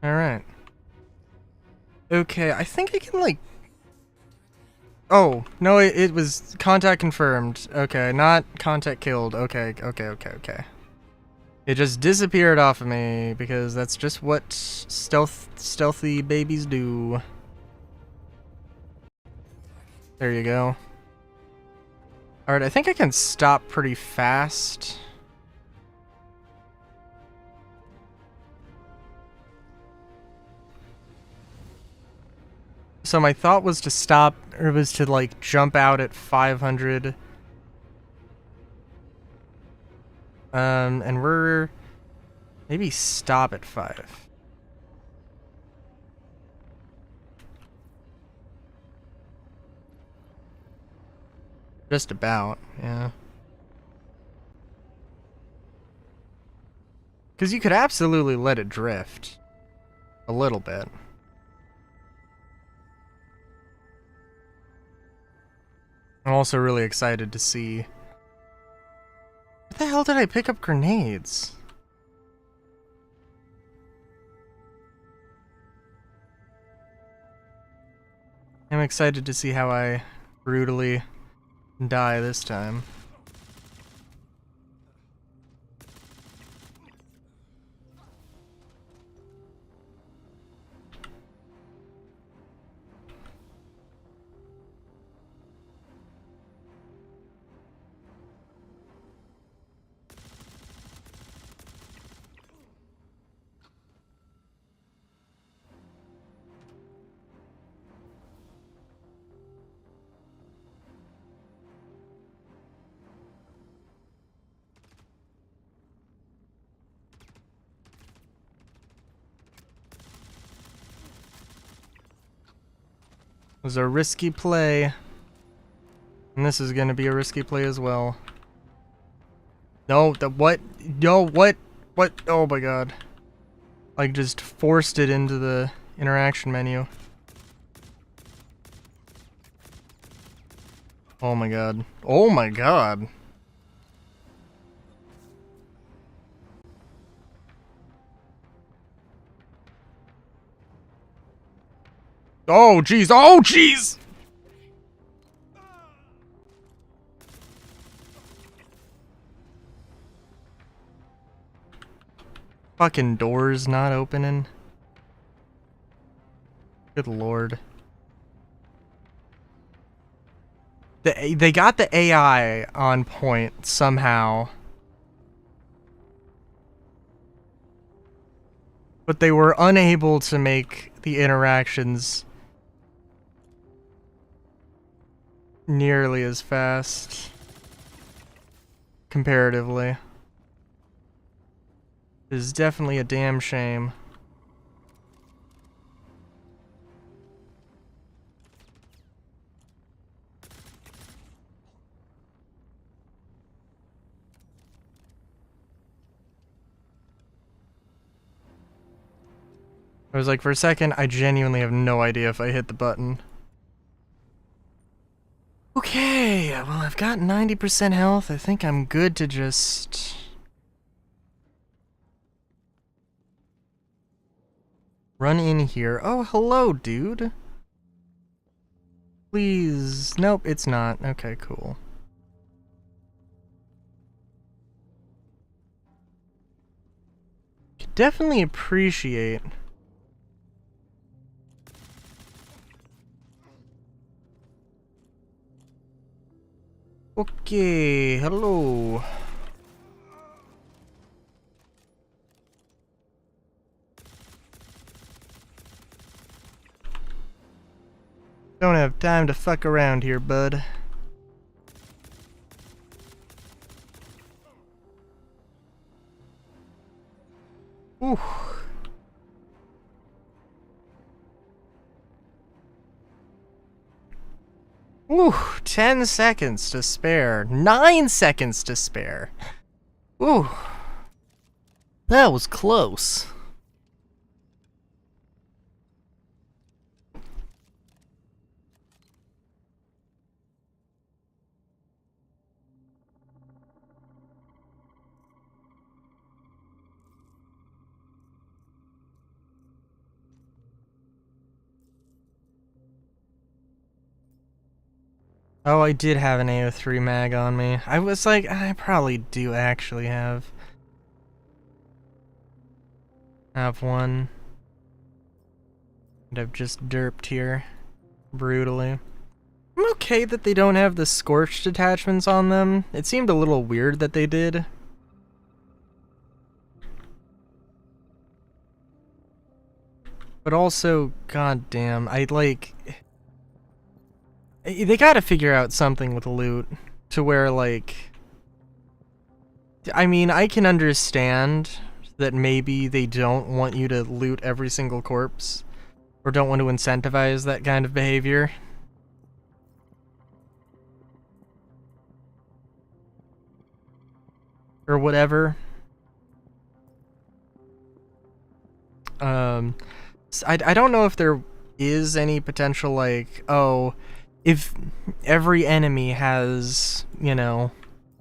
Alright. Okay, I think I can, like... oh, no, it was contact confirmed. Okay, not contact killed. Okay. It just disappeared off of me, because that's just what stealthy babies do. There you go. Alright, I think I can stop pretty fast. So my thought was to stop, or was to like jump out at 500. And we're maybe stop at 5. Just about, yeah. Because you could absolutely let it drift. A little bit. I'm also really excited to see... what the hell did I pick up grenades? I'm excited to see how I brutally die this time. It was a risky play. And this is gonna be a risky play as well. No, the what? No, what? What? Oh my god. Like, just forced it into the interaction menu. Oh my god. Oh my god. Oh jeez. Oh jeez. Fucking doors not opening. Good lord. They got the AI on point somehow. But they were unable to make the interactions nearly as fast. Comparatively. It is definitely a damn shame. I was like, for a second, I genuinely have no idea if I hit the button. Okay, well, I've got 90% health. I think I'm good to just... run in here. Oh, hello, dude. Please. Nope, it's not. Okay, cool. Could definitely appreciate... Okay, hello. Don't have time to fuck around here, bud. Ooh. Ooh, 10 seconds to spare. 9 seconds to spare. Ooh. That was close. Oh, I did have an AO3 mag on me. I was like, I probably do actually have one. And I've just derped here. Brutally. I'm okay that they don't have the scorched attachments on them. It seemed a little weird that they did. But also, goddamn, I like... They gotta figure out something with loot to where, like... I mean, I can understand that maybe they don't want you to loot every single corpse, or don't want to incentivize that kind of behavior. Or whatever. I don't know if there is any potential, like, oh, if every enemy has, you know,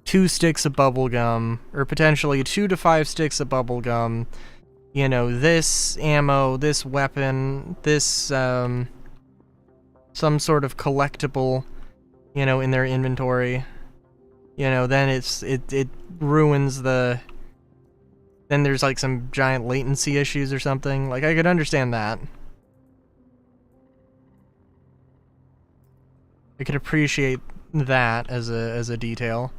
2 sticks of bubblegum, or potentially 2 to 5 sticks of bubblegum, you know, this ammo, this weapon, this, some sort of collectible, you know, in their inventory, you know, then it ruins the... Then there's like some giant latency issues or something. Like, I could understand that. I could appreciate that as a detail.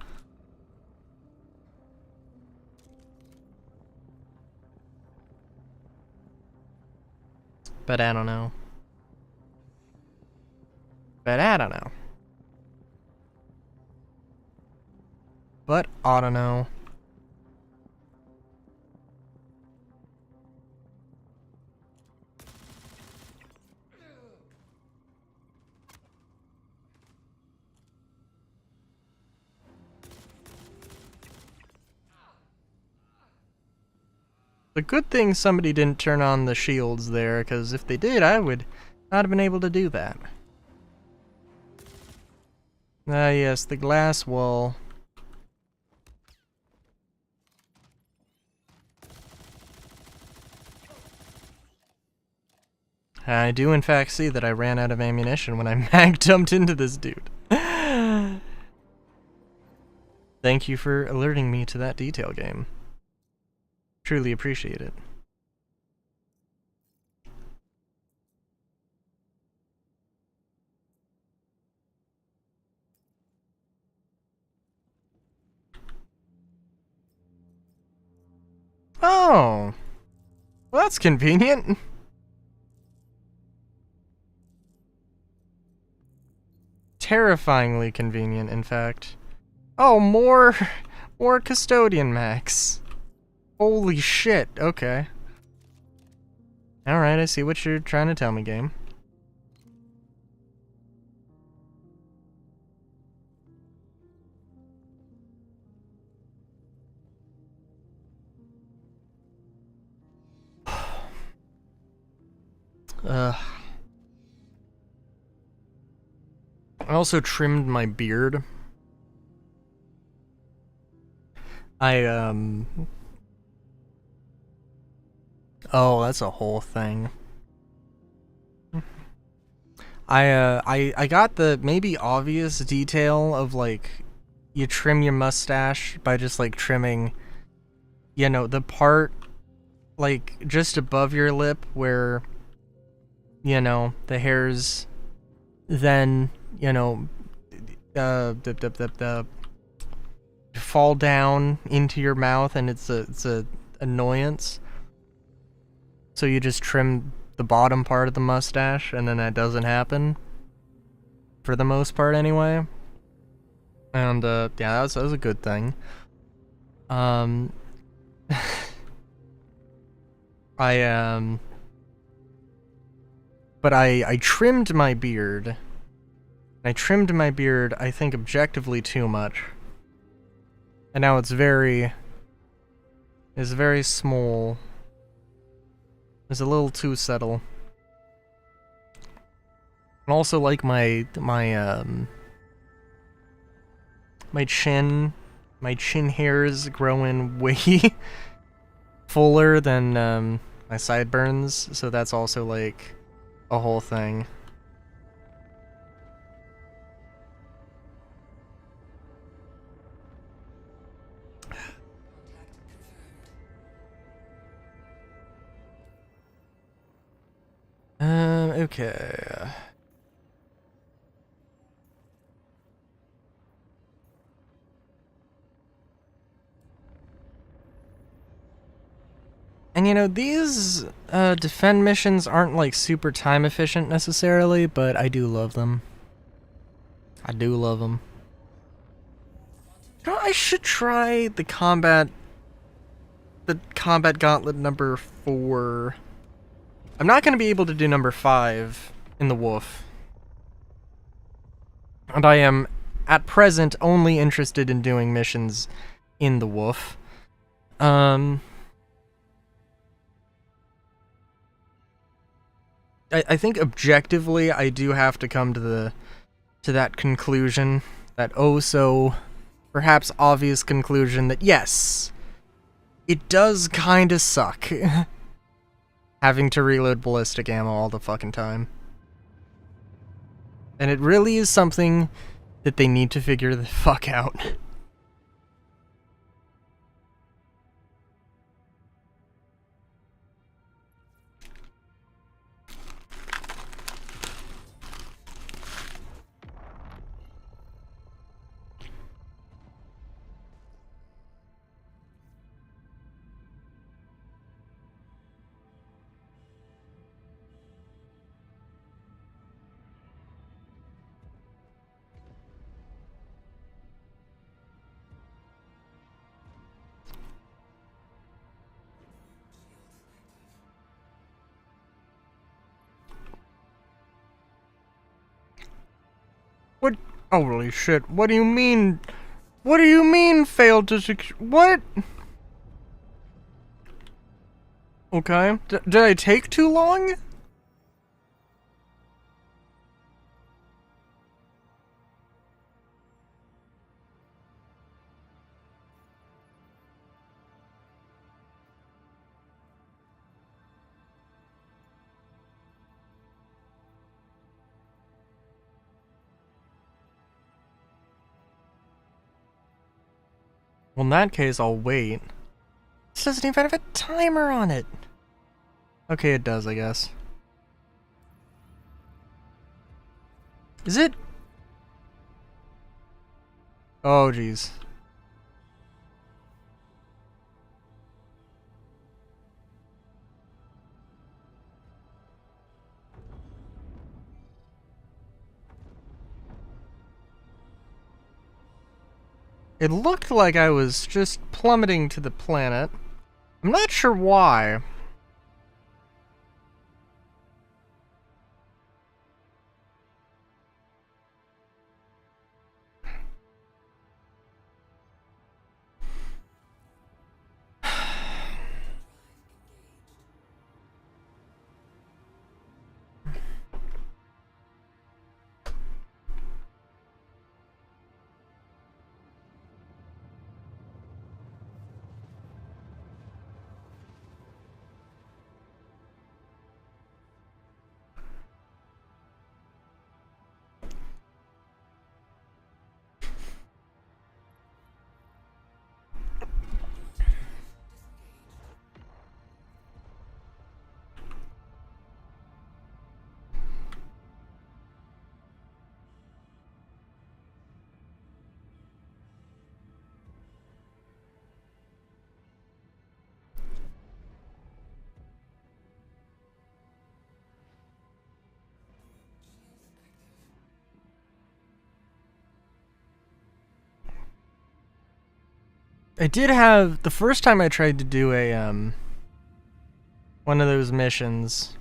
But I don't know. But I don't know. But I don't know. The good thing somebody didn't turn on the shields there, because if they did, I would not have been able to do that. Ah, yes, the glass wall. I do in fact see that I ran out of ammunition when I mag dumped into this dude. Thank you for alerting me to that detail, game. Truly appreciate it. Oh, well, that's convenient. Terrifyingly convenient, in fact. Oh, more custodian max. Holy shit, okay. Alright, I see what you're trying to tell me, game. I also trimmed my beard. Oh, that's a whole thing. I got the maybe obvious detail of, like, you trim your mustache by just, like, trimming, you know, the part, like, just above your lip where, you know, the hairs then, you know, fall down into your mouth, and it's a annoyance. So you just trim the bottom part of the mustache, and then that doesn't happen. For the most part, anyway. And, yeah, that was a good thing. But I trimmed my beard. I trimmed my beard, I think, objectively too much. And now it's very small. It's a little too subtle. And also, like, my chin hairs growing way fuller than, my sideburns, so that's also, like, a whole thing. Okay. And you know, these defend missions aren't like super time efficient necessarily, but I do love them. I do love them. You know, I should try the combat gauntlet number 4. I'm not going to be able to do number 5 in the Wolf. And I am, at present, only interested in doing missions in the Wolf. I think objectively I do have to come to that conclusion, that oh so perhaps obvious conclusion that yes, it does kinda suck having to reload ballistic ammo all the fucking time. And it really is something that they need to figure the fuck out. What? Holy shit, what do you mean? What do you mean failed to what? Okay, did I take too long? Well, in that case, I'll wait. This doesn't even have a timer on it. Okay, it does, I guess. Is it? Oh, jeez. It looked like I was just plummeting to the planet. I'm not sure why. I did have the first time I tried to do a one of those missions.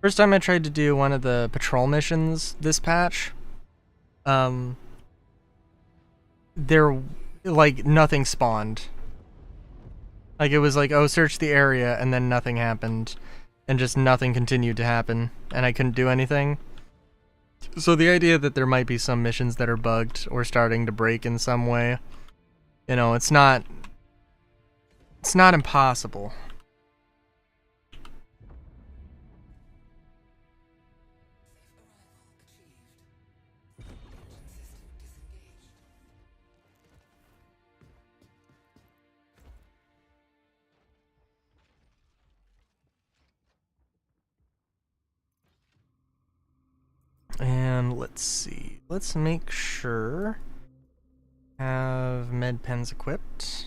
First time I tried to do one of the patrol missions this patch. There like nothing spawned. Like it was like, oh, search the area, and then nothing happened, and just nothing continued to happen, and I couldn't do anything. So the idea that there might be some missions that are bugged or starting to break in some way, you know, it's not impossible. And let's see. Let's make sure have med pens equipped.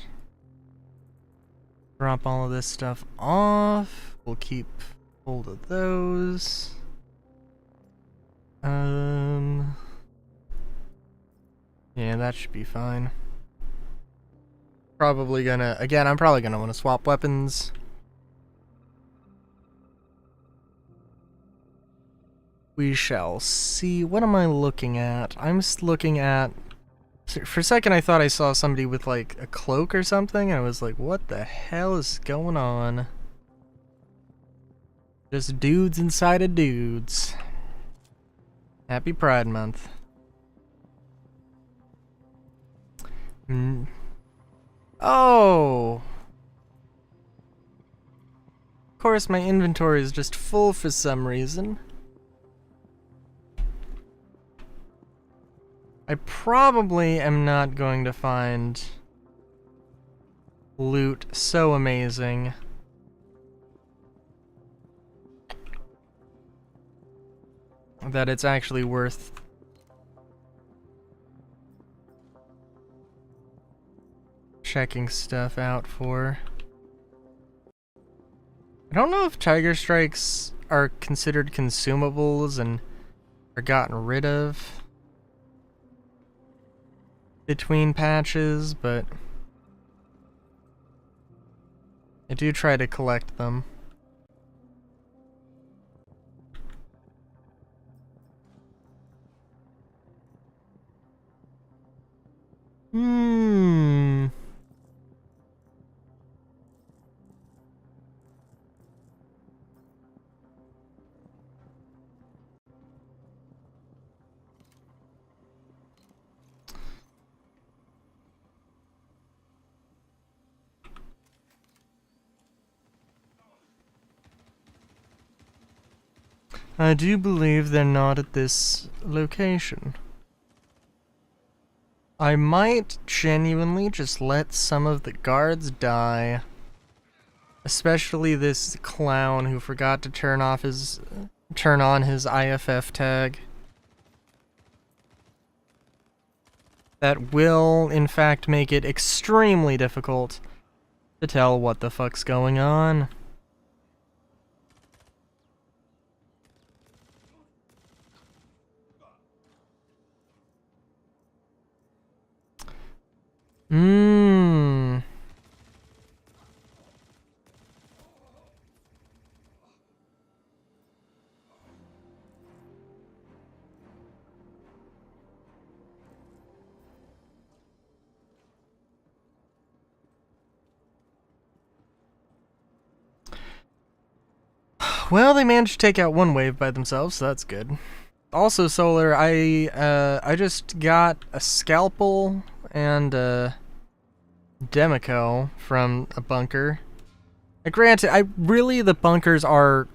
Drop all of this stuff off. We'll keep hold of those. Yeah, that should be fine. Probably gonna, again, I'm probably gonna want to swap weapons. We shall see. What am I looking at? I'm just looking at... For a second I thought I saw somebody with like a cloak or something, and I was like, what the hell is going on? Just dudes inside of dudes. Happy Pride Month. Oh! Of course my inventory is just full for some reason. I probably am not going to find loot so amazing that it's actually worth checking stuff out for. I don't know if Tiger Strikes are considered consumables and are gotten rid of between patches, but I do try to collect them. I do believe they're not at this location. I might genuinely just let some of the guards die. Especially this clown who forgot to turn on his IFF tag. That will, in fact, make it extremely difficult to tell what the fuck's going on. Mmm. Well, they managed to take out one wave by themselves, so that's good. Also, Solar, I just got a scalpel and a Demico from a bunker. Granted, the bunkers are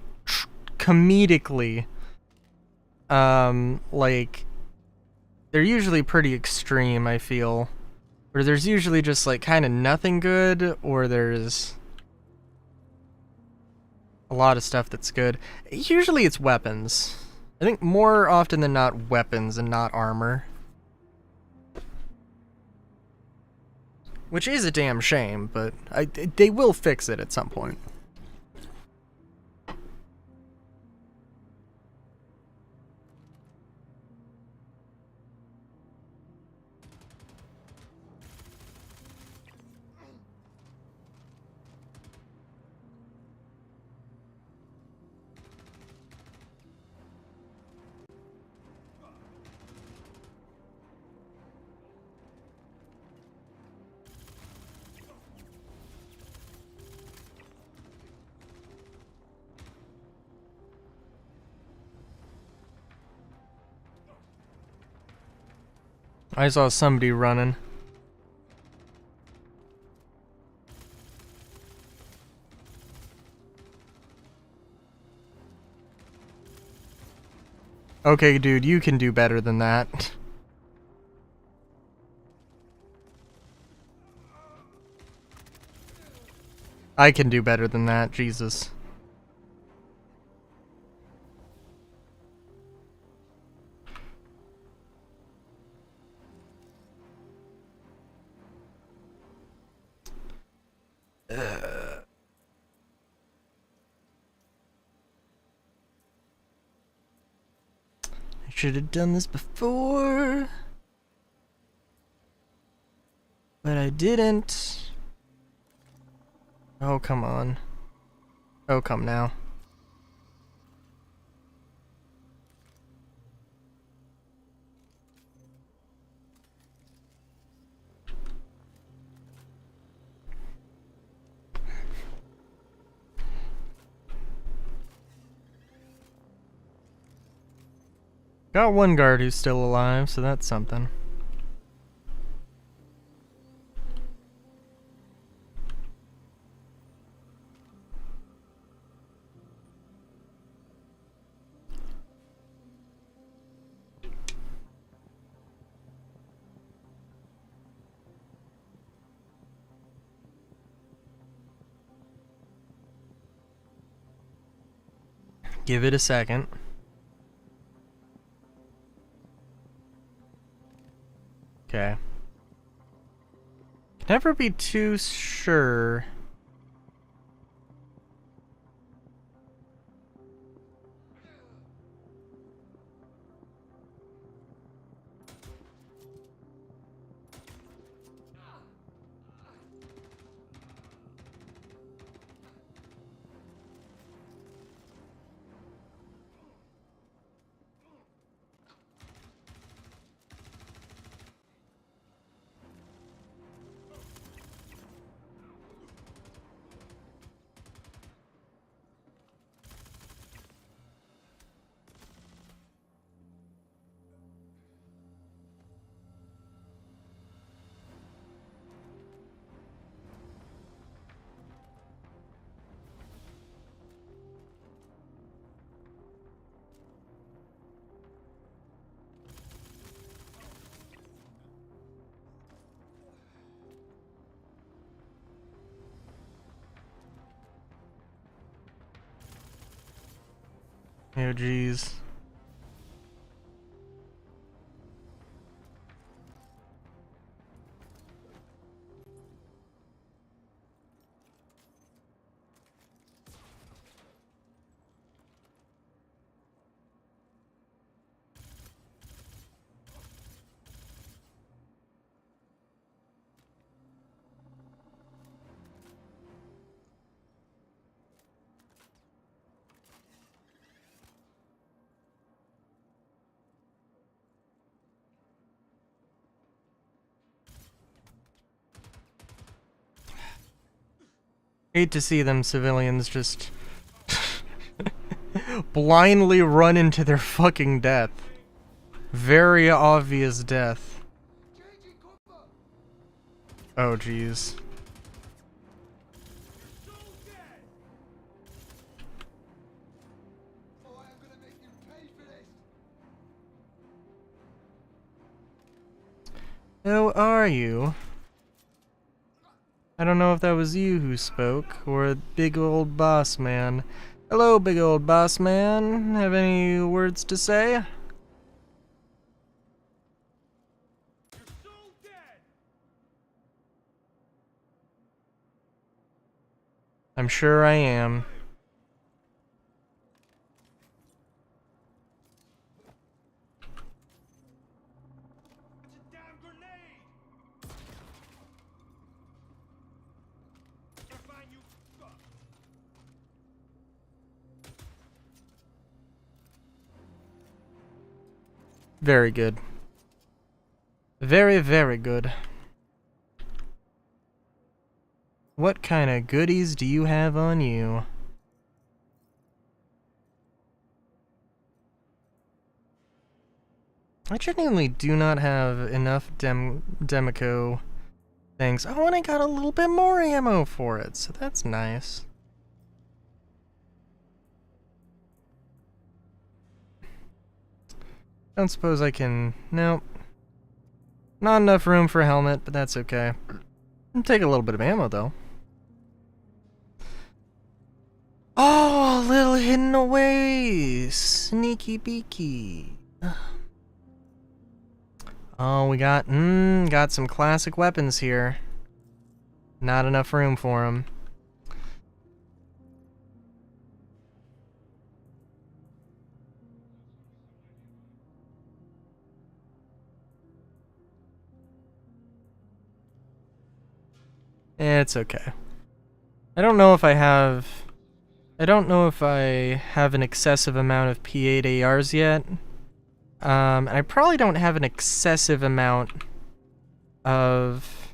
comedically, like, they're usually pretty extreme, I feel. Or there's usually just, like, kind of nothing good, or there's a lot of stuff that's good. Usually it's weapons. I think more often than not, weapons and not armor. Which is a damn shame, but they will fix it at some point. I saw somebody running. Okay, dude, you can do better than that. I can do better than that, Jesus. I should have done this before, but I didn't. Oh, come on. Oh, come now. Got one guard who's still alive, so that's something. Give it a second. Okay. Never be too sure. Oh, jeez. Hate to see them civilians just blindly run into their fucking death. Very obvious death. Oh, jeez. Who are you? I don't know if that was you who spoke, or a big old boss man. Hello, big old boss man. Have any words to say? I'm sure I am. Very good. Very, very good. What kind of goodies do you have on you? I genuinely do not have enough Demico things. Oh, and I got a little bit more ammo for it, so that's nice. Don't suppose I can... Nope. Not enough room for a helmet, but that's okay. I'll take a little bit of ammo, though. Oh, a little hidden away! Sneaky beaky. Oh, we got some classic weapons here. Not enough room for them. It's okay. I don't know if I have an excessive amount of P8 ARs yet. And I probably don't have an excessive amount of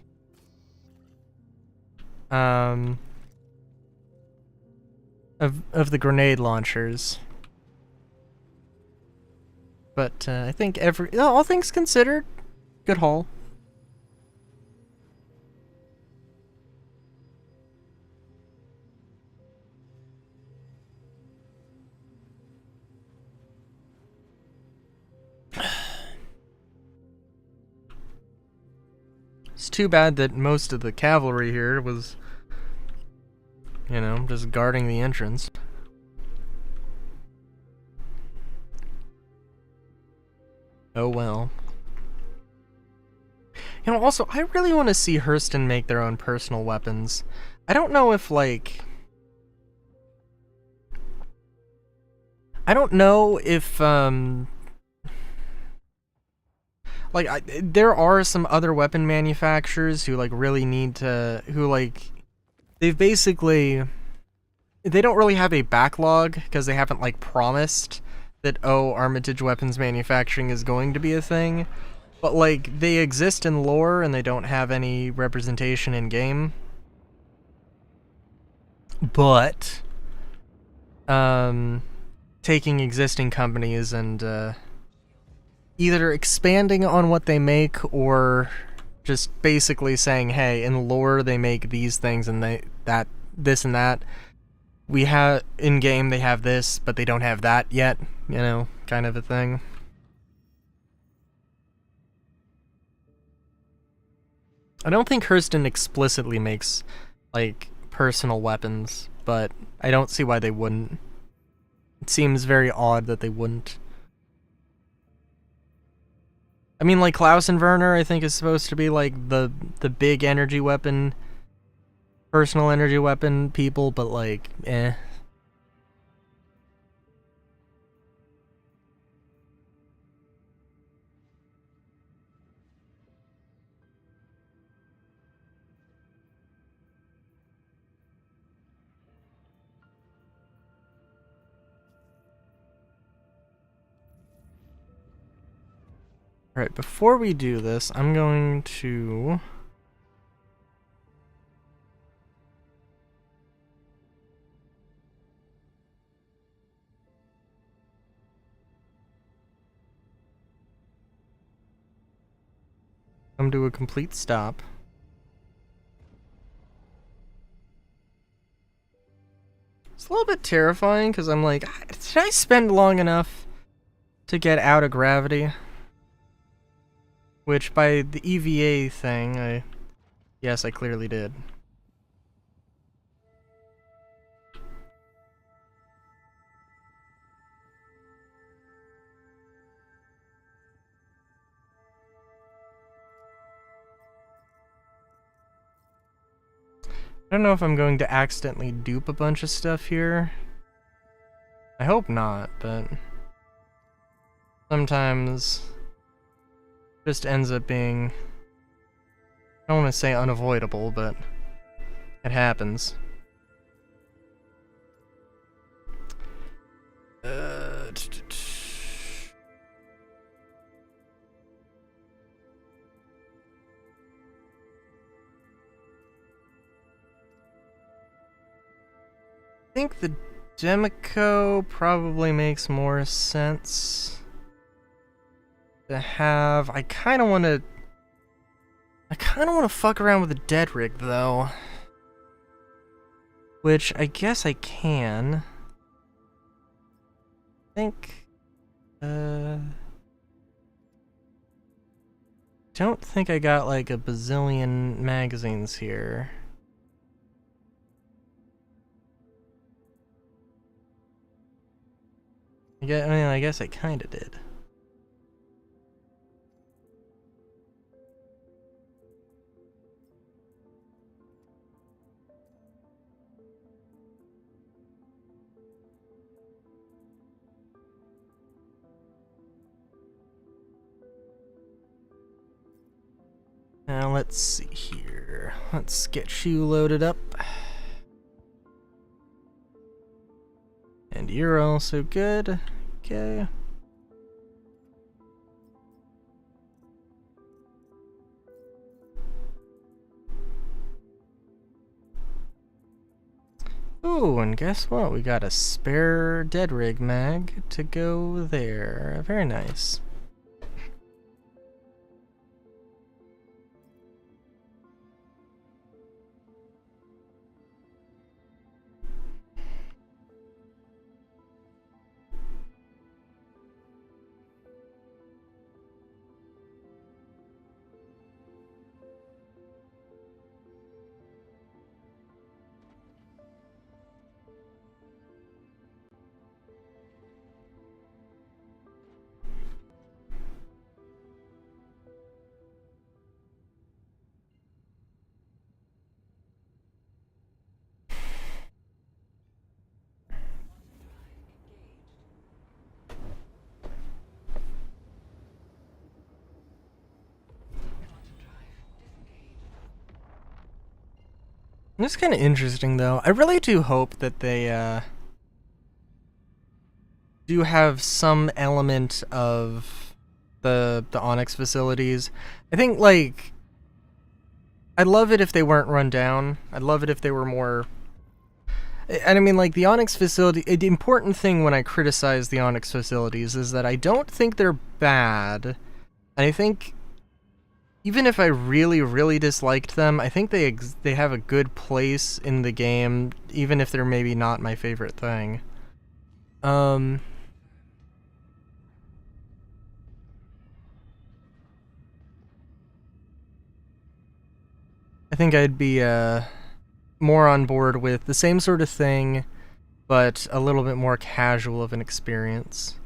the grenade launchers. But I think all things considered, good haul. It's too bad that most of the cavalry here was, you know, just guarding the entrance. Oh well. You know, also, I really want to see Hurston make their own personal weapons. I don't know if, like... I don't know if, like, there are some other weapon manufacturers who, like, really need to... Who, like... They've basically... They don't really have a backlog, because they haven't, like, promised that, oh, Armitage weapons manufacturing is going to be a thing. But, like, they exist in lore, and they don't have any representation in game. But... taking existing companies and, either expanding on what they make or just basically saying, hey, in lore they make these things and this and that. We have in game they have this, but they don't have that yet, you know, kind of a thing. I don't think Hurston explicitly makes, like, personal weapons, but I don't see why they wouldn't. It seems very odd that they wouldn't. I mean, like, Klausenwerner, I think, is supposed to be, like, the big energy weapon, personal energy weapon people, but, like, eh. Alright, before we do this, I'm going to... come to a complete stop. It's a little bit terrifying, because I'm like, did I spend long enough to get out of gravity? Which, by the EVA thing, yes, I clearly did. I don't know if I'm going to accidentally dupe a bunch of stuff here. I hope not, but sometimes it just ends up being, I don't want to say unavoidable, but it happens. I think the Demico probably makes more sense to have. I kind of want to fuck around with the dead rig though, which I guess I can. I think don't think I got like a bazillion magazines here. I guess I kinda did. Now let's see here. Let's get you loaded up. And you're also good. Okay. Ooh, and guess what? We got a spare dead rig mag to go there. Very nice. It's kind of interesting, though. I really do hope that they do have some element of the Onyx facilities. I think, like, I'd love it if they weren't run down. I'd love it if they were more... And I mean, like, the Onyx facility... The important thing when I criticize the Onyx facilities is that I don't think they're bad. And I think... Even if I really, really disliked them, I think they have a good place in the game, even if they're maybe not my favorite thing. I think I'd be more on board with the same sort of thing, but a little bit more casual of an experience.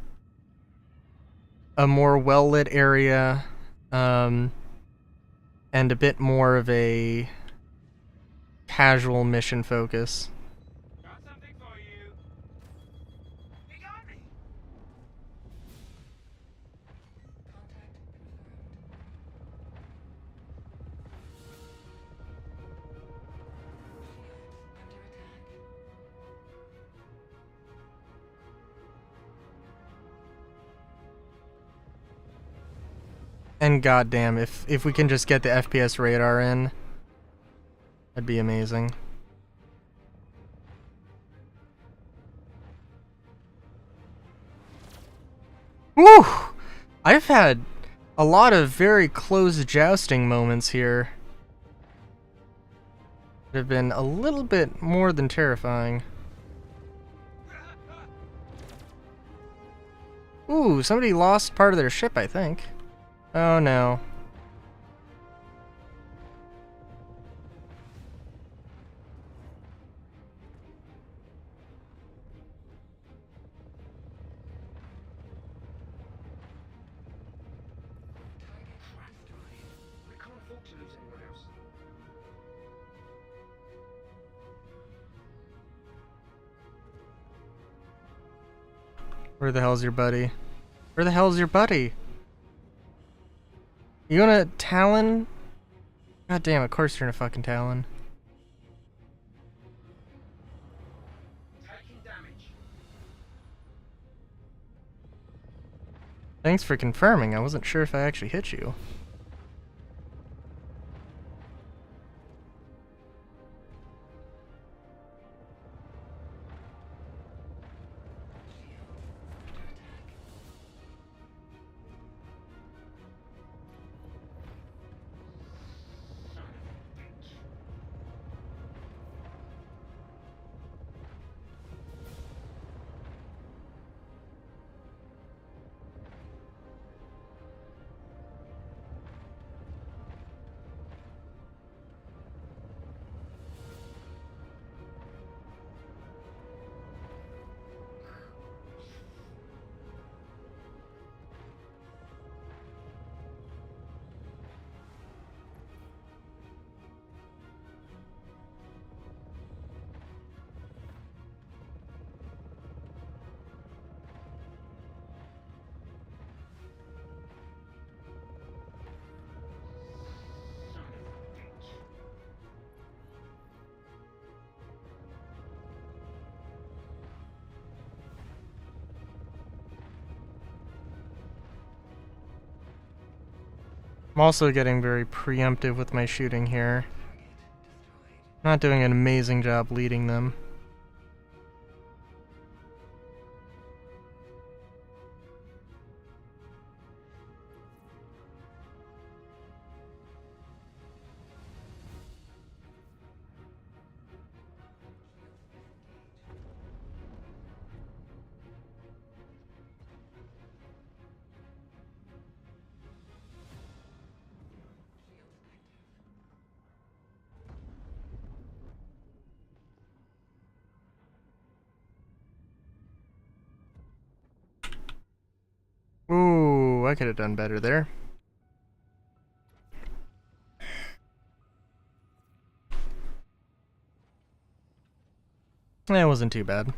A more well-lit area, and a bit more of a casual mission focus. Got something for you. He got me. Contact confirmed. Under attack. And goddamn, if we can just get the FPS radar in, that'd be amazing. Woo! I've had a lot of very close jousting moments here that have been a little bit more than terrifying. Ooh, somebody lost part of their ship, I think. Oh no. We can't afford to lose anyone else. Where the hell's your buddy? Where the hell's your buddy? You in a Talon? God damn, of course you're in a fucking Talon. Taking damage. Thanks for confirming. I wasn't sure if I actually hit you. I'm also getting very preemptive with my shooting here. Not doing an amazing job leading them. Ooh, I could have done better there. That wasn't too bad.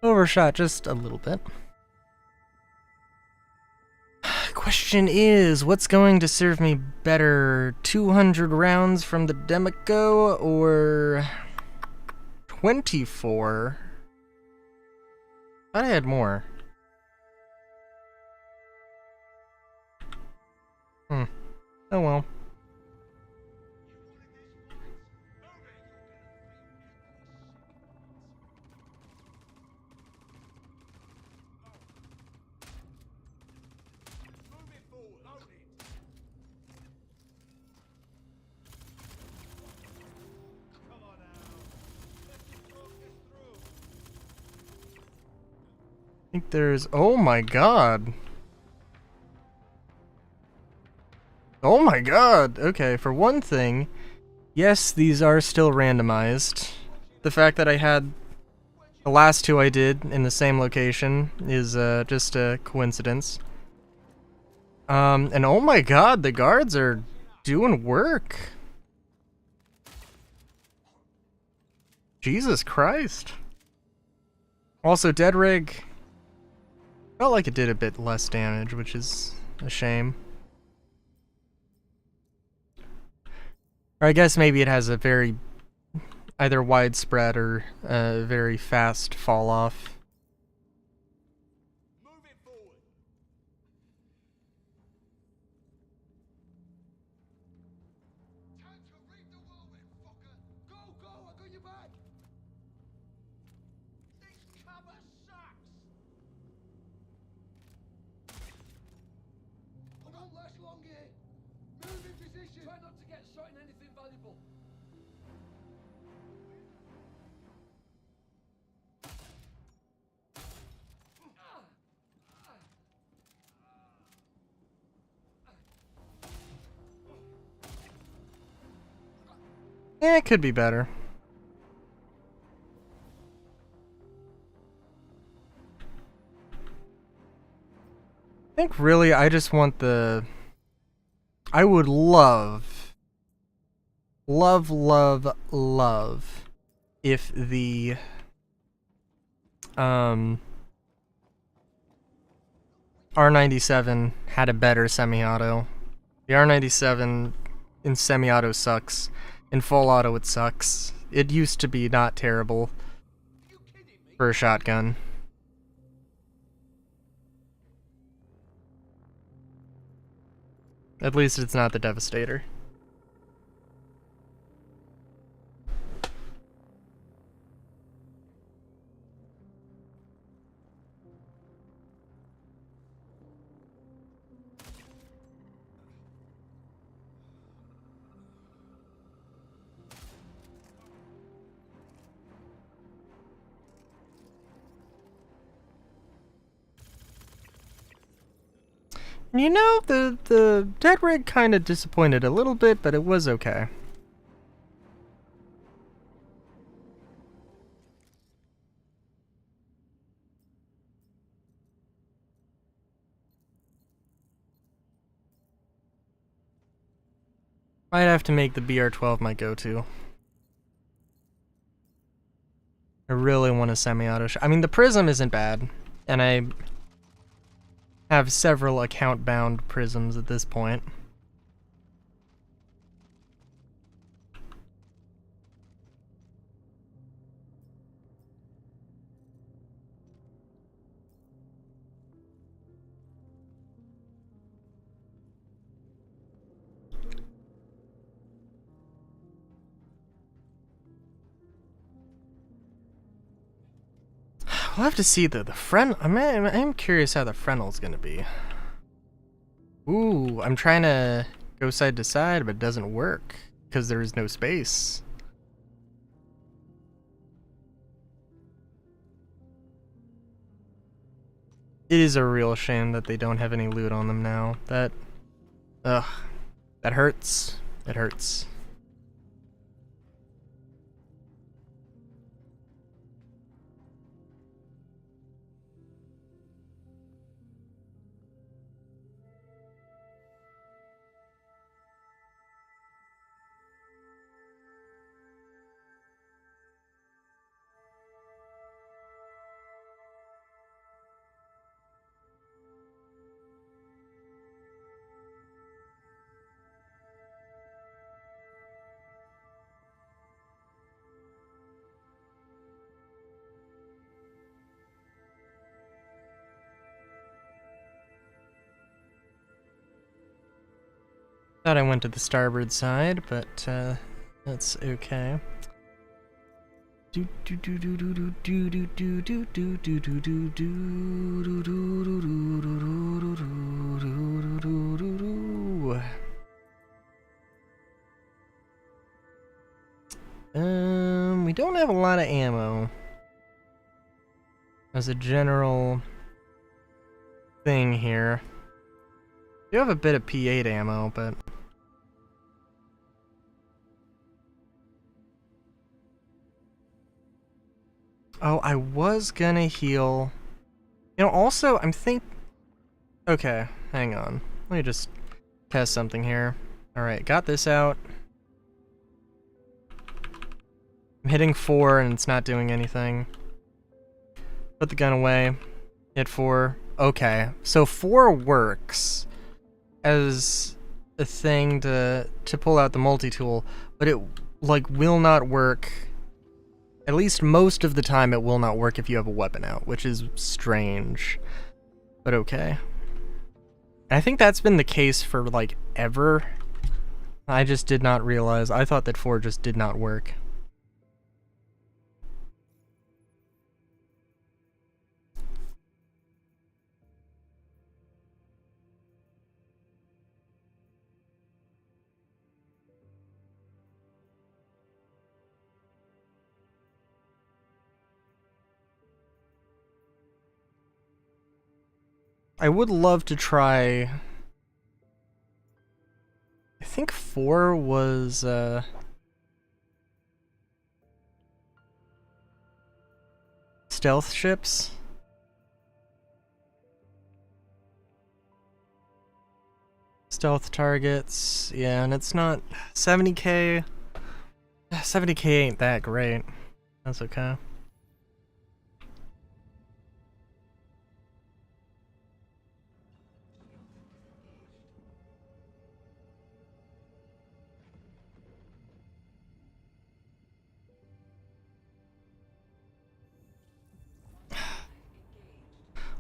Overshot just a little bit. Question is, what's going to serve me better? 200 rounds from the Demico or 24? Thought I had more. Oh well. I think there's... Oh my god. Oh my god. Okay, for one thing, yes, these are still randomized. The fact that I had The last two I did in the same location is just a coincidence. And oh my god, the guards are doing work. Jesus Christ. Also, Dead Rig felt like it did a bit less damage, which is a shame. Or I guess maybe it has a very either widespread or very fast fall off. Yeah, it could be better. I think really I just want the... I would love if the R97 had a better semi-auto. The R97 in semi-auto sucks. In full auto it sucks. It used to be not terrible for a shotgun. At least it's not the Devastator. You know, the Dead Rig kind of disappointed a little bit, but it was okay. Might have to make the BR-12 my go-to. I really want a semi-auto shot. I mean, the Prism isn't bad, and I have several account-bound Prisms at this point. We'll have to see the Fren. I'm curious how the Fresnel's gonna be. Ooh, I'm trying to go side to side, but it doesn't work because there is no space. It is a real shame that they don't have any loot on them now. That hurts. It hurts. Thought I went to the starboard side, but that's okay. We don't have a lot of ammo. As a general thing here. We do have a bit of P8 ammo, but Oh, I was gonna heal. You know, also, Okay, hang on. Let me just test something here. Alright, got this out. I'm hitting 4 and it's not doing anything. Put the gun away. Hit 4. Okay, so 4 works as a thing to pull out the multi-tool, but it, like, will not work. At least most of the time it will not work if you have a weapon out, which is strange. But okay. And I think that's been the case for, like, ever. I just did not realize. I thought that 4 just did not work. I would love to try... I think 4 was, stealth ships? Stealth targets, yeah, and it's not 70k. 70k ain't that great. That's okay.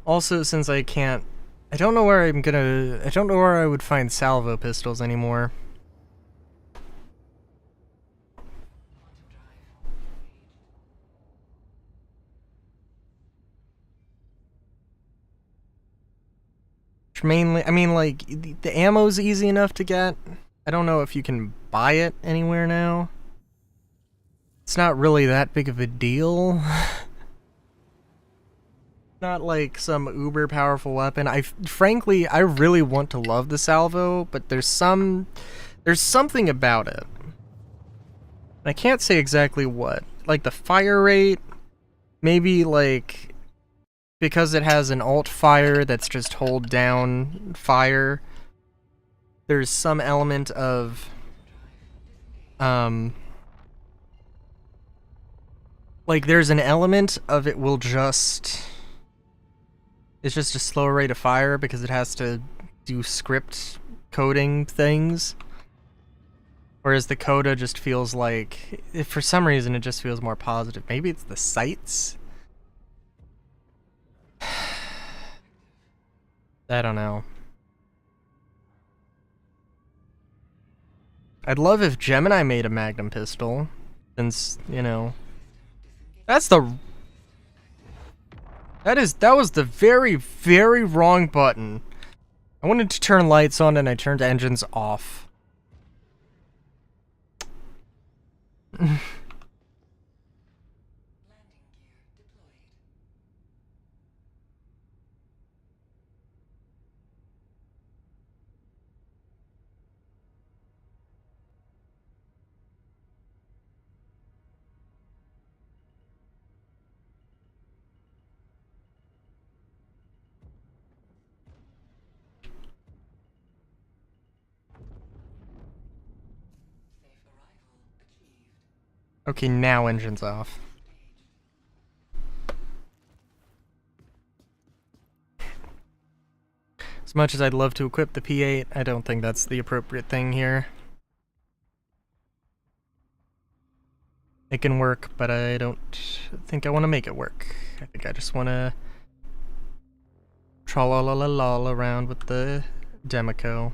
Also, since I don't know where I don't know where I would find salvo pistols anymore. Mainly, I mean, like, the ammo's easy enough to get. I don't know if you can buy it anywhere now. It's not really that big of a deal. Not like some uber powerful weapon. Frankly, I really want to love the salvo, but there's something about it. I can't say exactly what. Like the fire rate, maybe like because it has an alt fire that's just hold down fire. There's some element of like there's an element of it will just... It's just a slower rate of fire because it has to do script coding things. Whereas the coda just feels like, if for some reason it just feels more positive. Maybe it's the sights? I don't know. I'd love if Gemini made a Magnum pistol, since, you know... That was the very, very wrong button. I wanted to turn lights on and I turned engines off. Okay, now engine's off. As much as I'd love to equip the P8, I don't think that's the appropriate thing here. It can work, but I don't think I want to make it work. I think I just want to tra-la-la-la-la around with the Demico.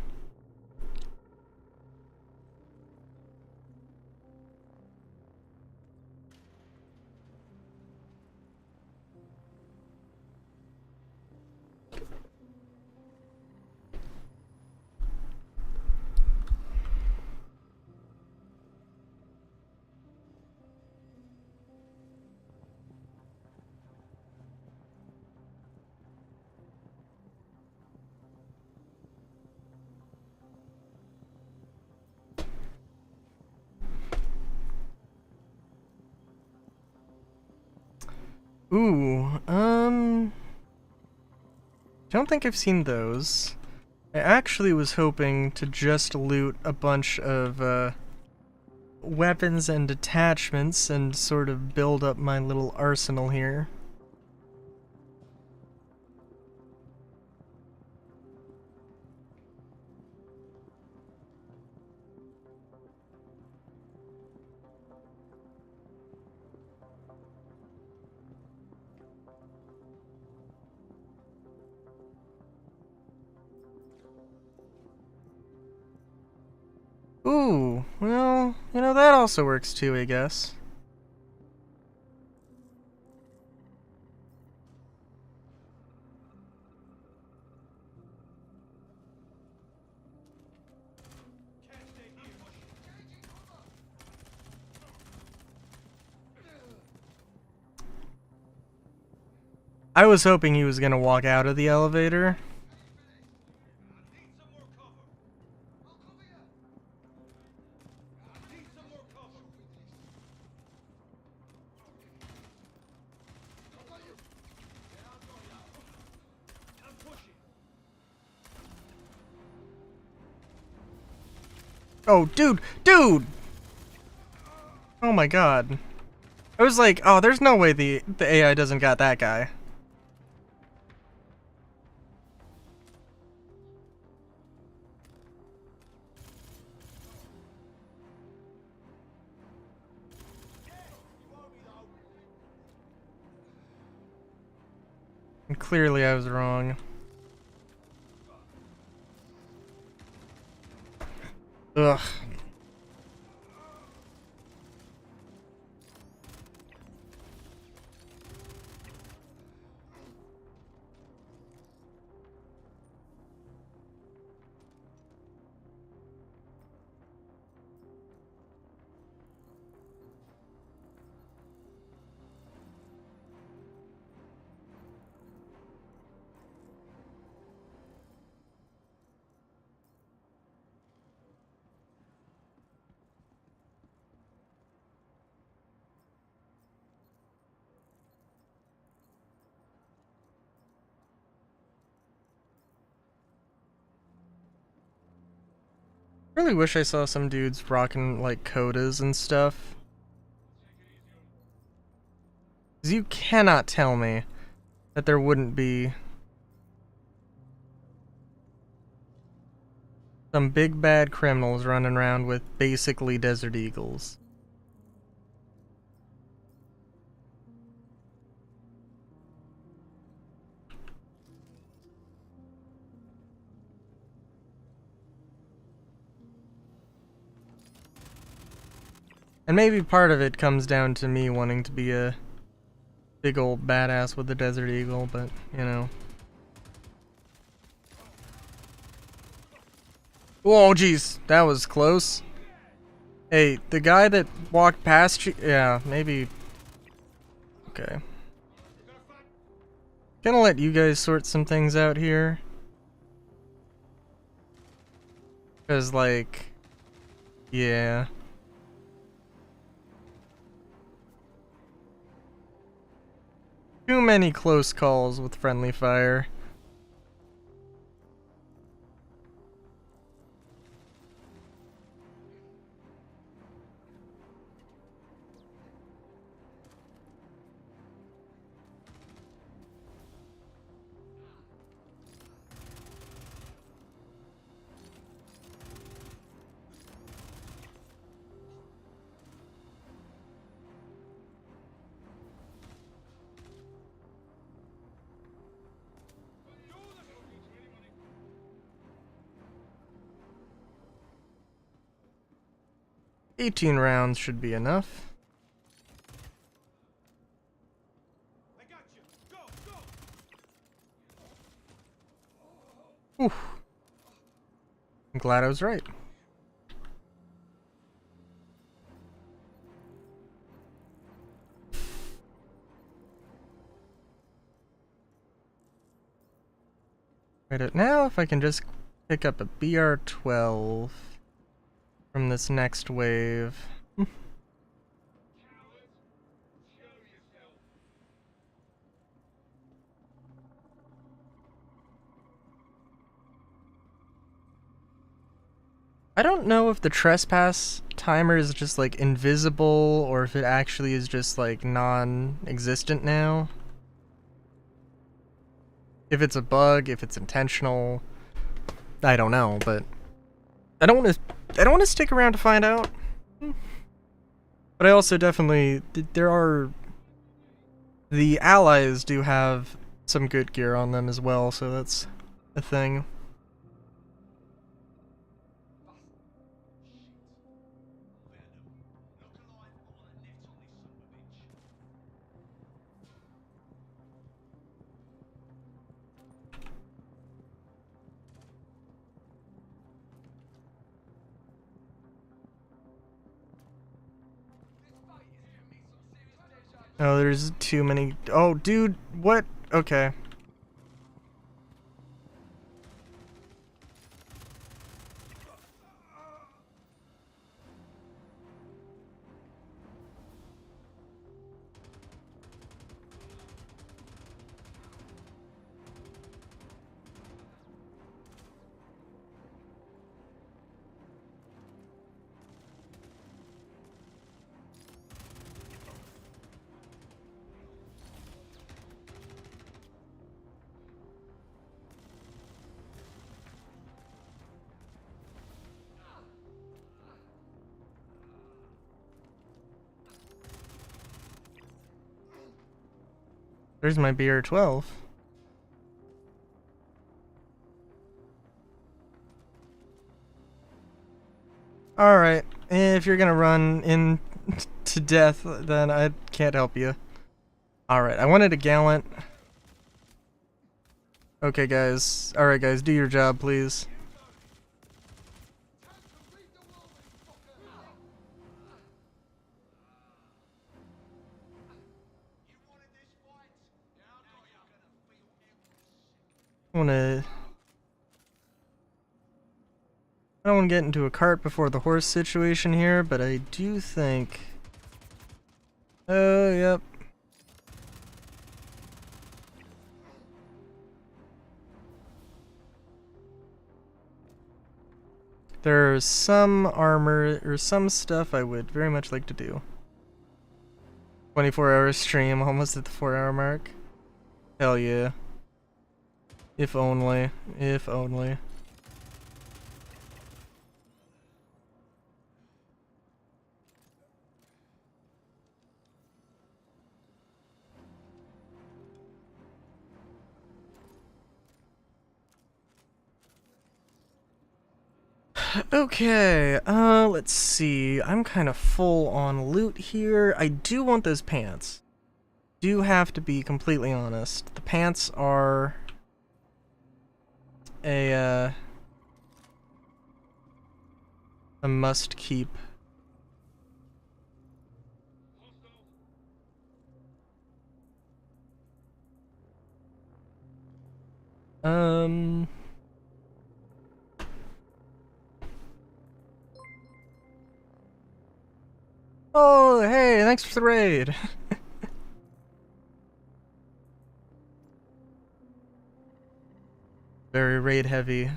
Ooh, don't think I've seen those. I actually was hoping to just loot a bunch of, weapons and attachments and sort of build up my little arsenal here. Ooh, well, you know, that also works too, I guess. I was hoping he was gonna walk out of the elevator. Oh, dude! Dude! Oh my god. I was like, oh, there's no way the AI doesn't got that guy. And clearly I was wrong. Ugh. Really wish I saw some dudes rocking like codas and stuff. 'Cause you cannot tell me that there wouldn't be some big bad criminals running around with basically Desert Eagles. And maybe part of it comes down to me wanting to be a big old badass with the Desert Eagle, but, you know. Whoa, jeez, that was close. Hey, the guy that walked past you, yeah, maybe. Okay. Gonna let you guys sort some things out here. 'Cause, like, yeah. Too many close calls with friendly fire. $18 rounds should be enough. I got you. Go, go. Whew. I'm glad I was right. Right now, if I can just pick up a BR-12 from this next wave. don't know if the trespass timer is just like invisible or if it actually is just like non-existent now. If it's a bug, if it's intentional, I don't know, but I don't want to stick around to find out. But I also definitely, the allies do have some good gear on them as well, so that's a thing. Oh, there's too many. Oh, dude, what? Okay. There's my BR-12. Alright, if you're gonna run in to death, then I can't help you. Alright, I wanted a gallant. Okay, guys. Alright, guys, do your job, please. I don't want to get into a cart before the horse situation here, but I do think... Oh, yep. There's some armor, or some stuff I would very much like to do. 24-hour stream, almost at the 4-hour mark. Hell yeah. If only. If only. Okay, let's see. I'm kind of full on loot here. I do want those pants. Do have to be completely honest. The pants are a must keep. Oh, hey, thanks for the raid. Very raid heavy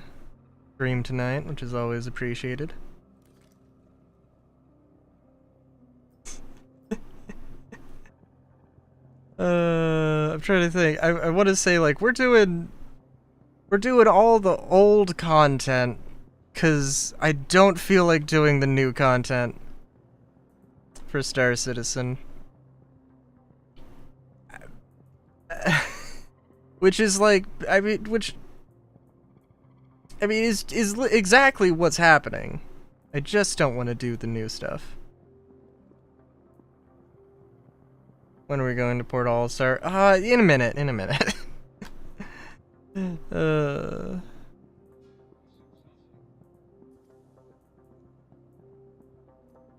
stream tonight, which is always appreciated. I'm trying to think. I want to say like we're doing all the old content cuz I don't feel like doing the new content for Star Citizen. Which is like is exactly what's happening. I just don't want to do the new stuff. When are we going to Port All-Star? In a minute, in a minute.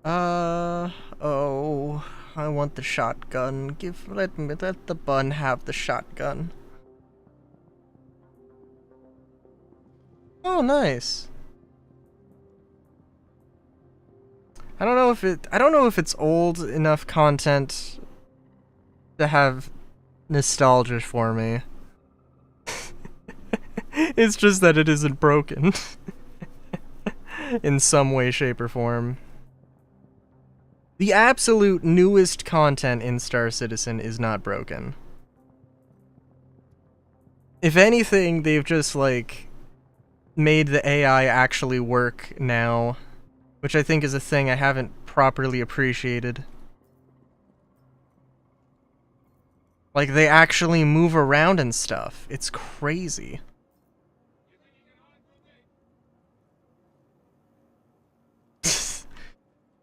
Oh, I want the shotgun. Let the bun have the shotgun. Oh, nice. I don't know if it's old enough content to have nostalgia for me. It's just that it isn't broken. in some way, shape, or form. The absolute newest content in Star Citizen is not broken. If anything, they've just, like, made the AI actually work now, which I think is a thing I haven't properly appreciated. Like, they actually move around and stuff. It's crazy.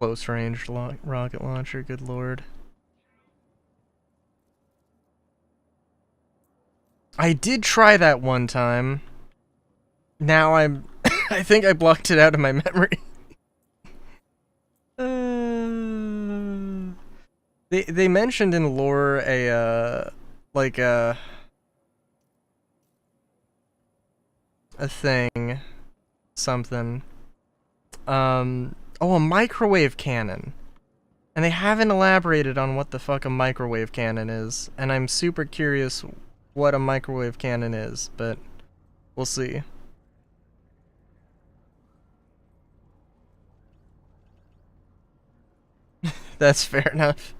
Close range rocket launcher, good lord. I did try that one time. Now I'm... I think I blocked it out of my memory. They mentioned in lore a thing, something. Oh, a microwave cannon. And they haven't elaborated on what the fuck a microwave cannon is, and I'm super curious what a microwave cannon is, but we'll see. That's fair enough.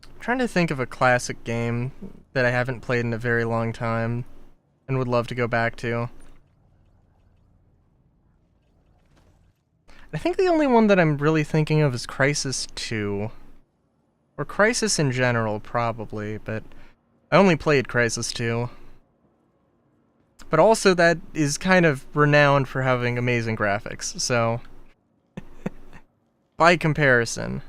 I'm trying to think of a classic game that I haven't played in a very long time and would love to go back to. I think the only one that I'm really thinking of is Crysis 2. Or Crysis in general, probably, but I only played Crysis 2. But also that is kind of renowned for having amazing graphics, so... by comparison.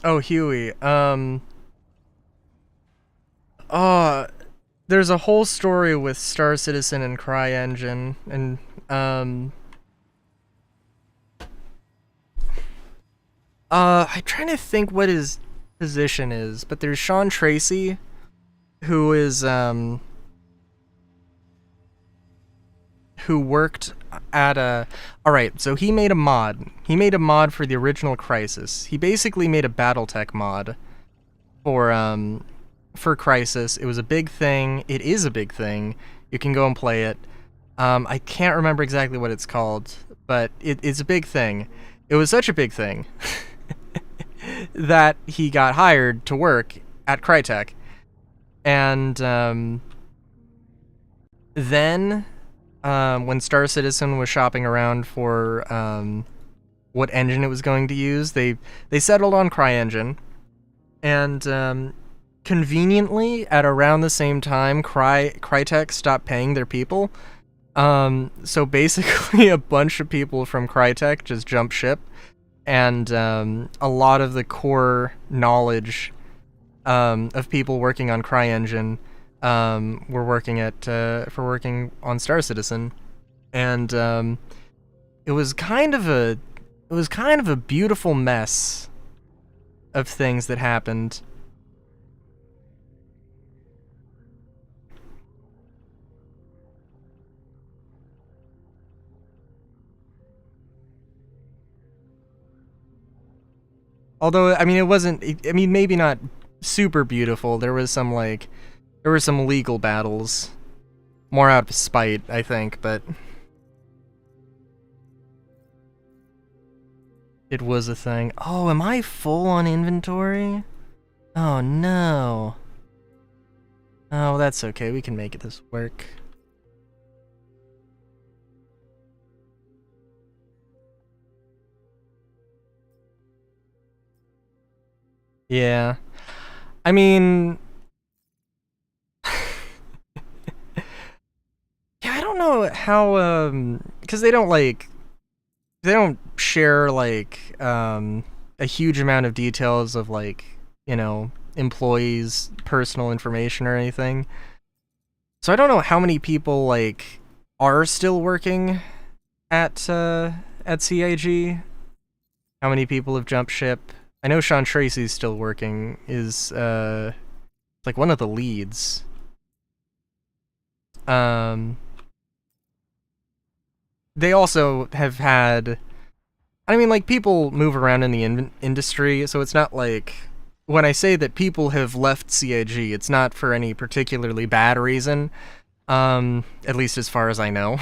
Oh, Huey, there's a whole story with Star Citizen and CryEngine, and, I'm trying to think what his position is, but there's Sean Tracy, who is, who worked at a... Alright, so he made a mod. He made a mod for the original Crysis. He basically made a Battletech mod for Crysis. It was a big thing. It is a big thing. You can go and play it. I can't remember exactly what it's called, but it's a big thing. It was such a big thing that he got hired to work at Crytek. And then... when Star Citizen was shopping around for what engine it was going to use, they settled on CryEngine, and conveniently at around the same time, Crytek stopped paying their people. So basically, a bunch of people from Crytek just jumped ship, and a lot of the core knowledge of people working on CryEngine were working on Star Citizen, and it was kind of a beautiful mess of things that happened. Although, I mean, it wasn't. I mean, maybe not super beautiful. There was some there were some legal battles, more out of spite, I think, but it was a thing. Oh, am I full on inventory? Oh no. Oh, that's okay. We can make this work. Yeah. I mean... yeah, I don't know how, because they don't share, a huge amount of details of, employees' personal information or anything. So I don't know how many people, are still working at CIG. How many people have jumped ship. I know Sean Tracy's still working, is like one of the leads. They also have had, I mean, like, people move around in the industry, so it's not like, when I say that people have left CIG, it's not for any particularly bad reason, at least as far as I know.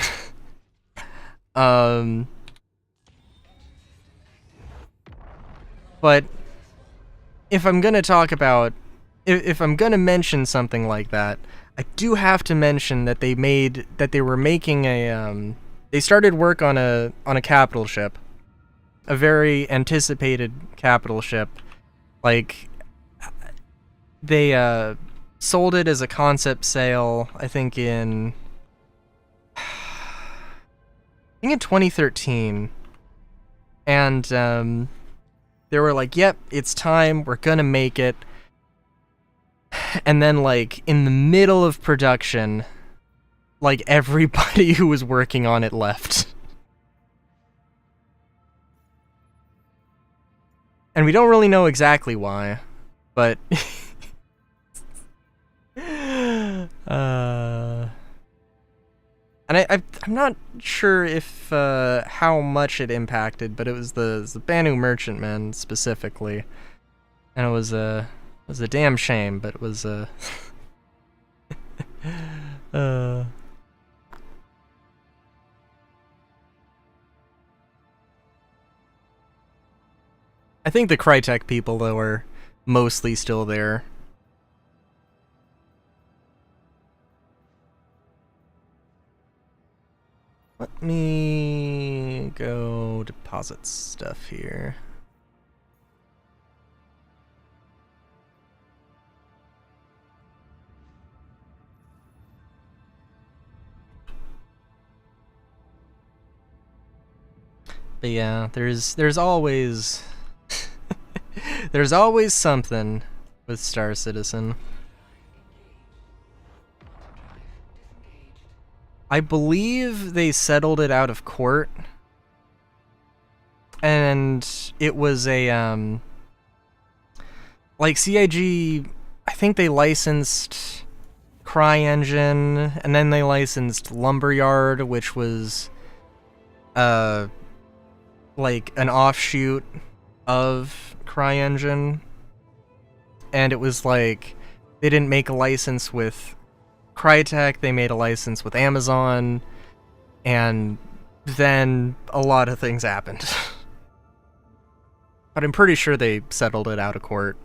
But if I'm gonna talk about, if I'm gonna mention something like that, I do have to mention that they were making a, they started work on a capital ship, a very anticipated capital ship. Like, they sold it as a concept sale, I think in 2013, and they were like, "Yep, it's time. We're gonna make it." And then, like, in the middle of production, like, everybody who was working on it left. And we don't really know exactly why, but and I'm not sure if how much it impacted, but it was the Banu Merchantman specifically, and it was a damn shame, but it was I think the Crytek people, though, are mostly still there. Let me go deposit stuff here. But yeah, there's always there's always something with Star Citizen. I believe they settled it out of court, and it was a like CIG, I think they licensed CryEngine, and then they licensed Lumberyard, which was like an offshoot of CryEngine, and it was like they didn't make a license with Crytek, they made a license with Amazon, and then a lot of things happened. But I'm pretty sure they settled it out of court.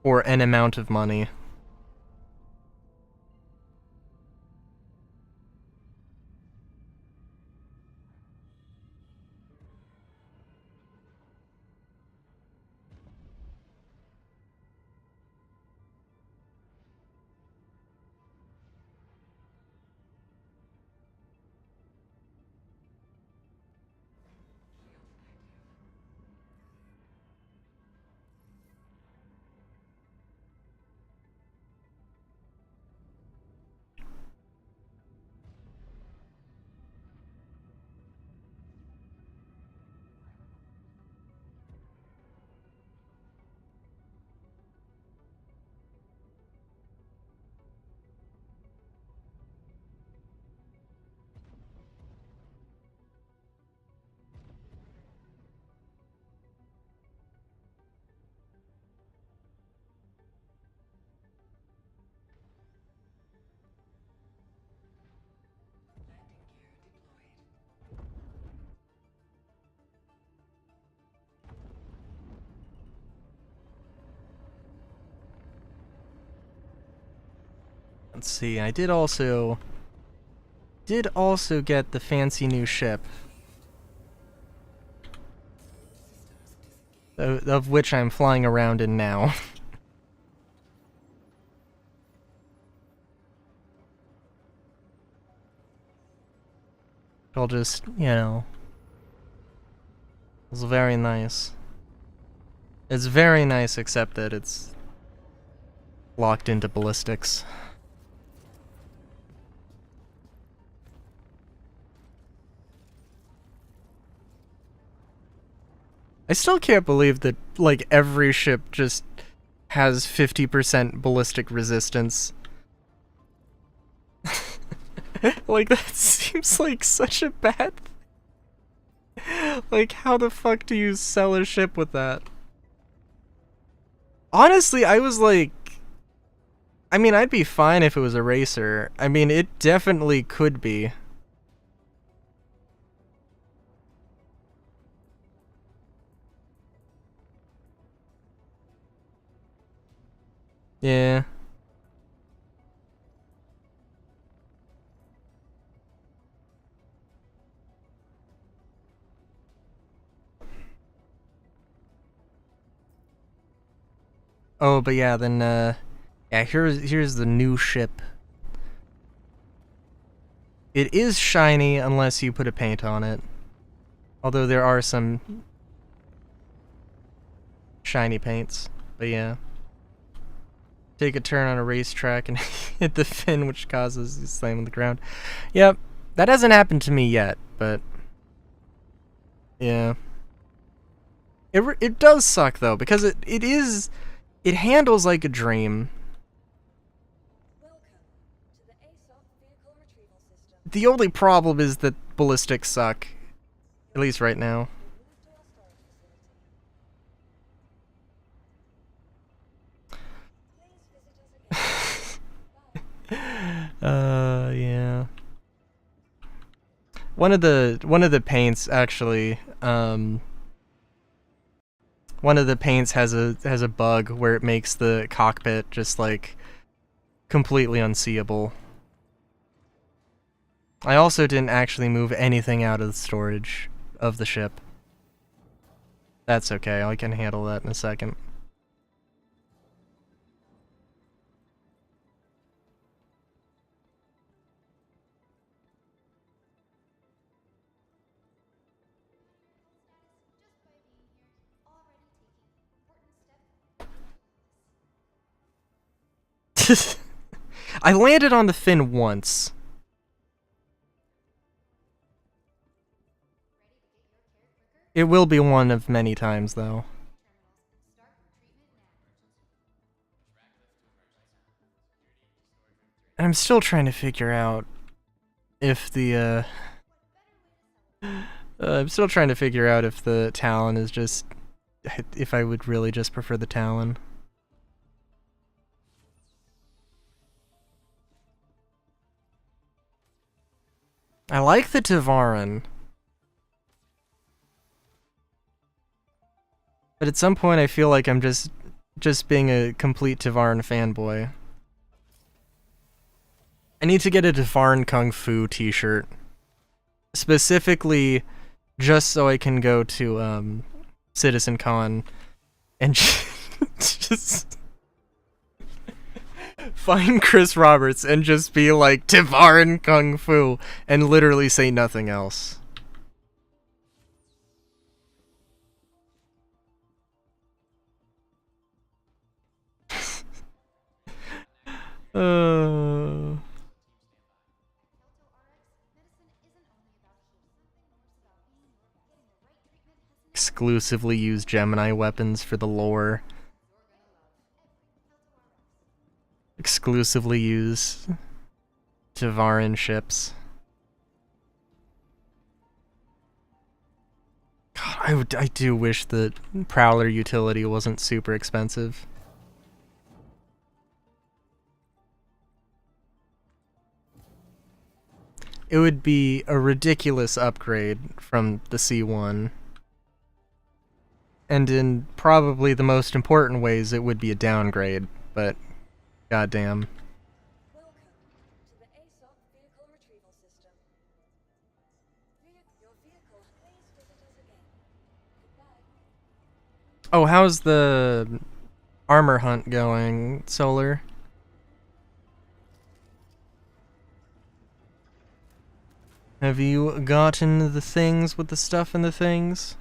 For an amount of money. Let's see, I did also get the fancy new ship, of which I'm flying around in now. I'll just, you know, it's very nice. It's very nice, except that it's locked into ballistics. I still can't believe that, like, every ship just has 50% ballistic resistance. Like, that seems like such a bad thing. Like, how the fuck do you sell a ship with that? Honestly, I was like... I mean, I'd be fine if it was a racer. I mean, it definitely could be. Yeah. Oh, but yeah, then, yeah, here's the new ship. It is shiny unless you put a paint on it. Although there are some shiny paints. But yeah. Take a turn on a racetrack and hit the fin, which causes you slam on the ground. Yep, that hasn't happened to me yet, but yeah. It does suck though, because it handles like a dream. Welcome to the ASOP vehicle retrieval system. The only problem is that ballistics suck, at least right now. Moved to our storage facility. Please visit us again. Bye. Yeah. One of the paints actually, one of the paints has a bug where it makes the cockpit just like completely unseeable. I also didn't actually move anything out of the storage of the ship. That's okay, I can handle that in a second. I landed on the fin once. It will be one of many times, though. And I'm still trying to figure out if the, I'm still trying to figure out if the Talon is just... if I would really just prefer the Talon. I like the Tavaran. But at some point I feel like I'm just being a complete Tavaran fanboy. I need to get a Tavaran Kung Fu t-shirt. Specifically, just so I can go to, Citizen Con and just find Chris Roberts and just be like, Tavaran Kung Fu, and literally say nothing else. Exclusively use Gemini weapons for the lore. Exclusively use Tavaran ships. God, I do wish that Prowler utility wasn't super expensive. It would be a ridiculous upgrade from the C1. And in probably the most important ways, it would be a downgrade, but goddamn. Welcome to the ASOP vehicle retrieval system. Your vehicle, please visit us again. Goodbye. Oh, how's the armor hunt going, Solar? Have you gotten the things with the stuff in the things?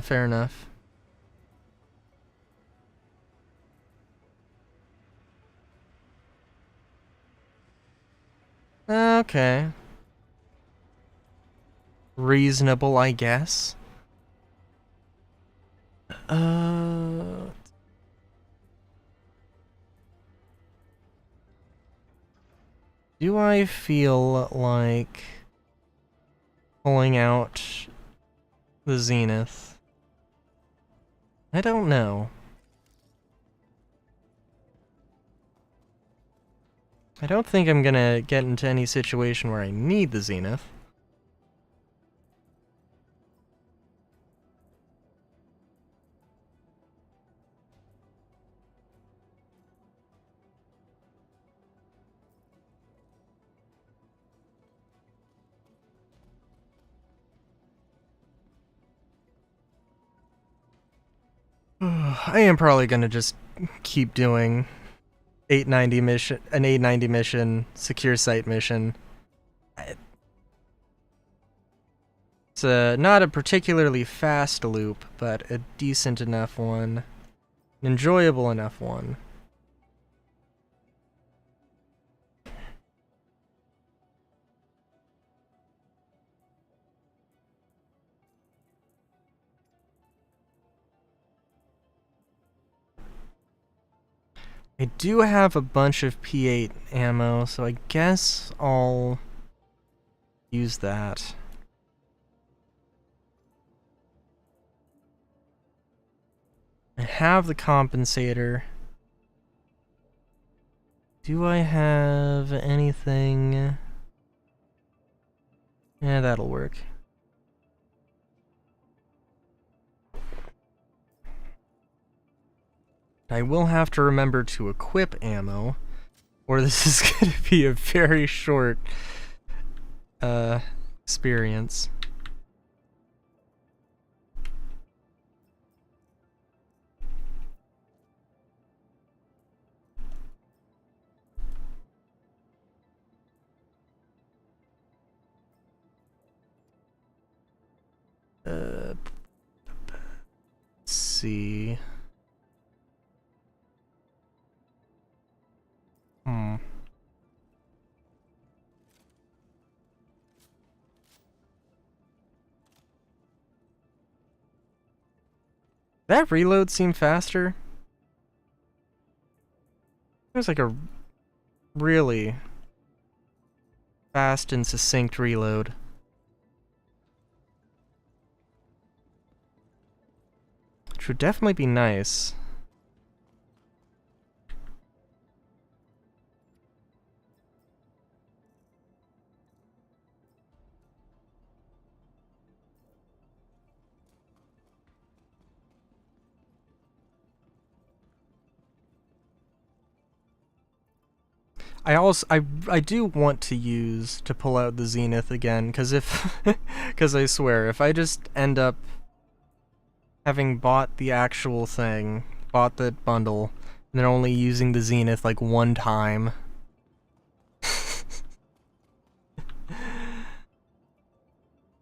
Fair enough. Okay. Reasonable, I guess. Do I feel like pulling out the Zenith? I don't know. I don't think I'm gonna get into any situation where I need the Zenith. I am probably gonna just keep doing 890 mission, an 890 mission, secure site mission. It's not a particularly fast loop, but a decent enough one. An enjoyable enough one. I do have a bunch of P8 ammo, so I guess I'll use that. I have the compensator. Do I have anything? Yeah, that'll work. I will have to remember to equip ammo, or this is going to be a very short experience. Let's see. That reload seemed faster. It was like a really fast and succinct reload. Which would definitely be nice. I do want to pull out the Zenith again, because I swear, if I just end up having bought the actual thing, bought the bundle, and then only using the Zenith like one time.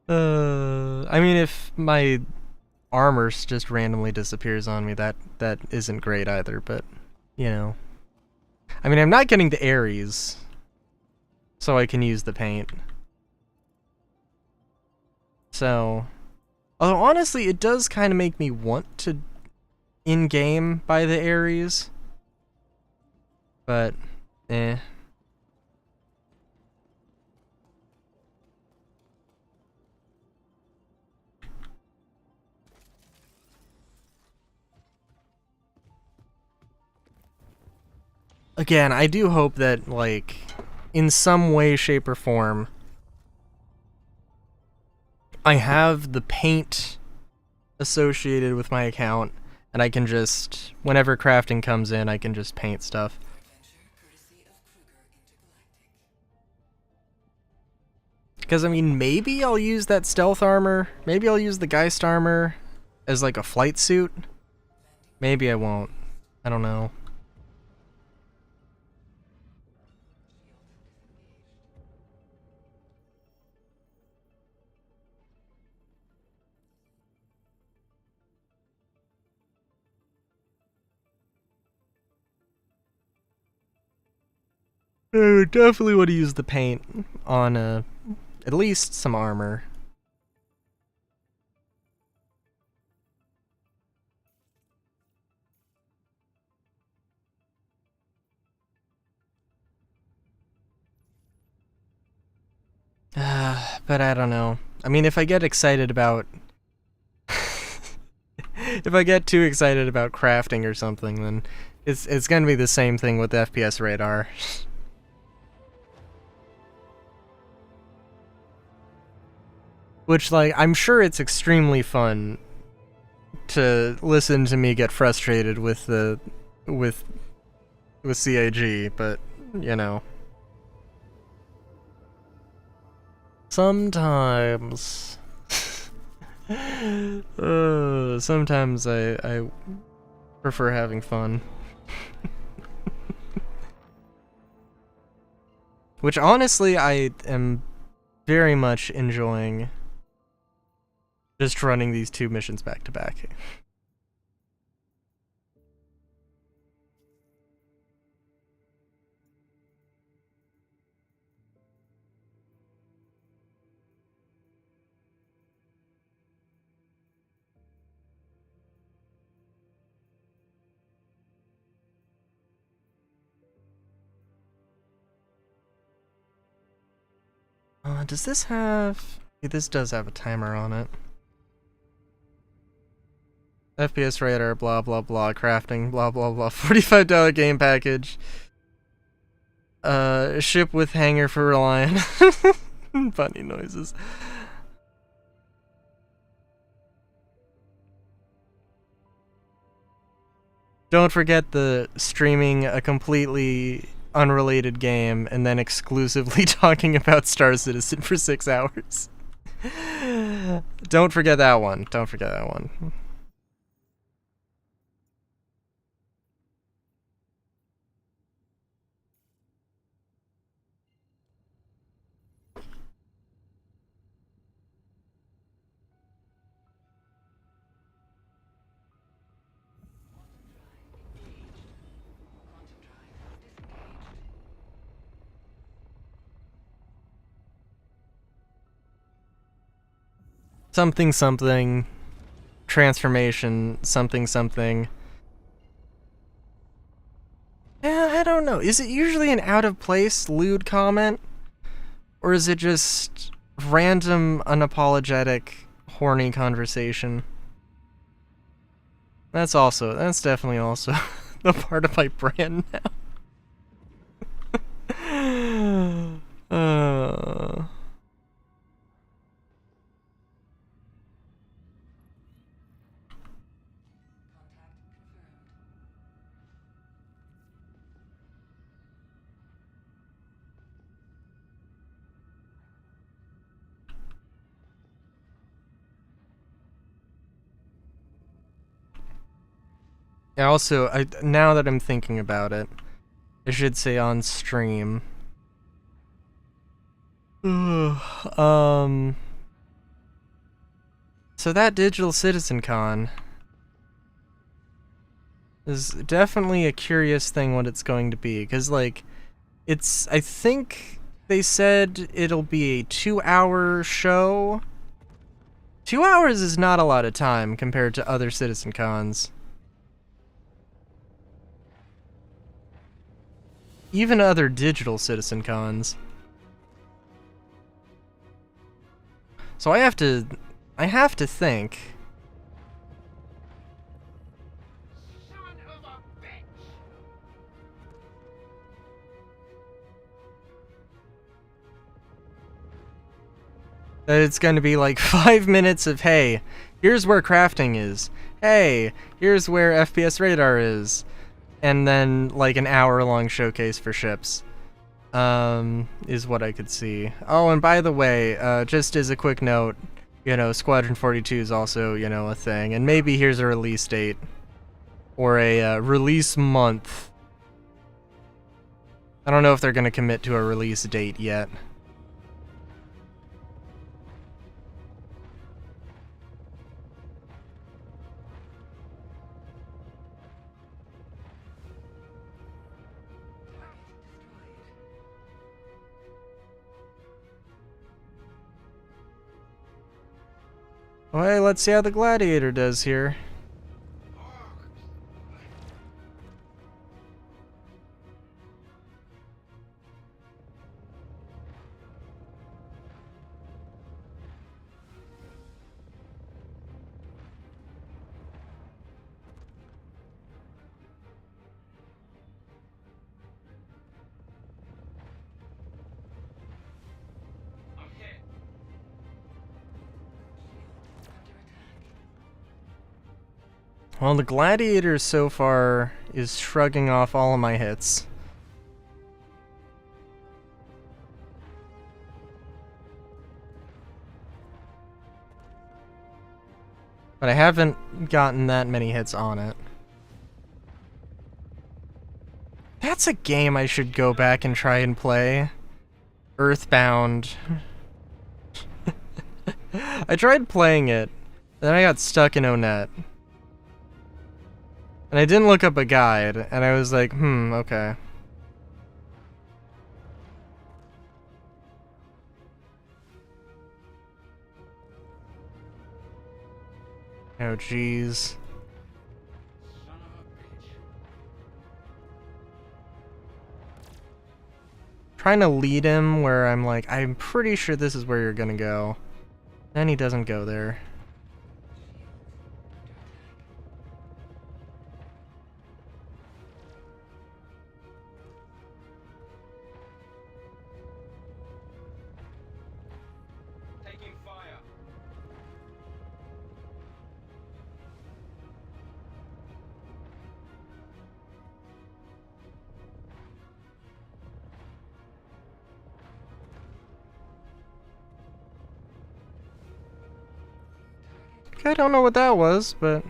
I mean, if my armor just randomly disappears on me, that isn't great either, but, you know. I mean, I'm not getting the Ares, so I can use the paint. So, although honestly, it does kind of make me want to in-game buy the Ares, but, eh. Again, I do hope that, like, in some way, shape, or form, I have the paint associated with my account, and I can just, whenever crafting comes in, I can just paint stuff. Because, I mean, maybe I'll use that stealth armor, maybe I'll use the Geist armor as, like, a flight suit. Maybe I won't. I don't know. I would definitely want to use the paint on at least some armor. But I don't know. I mean, if I get excited about... if I get too excited about crafting or something, then it's gonna be the same thing with FPS radar. Which, like, I'm sure it's extremely fun to listen to me get frustrated with with CAG, but, you know. Sometimes... sometimes I prefer having fun. Which, honestly, I am very much enjoying just running these two missions back to back. Does this have... yeah, this does have a timer on it. FPS radar, blah blah blah, crafting, blah blah blah, $45 game package. Ship with hangar for Reliant. Funny noises. Don't forget the streaming a completely unrelated game and then exclusively talking about Star Citizen for 6 hours. Don't forget that one. Don't forget that one. Something something transformation something something. I don't know. Is it usually an out of place lewd comment? Or is it just random unapologetic horny conversation? That's definitely also the part of my brand now. Yeah, also, now that I'm thinking about it, I should say on stream. So that Digital Citizen Con is definitely a curious thing what it's going to be, because, like, I think they said it'll be a 2-hour show. 2 hours is not a lot of time compared to other Citizen Cons. Even other digital Citizen Cons. So I have to think. Son of a bitch! That it's going to be like 5 minutes of, hey, here's where crafting is. Hey, here's where FPS radar is. And then like an hour-long showcase for ships. Is what I could see. Oh, and by the way, just as a quick note, you know, Squadron 42 is also, you know, a thing. And maybe here's a release date. Or a release month. I don't know if they're going to commit to a release date yet. Well, let's see how the gladiator does here. I'm hit. Well, the gladiator so far is shrugging off all of my hits. But I haven't gotten that many hits on it. That's a game I should go back and try and play. Earthbound. I tried playing it, then I got stuck in ONET. And I didn't look up a guide, and I was like, okay. Oh, jeez. Son of a bitch. Trying to lead him where I'm like, I'm pretty sure this is where you're gonna go. Then he doesn't go there. Taking fire. Okay, I don't know what that was, but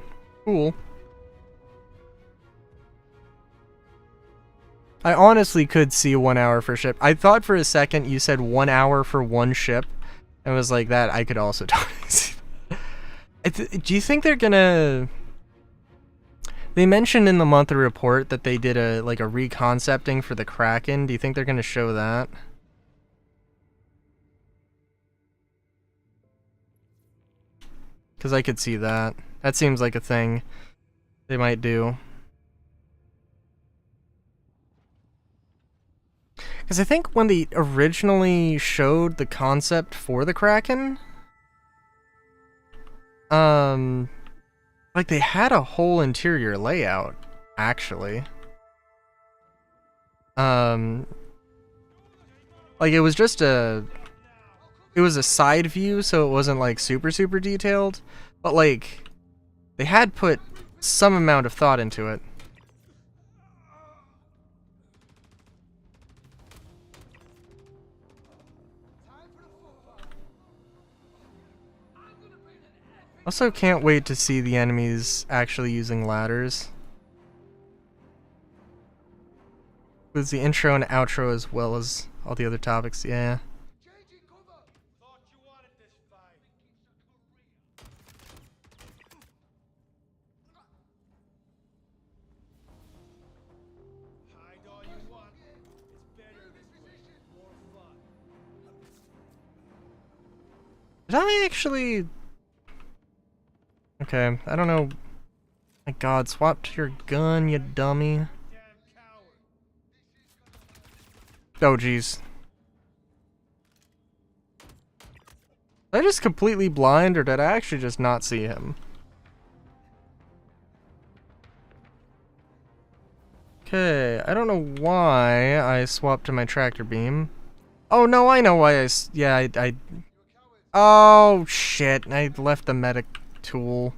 cool. I honestly could see 1 hour for ship. I thought for a second you said 1 hour for one ship. And was like that, I could also totally see that. Do you think they're gonna... They mentioned in the monthly report that they did a reconcepting for the Kraken. Do you think they're gonna show that? Because I could see that. That seems like a thing they might do. Because I think when they originally showed the concept for the Kraken, like they had a whole interior layout, actually. Like it was just it was a side view, so it wasn't like super detailed, but like they had put some amount of thought into it. Also can't wait to see the enemies actually using ladders. With the intro and outro as well as all the other topics, yeah. Thought you wanted this fight. Hide all you want. It's better this way. More fun. Did I actually... Okay, I don't know. My god, swap to your gun, you dummy. Damn coward. Oh, jeez. Did I just completely blind, or did I actually just not see him? Okay, I don't know why I swapped to my tractor beam. Oh, no, I know why yeah, I... Oh, shit, I left the medic tool.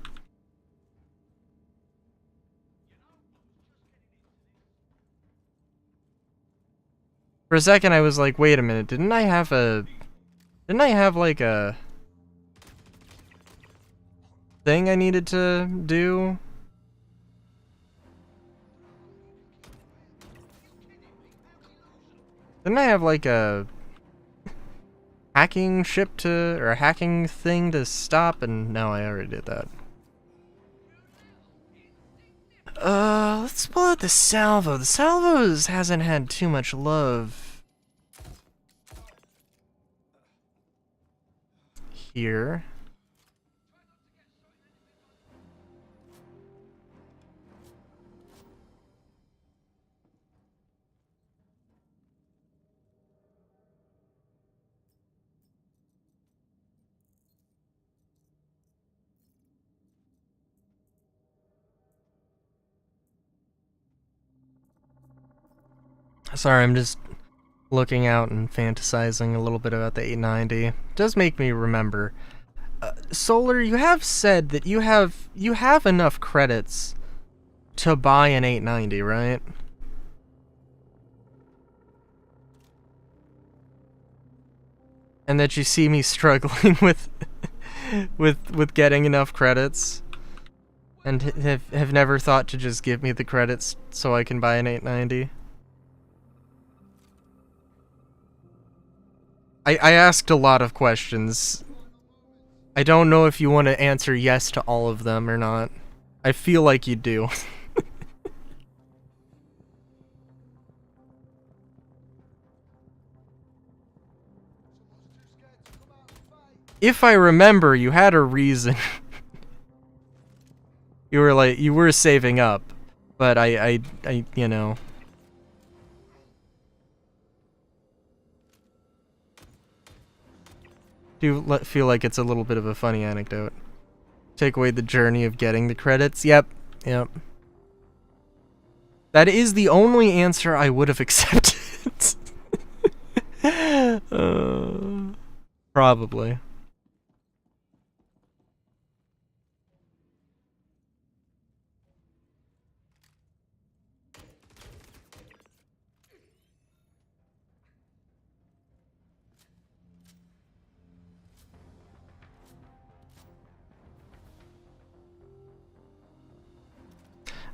For a second I was like, wait a minute, didn't I have like a thing I needed to do? Didn't I have like a hacking ship to, or a hacking thing to stop? And no, I already did that. Let's pull out the salvo. The salvos hasn't had too much love here. Sorry, I'm just looking out and fantasizing a little bit about the 890. It does make me remember. Solar, you have said that you have enough credits to buy an 890, right? And that you see me struggling with with getting enough credits, and have never thought to just give me the credits so I can buy an 890. I asked a lot of questions. I don't know if you want to answer yes to all of them or not. I feel like you do. If I remember, you had a reason. You were saving up, but I you know. Do feel like it's a little bit of a funny anecdote. Take away the journey of getting the credits. Yep. That is the only answer I would have accepted. Probably.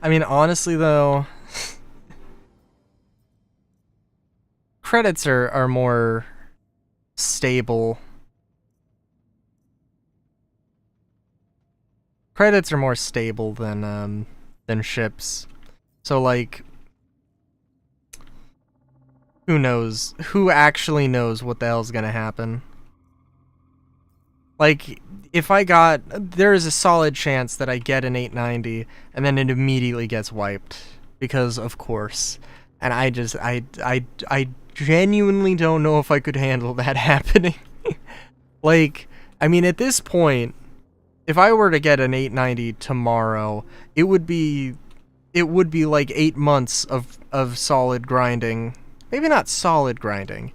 I mean, honestly though, credits are more stable. Credits are more stable than ships. So like, who knows? Who actually knows what the hell's gonna happen? Like, if there is a solid chance that I get an 890 and then it immediately gets wiped because of course. And I genuinely don't know if I could handle that happening. Like, I mean, at this point, if I were to get an 890 tomorrow, it would be like 8 months of solid grinding. Maybe not solid grinding.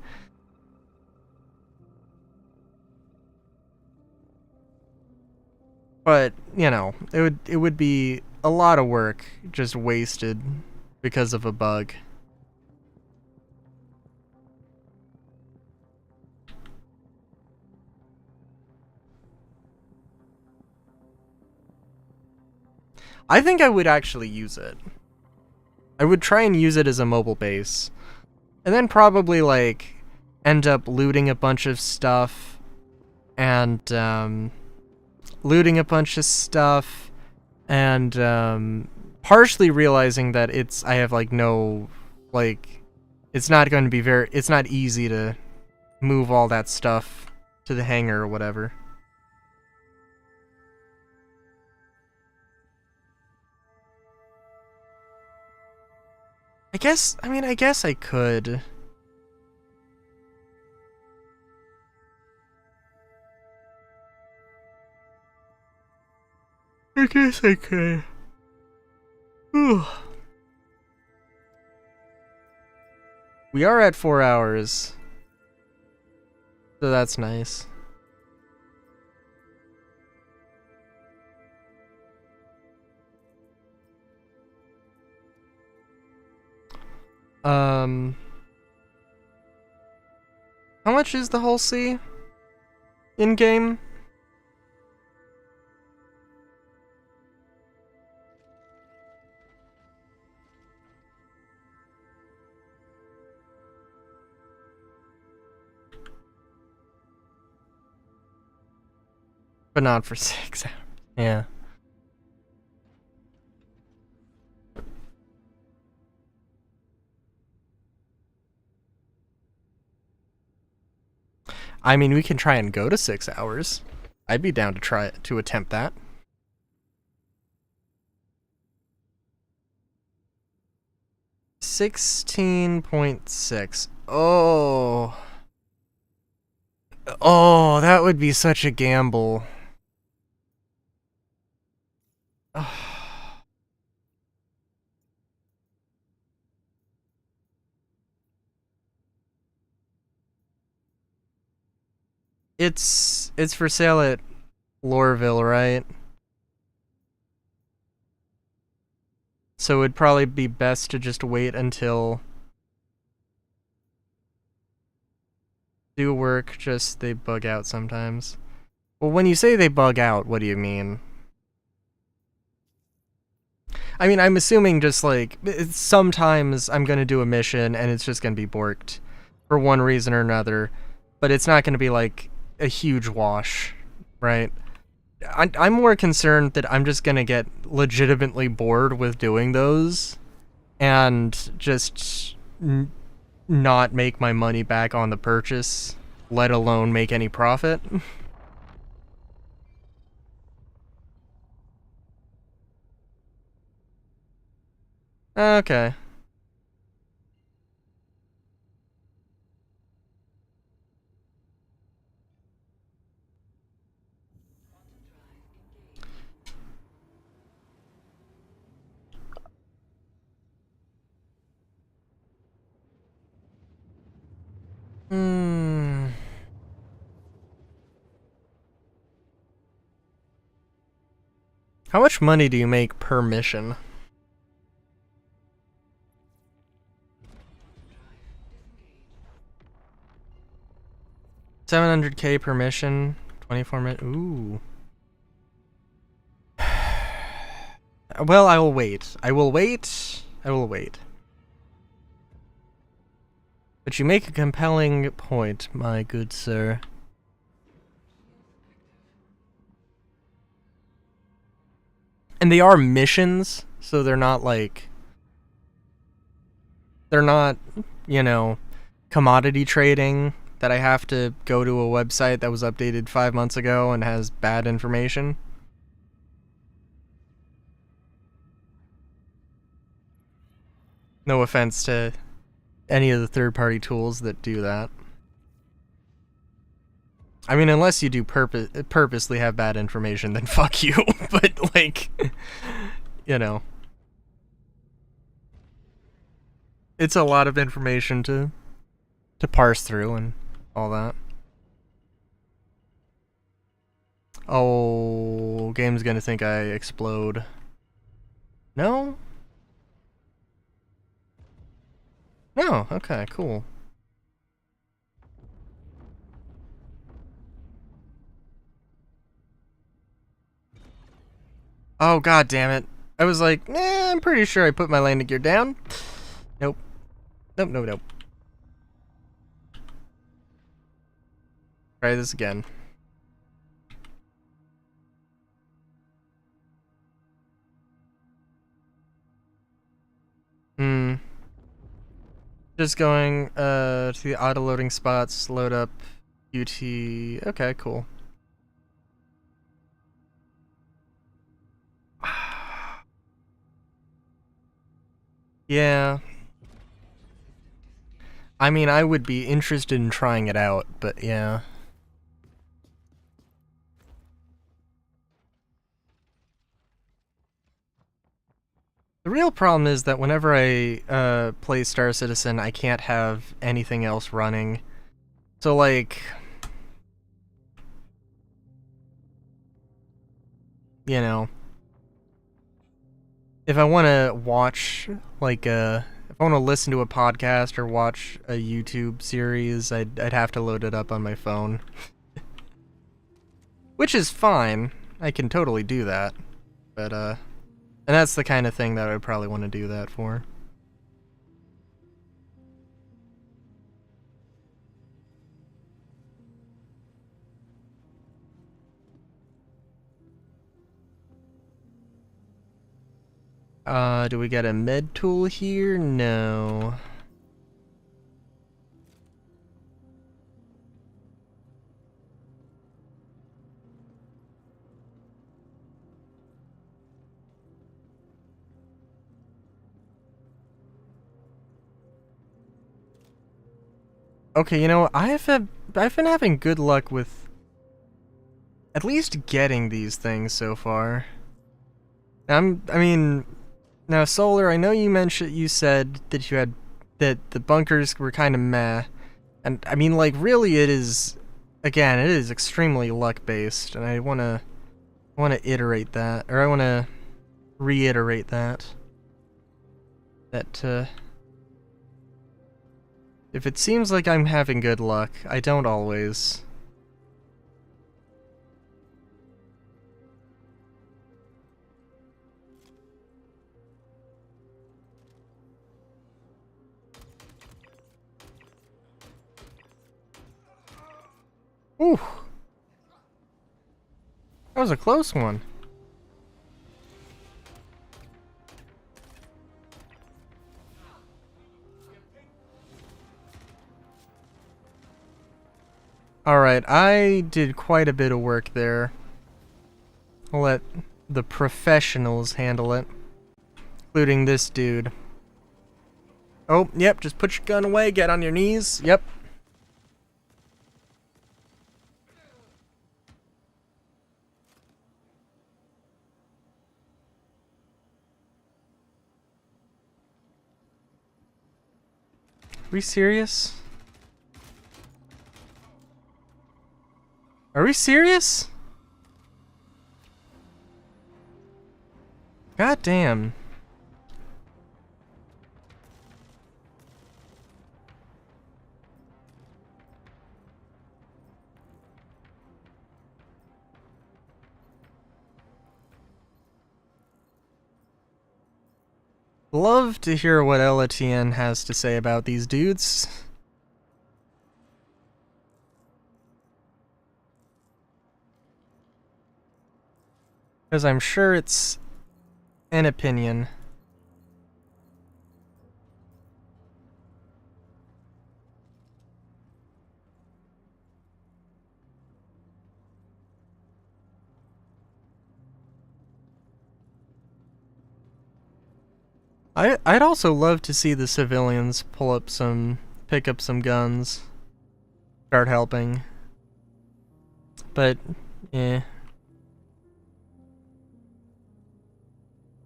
But, you know, it would be a lot of work just wasted because of a bug. I think I would actually use it. I would try and use it as a mobile base. And then probably, like, end up looting a bunch of stuff. And, partially realizing that I have, like, no, like, it's not going to be it's not easy to move all that stuff to the hangar or whatever. I guess I could. I guess I could. Whew. We are at 4 hours. So that's nice. How much is the Hull C in game? But not for 6 hours. Yeah. I mean, we can try and go to 6 hours. I'd be down to attempt that. $16.6. Oh. Oh, that would be such a gamble. It's for sale at Lorville, right? So it'd probably be best to just wait until do work, just they bug out sometimes. Well, when you say they bug out, what do you mean? I mean, I'm assuming just like sometimes I'm gonna do a mission and it's just gonna be borked for one reason or another, but it's not gonna be like a huge wash, right? I'm more concerned that I'm just gonna get legitimately bored with doing those and just not make my money back on the purchase, let alone make any profit. Okay. Hmm. How much money do you make per mission? 700K per mission, 24 minutes. Ooh. Well, I will wait. I will wait. I will wait. But you make a compelling point, my good sir. And they are missions, so they're not like... They're not, you know, commodity trading that I have to go to a website that was updated 5 months ago and has bad information. No offense to any of the third-party tools that do that. I mean, unless you do purposely have bad information, then fuck you. But, like, you know. It's a lot of information to parse through and all that. Oh, game's gonna think I explode. No? No, okay, cool. Oh, god damn it. I was like, I'm pretty sure I put my landing gear down. Nope. Nope, nope, nope. Try this again. Just going to the auto loading spots, load up UT. Okay, cool. Yeah. I mean, I would be interested in trying it out, but yeah. The real problem is that whenever I play Star Citizen, I can't have anything else running. So, like... You know... If I want to watch, like, if I want to listen to a podcast or watch a YouTube series, I'd have to load it up on my phone. Which is fine. I can totally do that. But, and that's the kind of thing that I would probably want to do that for. Do we get a med tool here? No. Okay, you know, I've been having good luck with at least getting these things so far. I mean, now Solar, I know you said that that the bunkers were kind of meh, and I mean, like, really, it is again, it is extremely luck based, and I wanna iterate that, or I wanna reiterate that. That if it seems like I'm having good luck, I don't always. Ooh. That was a close one. Alright, I did quite a bit of work there. I'll let the professionals handle it. Including this dude. Oh, yep, just put your gun away, get on your knees. Yep. Are we serious? Are we serious? God damn. Love to hear what Etienne has to say about these dudes. Because I'm sure it's an opinion. I'd also love to see the civilians pick up some guns, start helping. But, eh.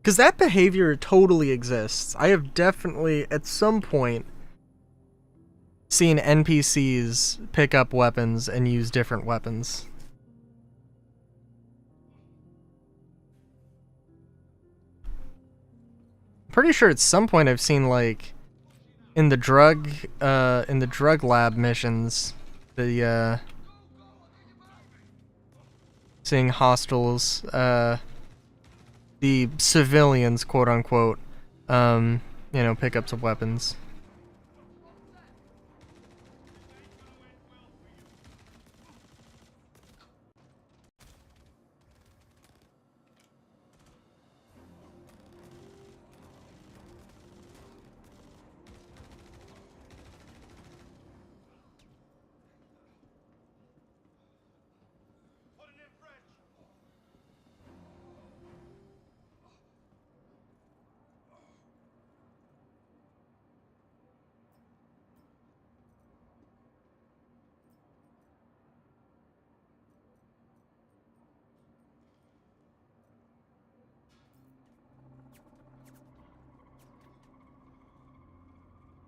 Because that behavior totally exists. I have definitely, at some point, seen NPCs pick up weapons and use different weapons. Pretty sure at some point I've seen, like, in the drug lab missions, seeing hostiles, the civilians, quote unquote, pick up some weapons.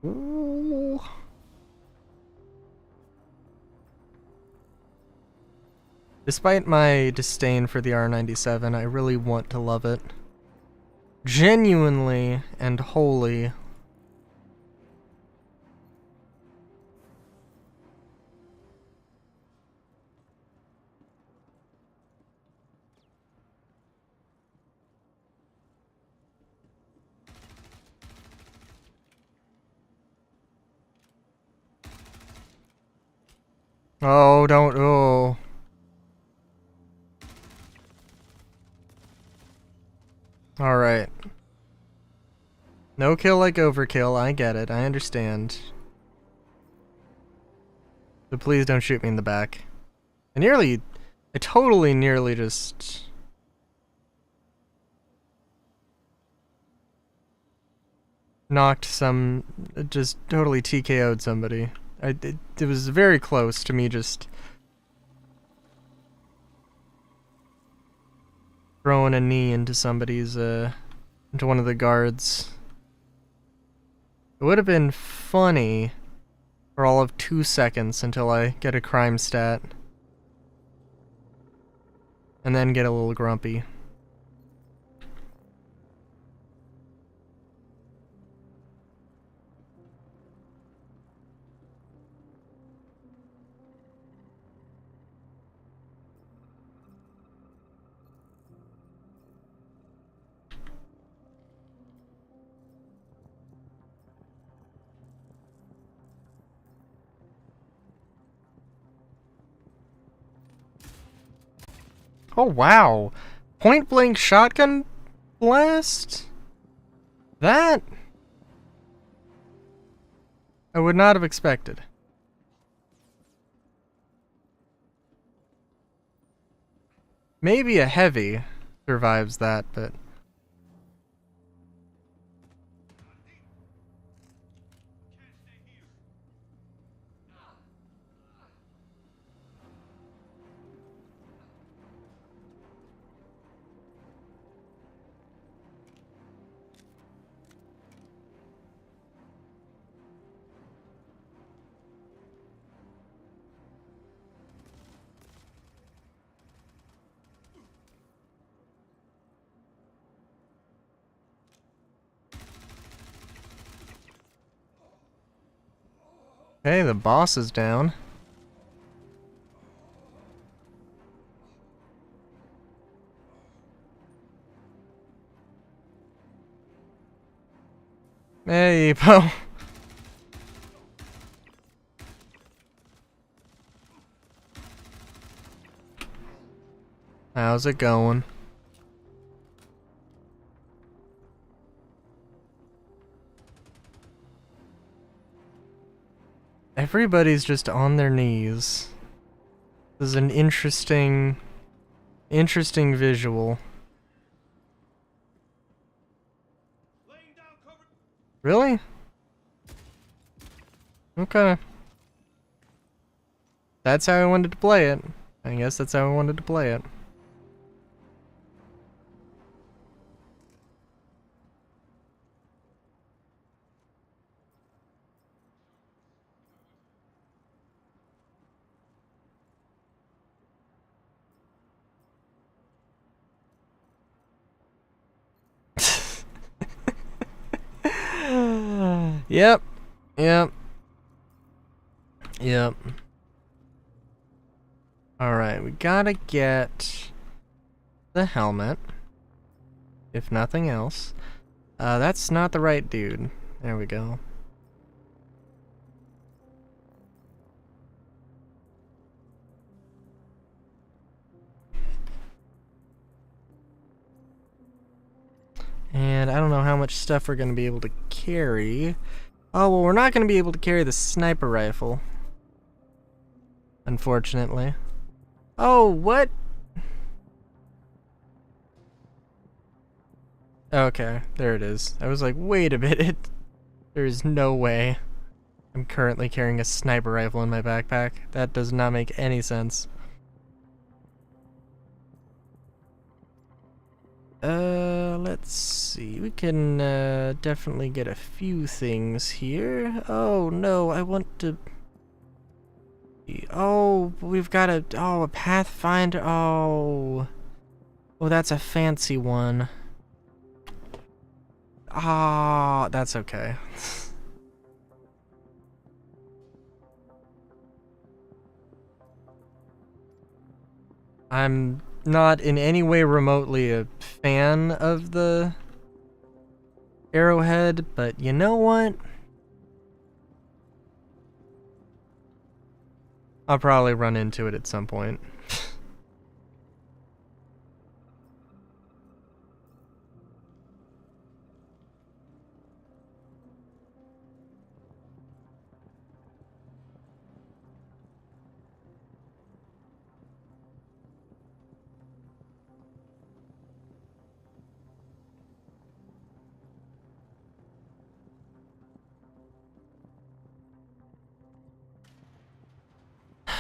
Ooh. Despite my disdain for the R97, I really want to love it. Genuinely and wholly. Oh, don't, oh. Alright. No kill like overkill, I get it, I understand. But please don't shoot me in the back. I totally nearly just... just totally TKO'd somebody. It was very close to me just throwing a knee into somebody's, into one of the guards. It would have been funny for all of 2 seconds until I get a crime stat. and then get a little grumpy. Oh wow! Point blank shotgun blast? That I would not have expected. Maybe a heavy survives that, but hey, the boss is down. Hey, Poe. How's it going? Everybody's just on their knees. This is an interesting visual. Really? Okay. That's how I wanted to play it. I guess that's how I wanted to play it. Yep. Yep. Yep. Alright, we gotta get the helmet. If nothing else. That's not the right dude. There we go. And I don't know how much stuff we're gonna be able to carry. Oh, well, we're not gonna be able to carry the sniper rifle. Unfortunately. Oh, what? Okay, there it is. I was like, wait a minute. There's no way I'm currently carrying a sniper rifle in my backpack. That does not make any sense. Let's see. We can definitely get a few things here. Oh no, I want to. Oh, we've got a Pathfinder. Oh, that's a fancy one. Ah, that's okay. I'm not in any way remotely a fan of the Arrowhead, but you know what? I'll probably run into it at some point.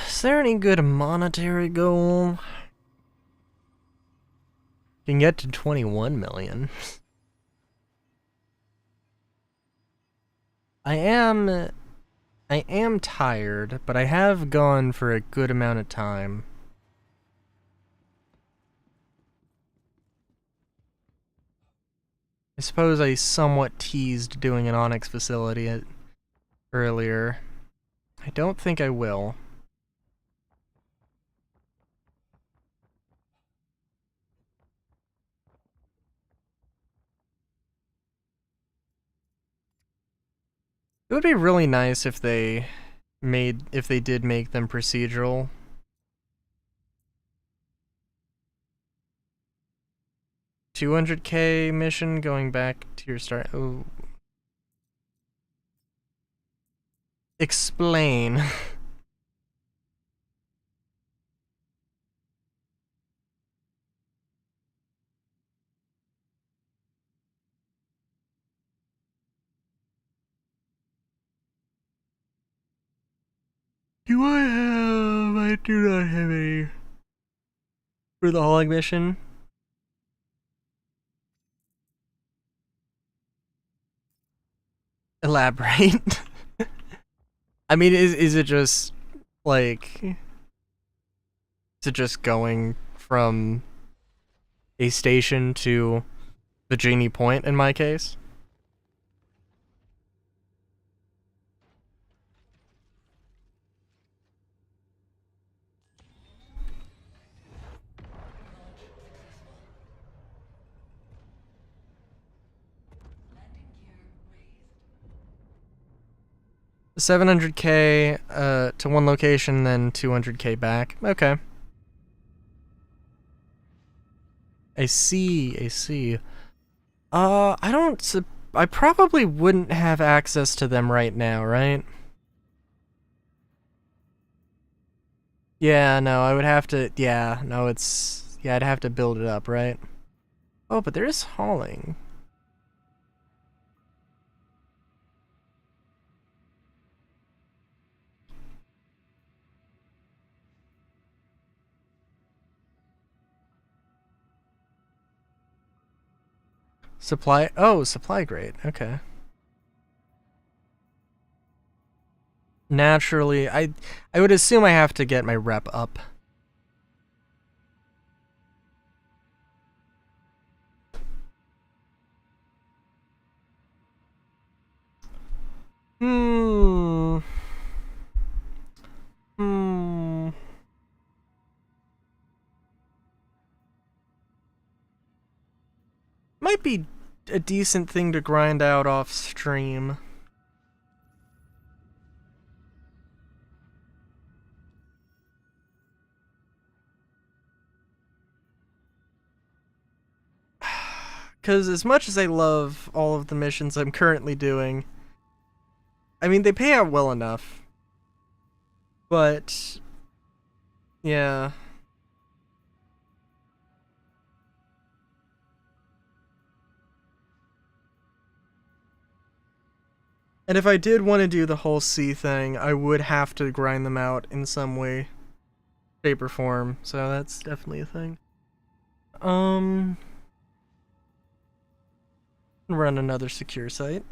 Is there any good monetary goal? Can get to 21 million. I am tired, but I have gone for a good amount of time. suppose I somewhat teased doing an Onyx facility earlier. I don't think I will. It would be really nice if they did make them procedural. $200K mission going back to your start. Oh. Explain. Do I have? I do not have any for the hauling mission. Elaborate. I mean, is it just like? Is it just going from a station to the Genie Point in my case? $700K to one location, then $200K back. Okay. I see. I probably wouldn't have access to them right now, right? Yeah, no, I would have to, yeah, no, I'd have to build it up, right? Oh, but there is hauling. Supply grade, okay. Naturally, I would assume I have to get my rep up. Might be a decent thing to grind out off stream. Because as much as I love all of the missions I'm currently doing, I mean, they pay out well enough. But, yeah. And if I did want to do the whole C thing, I would have to grind them out in some way, shape, or form. So that's definitely a thing. Run another secure site.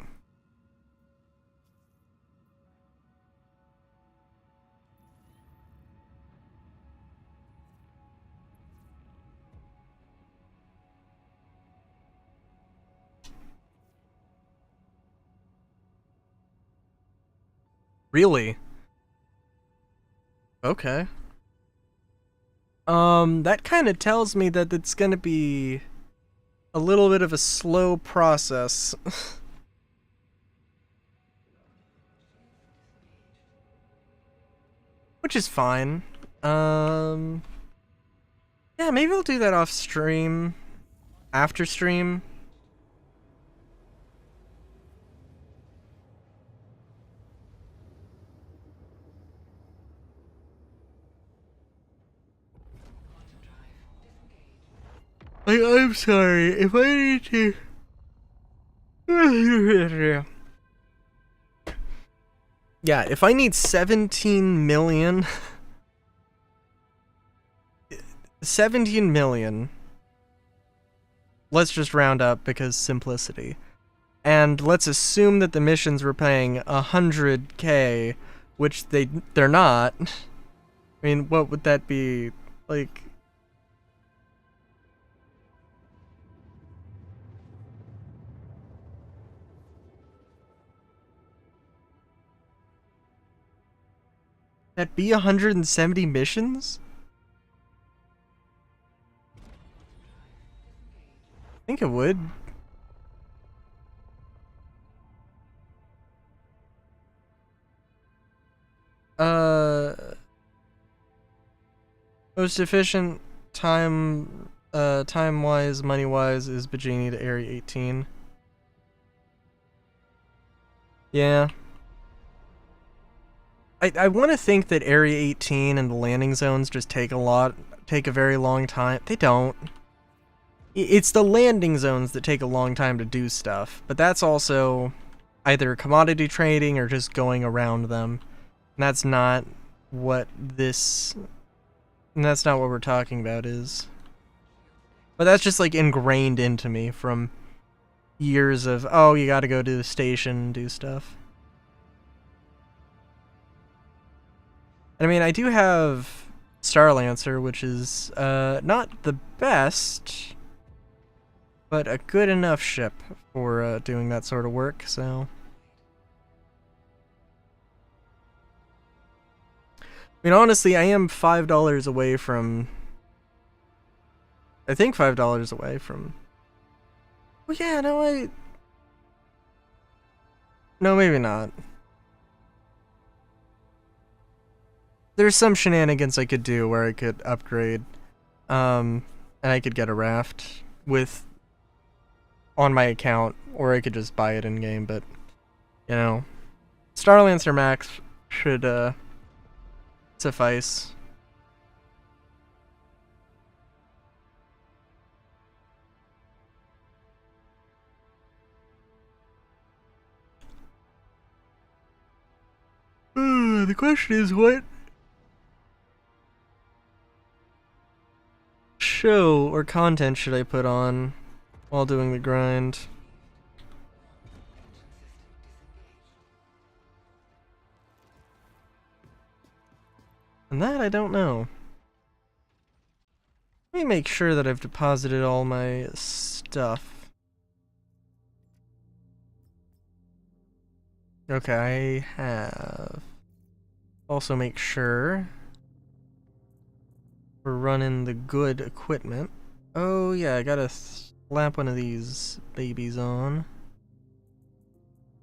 Really? Okay. That kind of tells me that it's gonna be a little bit of a slow process. Which is fine. Yeah, maybe I'll do that off stream. After stream. I'm sorry, if I need to... Yeah, if I need 17 million... 17 million... Let's just round up because simplicity. And let's assume that the missions were paying 100K, which they're not. I mean, what would that be? Like... That'd be 170 missions? I think it would. Most efficient time-wise, money-wise is Bajini to Area 18. Yeah. I want to think that Area 18 and the landing zones just take a very long time. They don't. It's the landing zones that take a long time to do stuff, but that's also either commodity trading or just going around them. And that's not what we're talking about is. But that's just like ingrained into me from years of, oh, you gotta go to the station and do stuff. And I mean, I do have Starlancer, which is not the best, but a good enough ship for doing that sort of work, so. I mean, honestly, I am $5 away from... I think $5 away from... Well, yeah, no, no, maybe not. There's some shenanigans I could do where I could upgrade, and I could get a raft with... on my account, or I could just buy it in-game, but, you know, Starlancer Max should, suffice. The question is, what show or content should I put on while doing the grind? And that I don't know. Let me make sure that I've deposited all my stuff. Okay, I have. Also make sure we're running the good equipment. Oh yeah, I gotta slap one of these babies on.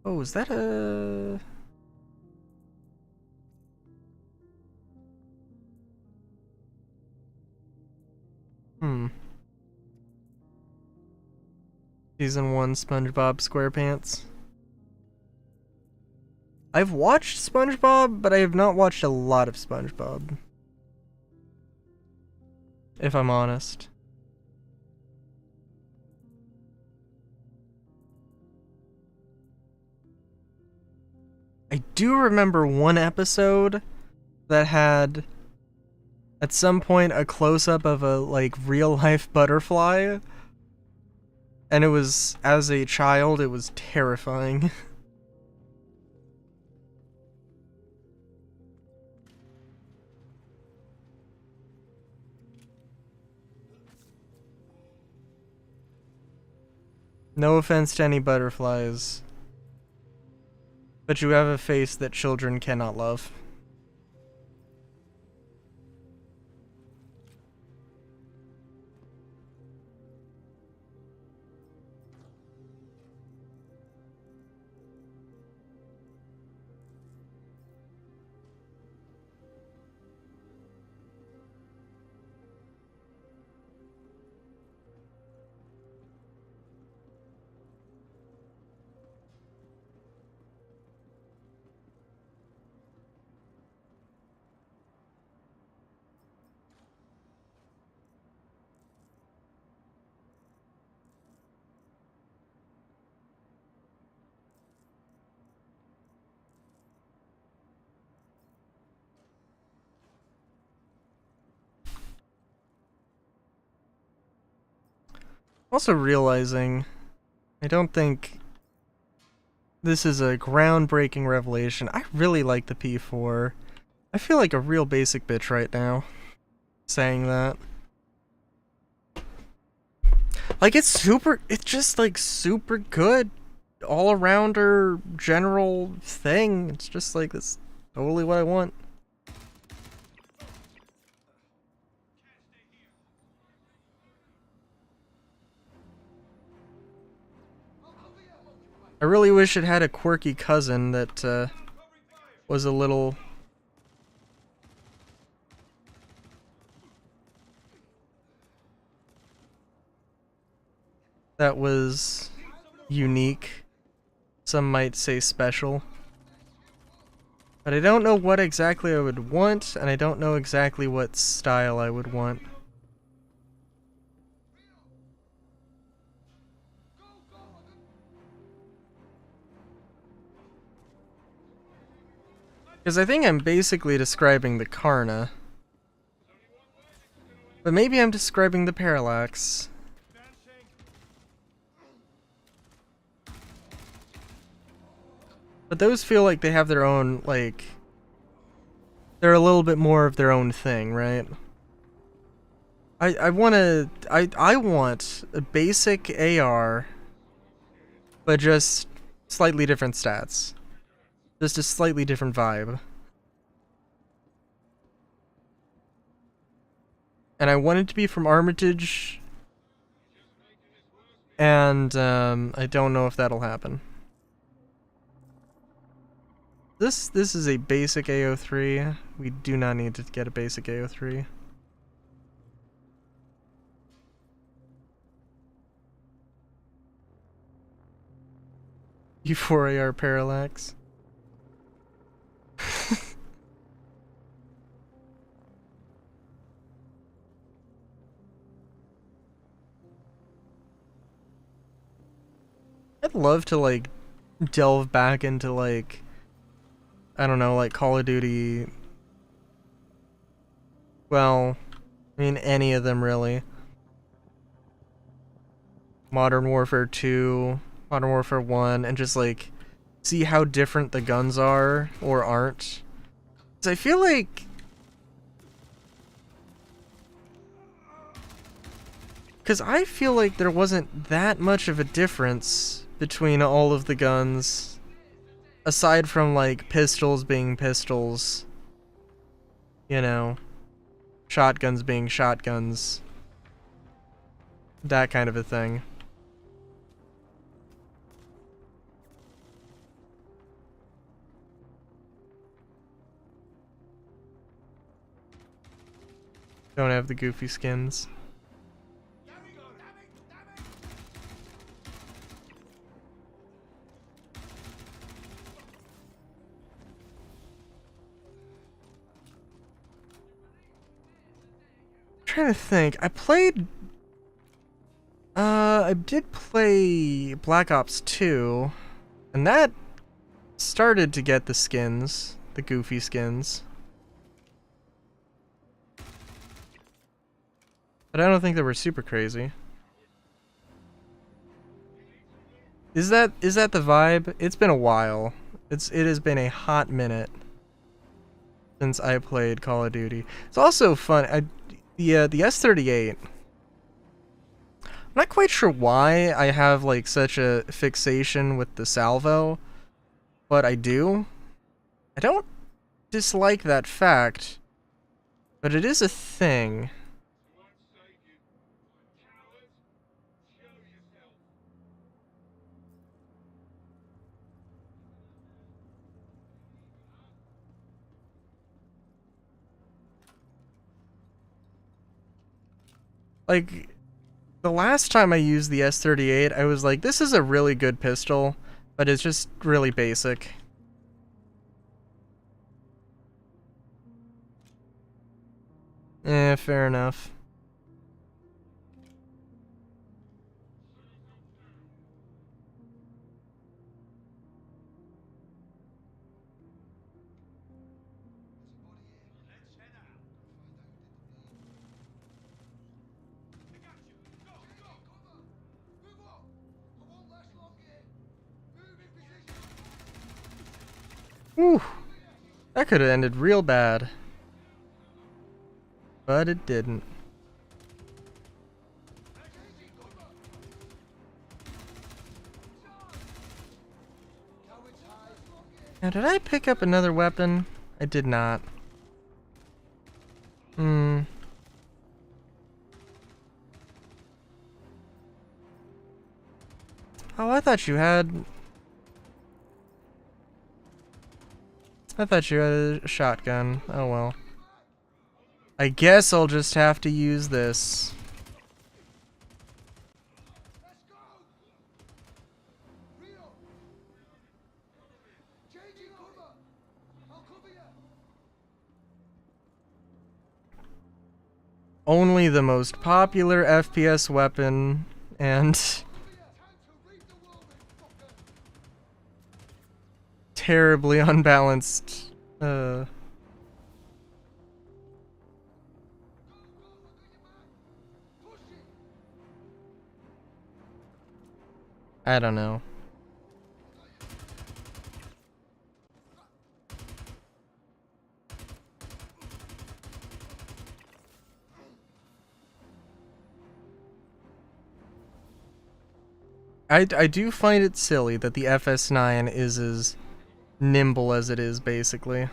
Oh, is that a... Season 1 SpongeBob SquarePants. I've watched SpongeBob, but I have not watched a lot of SpongeBob. If I'm honest. I do remember one episode that had, at some point, a close-up of a, like, real-life butterfly. And it was, as a child, it was terrifying. No offense to any butterflies, but you have a face that children cannot love. Also realizing, I don't think this is a groundbreaking revelation. I really like the P4. I feel like a real basic bitch right now, saying that. Like, it's just like super good all-arounder general thing. It's just like, that's totally what I want. I really wish it had a quirky cousin that was a little... that was unique. Some might say special. But I don't know what exactly I would want, and I don't know exactly what style I would want. Because I think I'm basically describing the Karna. But maybe I'm describing the Parallax. But those feel like they have their own, like... they're a little bit more of their own thing, right? I want a basic AR, but just slightly different stats. Just a slightly different vibe. And I want it to be from Armitage, and I don't know if that'll happen. This is a basic AO3. We do not need to get a basic AO3. U4AR Parallax. I'd love to like delve back into like, I don't know, like Call of Duty. Well, I mean any of them really. Modern Warfare 2, Modern Warfare 1, and just like see how different the guns are or aren't. 'Cause I feel like there wasn't that much of a difference between all of the guns, aside from like pistols being pistols, you know, shotguns being shotguns, that kind of a thing. Don't have the goofy skins. Trying to think. I did play Black Ops 2, and that started to get the skins, the goofy skins. But I don't think they were super crazy. Is that the vibe? It's been a while. It has been a hot minute since I played Call of Duty. It's also fun. The S38. I'm not quite sure why I have like such a fixation with the salvo, but I do. I don't dislike that fact, but it is a thing. Like, the last time I used the S38, I was like, this is a really good pistol, but it's just really basic. Fair enough. Whew. That could have ended real bad. But it didn't. Now, did I pick up another weapon? I did not. Oh, I thought you had I thought you had a shotgun. Oh well. I guess I'll just have to use this. Only the most popular FPS weapon and terribly unbalanced. I don't know. I do find it silly that the FS9 is as nimble as it is, basically.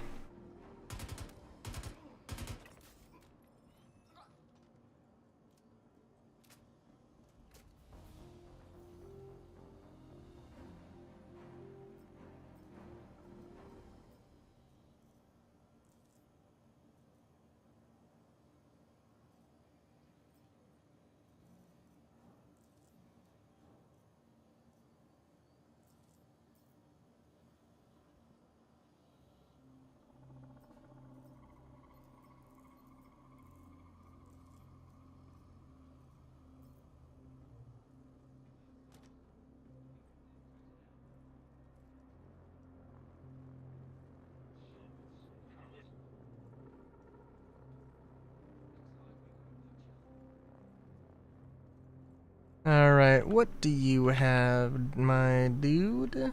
Alright, what do you have, my dude?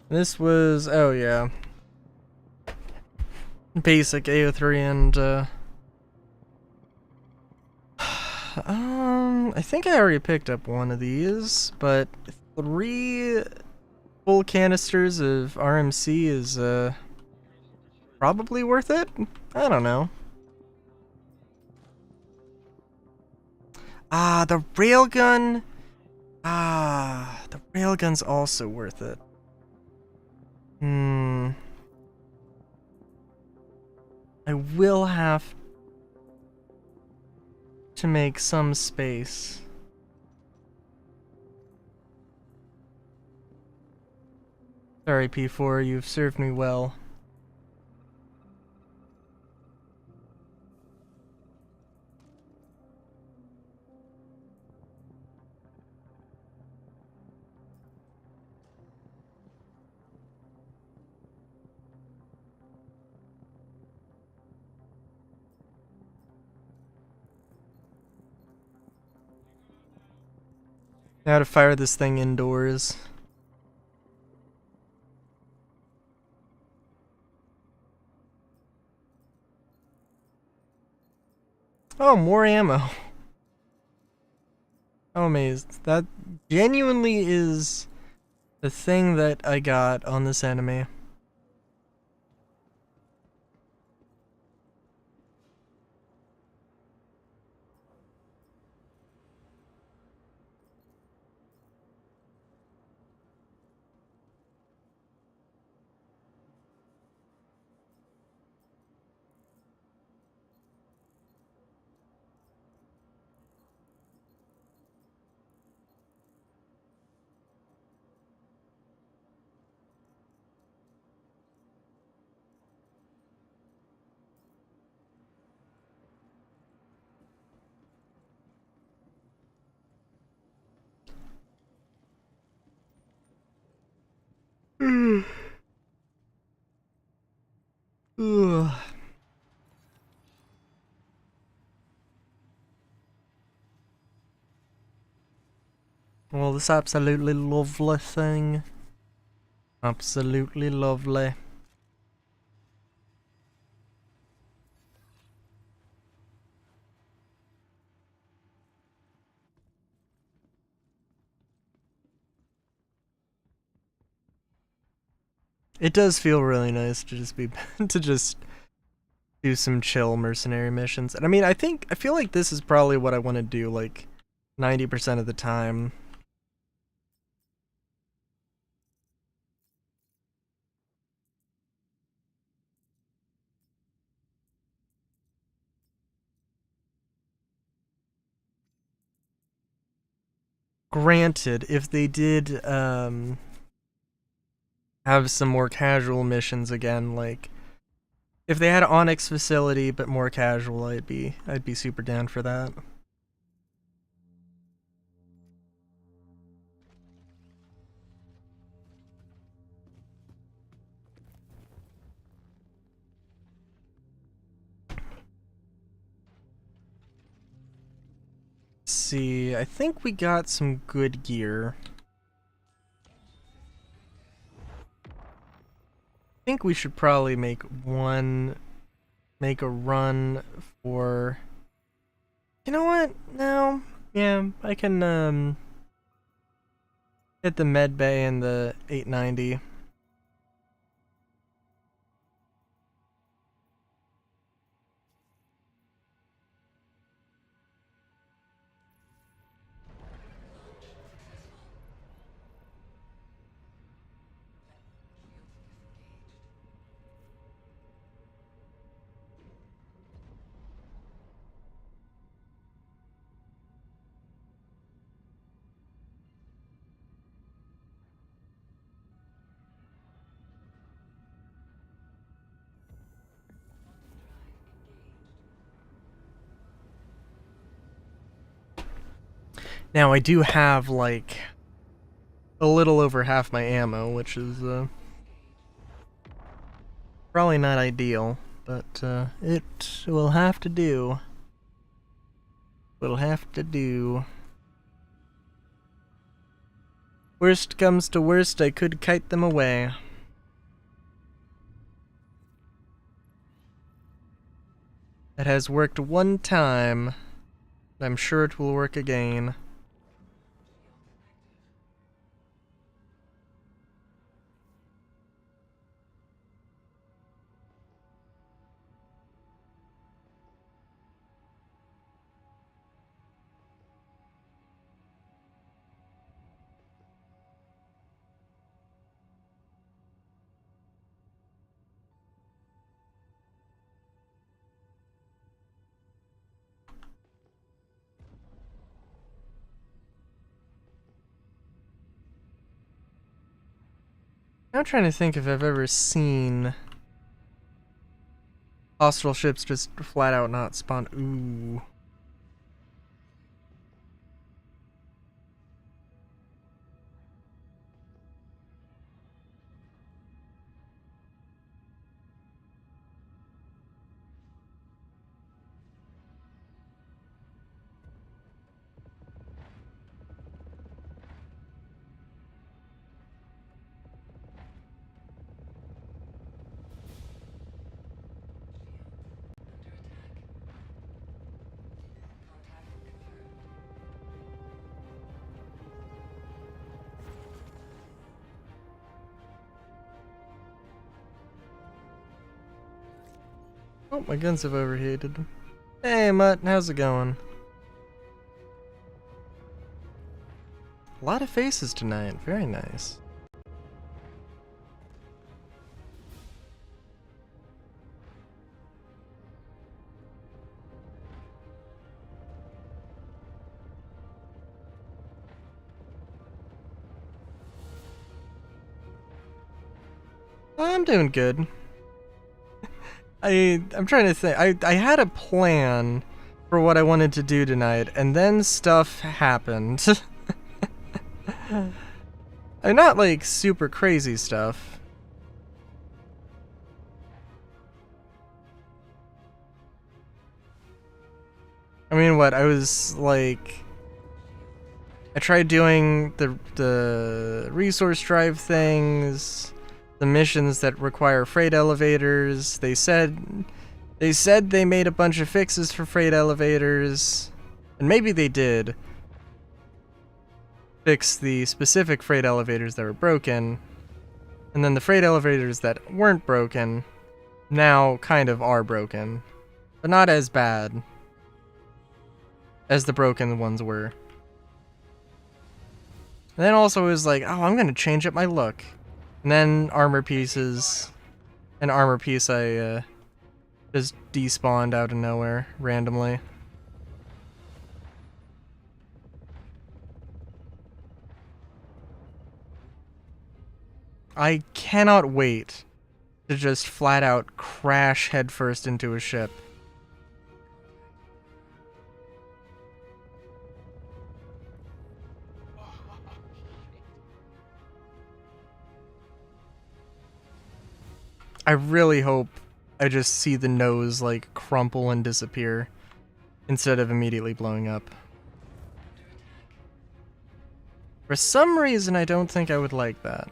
This was, oh yeah. Basic AO3 and, I think I already picked up one of these, but 3 full canisters of RMC is, probably worth it? I don't know. Ah, the railgun. Ah, the railgun's also worth it. I will have to make some space. Sorry, P4, you've served me well. Now to fire this thing indoors. Oh, more ammo. I'm amazed. That genuinely is the thing that I got on this enemy. Ugh. Well, this absolutely lovely thing. Absolutely lovely. It does feel really nice to just be to just do some chill mercenary missions. And I mean, I feel like this is probably what I want to do like 90% of the time. Granted, if they did have some more casual missions again, like if they had Onyx facility but more casual, I'd be super down for that. See, I think we got some good gear. I think we should probably make a run for, you know what? No. Yeah, I can hit the med bay and the 890. Now I do have like a little over half my ammo, which is probably not ideal, but it will have to do. Will have to do. Worst comes to worst, I could kite them away. It has worked one time. I'm sure it will work again. I'm trying to think if I've ever seen hostile ships just flat out not spawn. Ooh. Oh, my guns have overheated. Hey, Mutt, how's it going? A lot of faces tonight. Very nice. I'm doing good. I'm trying to think. I had a plan for what I wanted to do tonight, and then stuff happened. I'm not like super crazy stuff. I mean, what? I was like, I tried doing the resource drive things, the missions that require freight elevators. They said they made a bunch of fixes for freight elevators, and maybe they did fix the specific freight elevators that were broken. And then the freight elevators that weren't broken now kind of are broken, but not as bad as the broken ones were. And then also it was like, oh, I'm gonna change up my look. And then armor pieces, an armor piece I just despawned out of nowhere randomly. I cannot wait to just flat out crash headfirst into a ship. I really hope I just see the nose like crumple and disappear instead of immediately blowing up. For some reason, I don't think I would like that.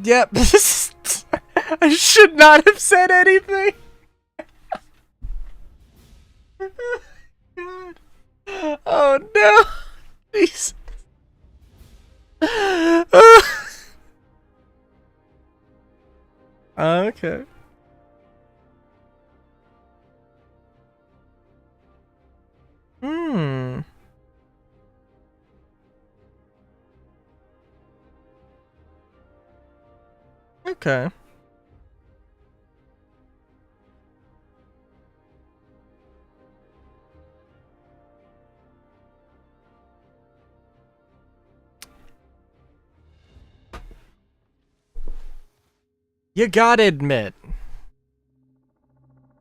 Yep. I should not have said anything. God. Oh no. Jesus. Okay. Hmm. Okay. You gotta admit.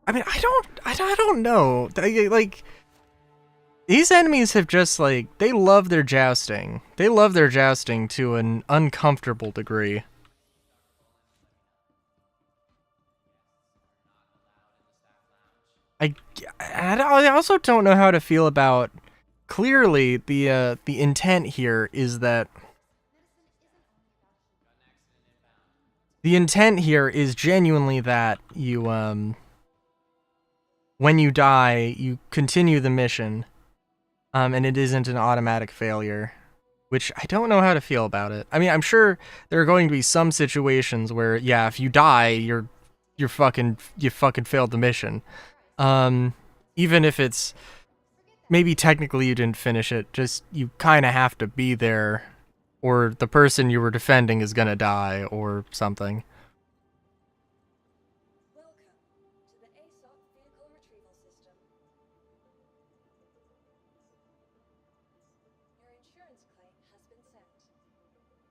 I mean, I don't know. Like, these enemies have just, like, they love their jousting. They love their jousting to an uncomfortable degree. I also don't know how to feel about. Clearly, the intent here is that the intent here is genuinely that you when you die, you continue the mission, and it isn't an automatic failure, which I don't know how to feel about it. I mean, I'm sure there are going to be some situations where, yeah, if you die, you fucking failed the mission. Even if it's maybe technically you didn't finish it, just you kind of have to be there, or the person you were defending is gonna die, or something. Welcome to the ASOP Vehicle Retrieval System. Your insurance claim has been sent.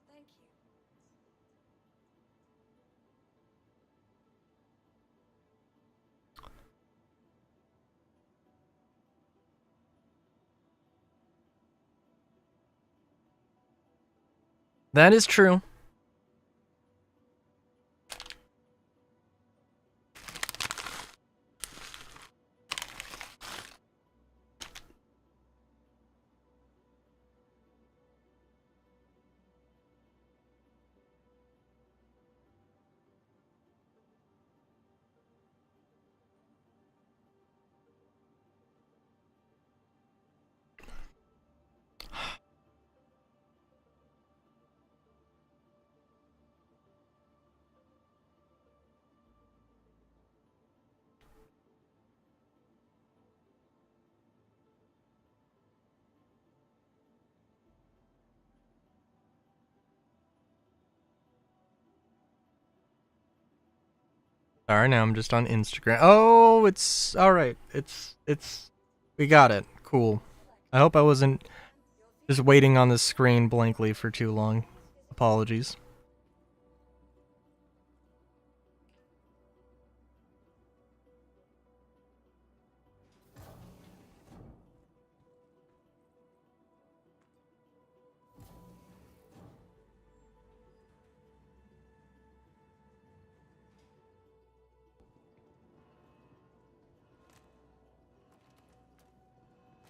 Thank you. That is true. Sorry, now I'm just on Instagram. Oh, it's alright. It's we got it. Cool. I hope I wasn't just waiting on the screen blankly for too long. Apologies.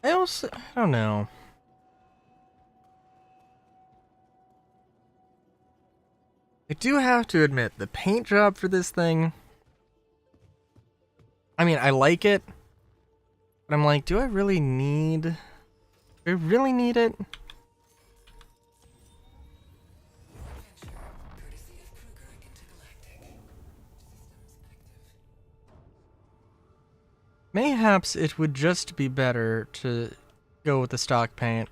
I don't know. I do have to admit, the paint job for this thing, I mean, I like it, but I'm like, do I really need... Do I really need it? Mayhaps it would just be better to go with the stock paint.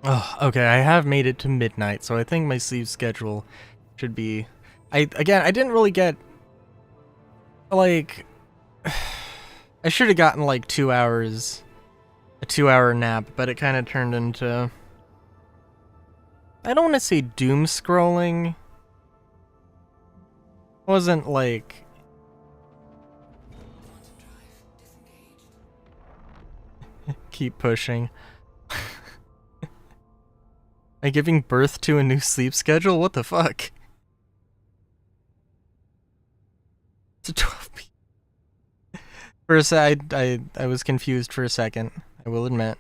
Oh, okay, I have made it to midnight, so I think my sleep schedule should be... I didn't really get... Like... I should have gotten like 2 hours... A 2-hour nap, but it kind of turned into... I don't want to say doom scrolling. It wasn't like... Keep pushing. Am I giving birth to a new sleep schedule? What the fuck? It's a 12 p. For a sec, I was confused for a second. I will admit.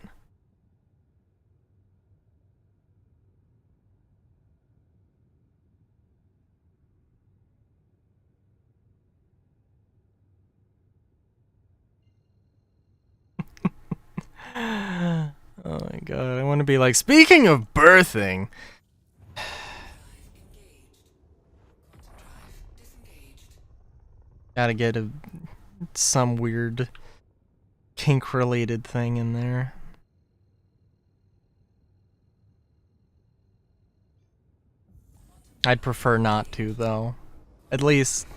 Oh my god, I want to be like, speaking of birthing. Gotta get some weird kink related thing in there. I'd prefer not to, though. At least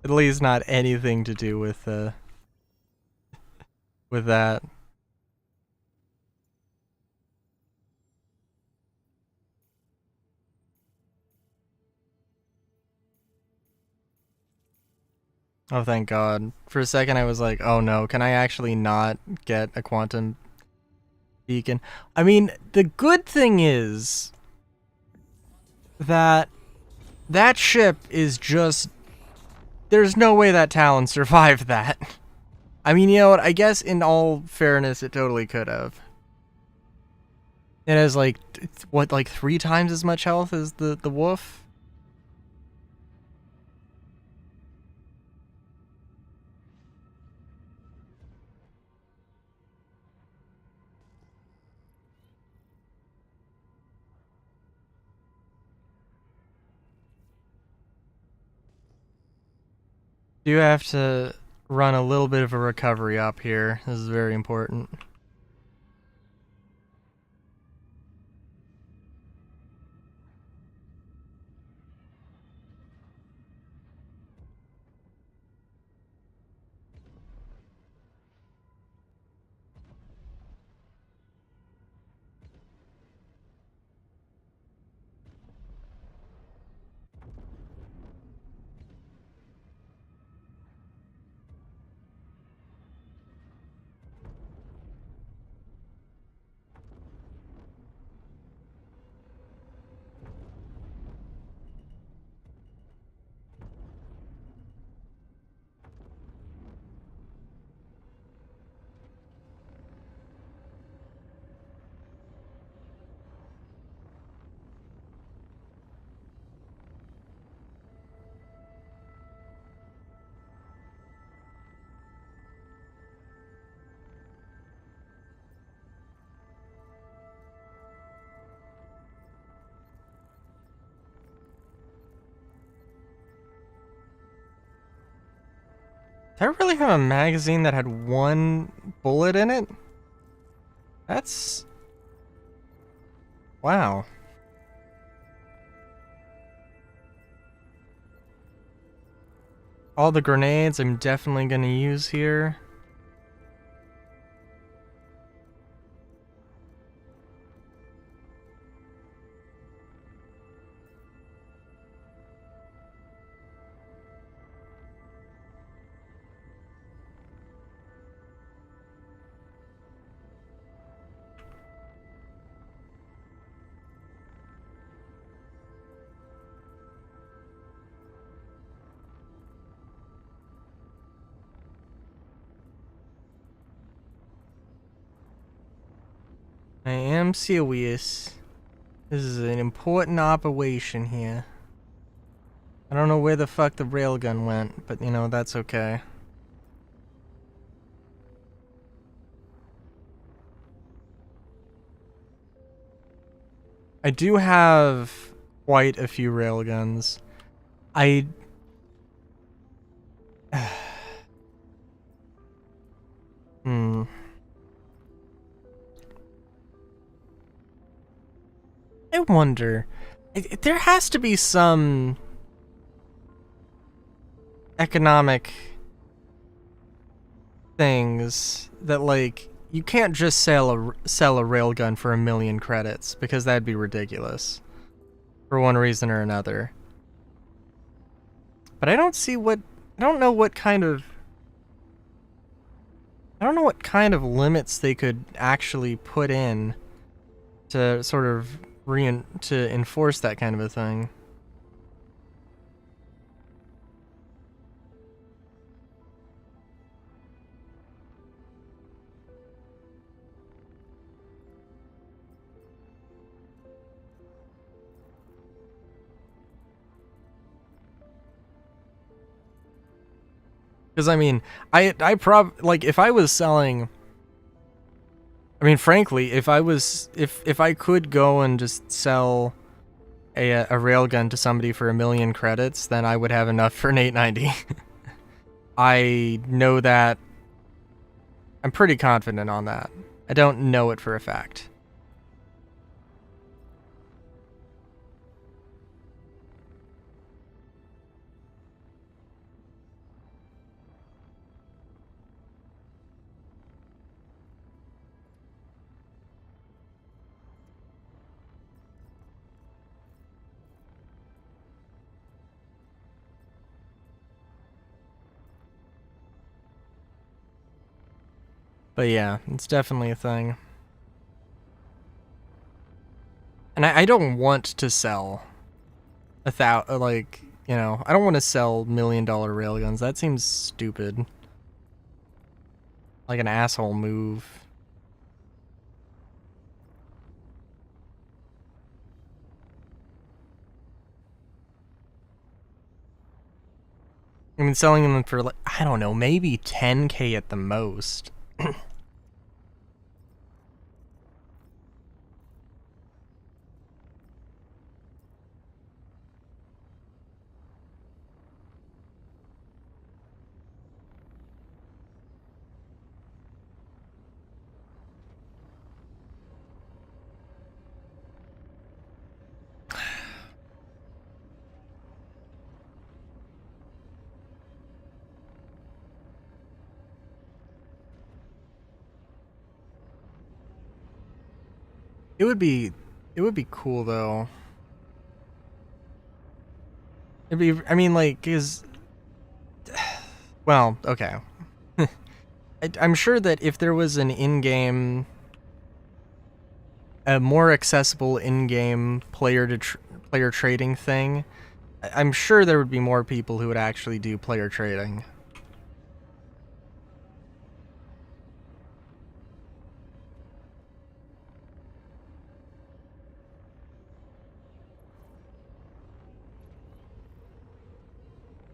at least not anything to do with that. Oh, thank God. For a second I was like, oh no, can I actually not get a quantum beacon? I mean, the good thing is that that ship is just... There's no way that Talon survived that. I mean, you know what? I guess in all fairness, it totally could have. It has like, what, like 3 times as much health as the wolf? Do have to run a little bit of a recovery up here. This is very important. Did I really have a magazine that had 1 bullet in it? That's... Wow. All the grenades I'm definitely gonna use here. am serious. This is an important operation here. I don't know where the fuck the railgun went, but you know, that's okay. I do have quite a few railguns. I hmm. I wonder. There has to be some economic things that, like, you can't just sell a railgun for 1,000,000 credits, because that'd be ridiculous for one reason or another. But I don't see what I don't know what kind of limits they could actually put in to sort of to enforce that kind of a thing. Because I mean, like, if I was selling, I mean, frankly, if I could go and just sell a railgun to somebody for 1,000,000 credits, then I would have enough for an 890. I know that. I'm pretty confident on that. I don't know it for a fact. But yeah, it's definitely a thing. And I don't want to sell like, you know, I don't want to sell $1,000,000 railguns. That seems stupid. Like an asshole move. I mean, selling them for, like, I don't know, maybe 10K at the most. It would be cool though. It'd be, I mean, like, well, okay. I'm sure that if there was an in-game, a more accessible in-game player trading thing, I'm sure there would be more people who would actually do player trading.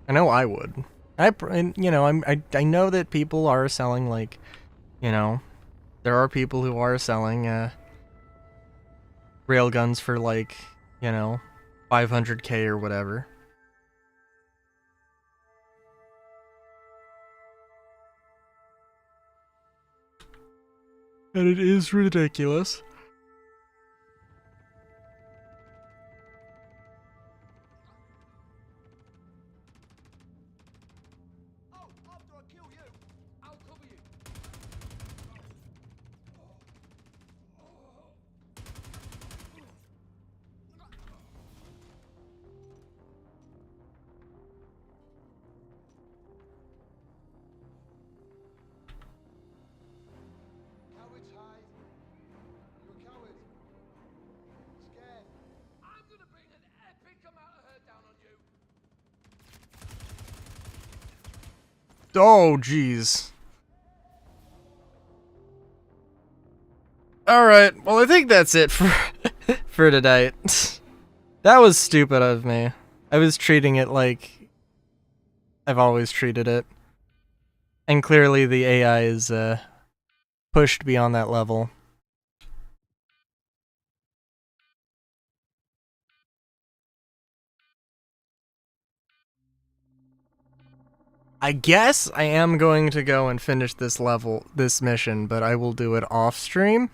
I know I would. You know, I know that people are selling, like, you know, there are people who are selling railguns for, like, you know, 500K or whatever. And it is ridiculous. Cowards hide. You're a coward. Scared. I'm gonna bring an epic amount of hurt down on you. Oh, jeez. Alright, well I think that's it for for tonight. That was stupid of me. I was treating it like I've always treated it. And clearly the AI is pushed beyond that level. I guess I am going to go and finish this mission, but I will do it off stream.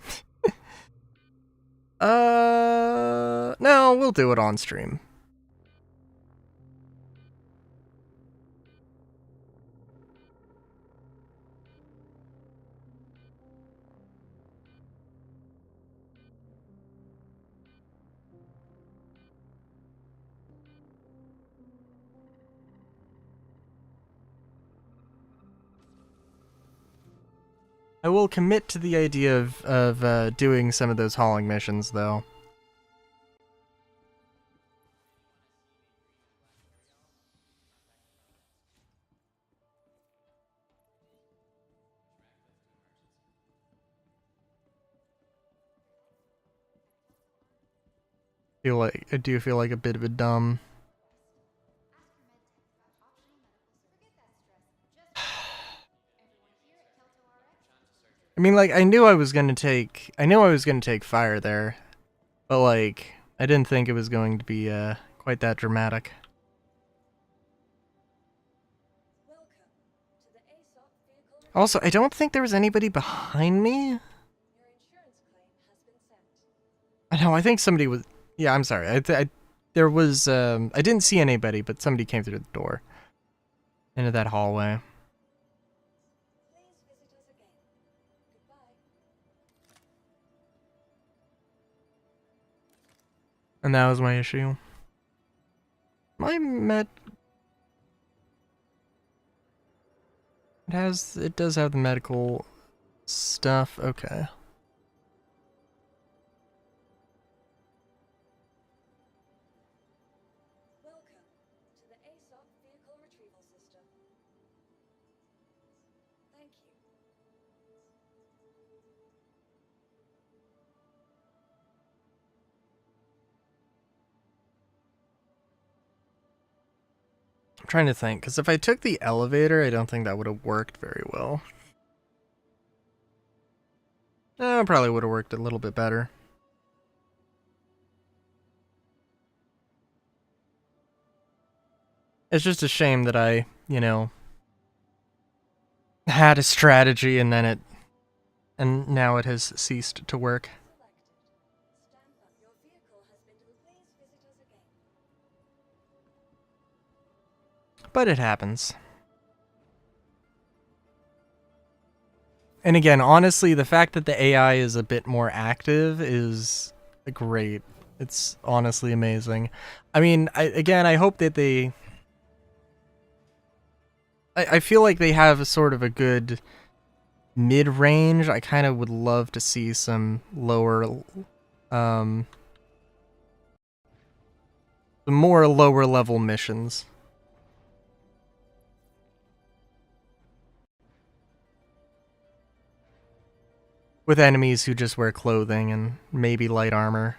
No, we'll do it on stream. I will commit to the idea of doing some of those hauling missions, though. I do feel like a bit of a dumb. I mean, like, I knew I was gonna take fire there, but like, I didn't think it was going to be quite that dramatic. Welcome to the ASOP vehicle. Also, I don't think there was anybody behind me. Your insurance claim has been sent. I know. I think somebody was. Yeah, I'm sorry. There was. I didn't see anybody, but somebody came through the door into that hallway. Please visit us again. Goodbye. And that was my issue. My med. It does have the medical stuff. Okay. Welcome to the ASOP vehicle retrieval system. Thank you. I'm trying to think, because if I took the elevator, I don't think that would have worked very well. It probably would have worked a little bit better. It's just a shame that I, had a strategy and now it has ceased to work. Selected. Stand by. Your vehicle has been delivered. Please visit us again. But it happens. And again, honestly, the fact that the AI is a bit more active is great. It's honestly amazing. I mean, I hope that I feel like they have a sort of a good mid-range. I kind of would love to see some lower, some more lower level missions. With enemies who just wear clothing and maybe light armor.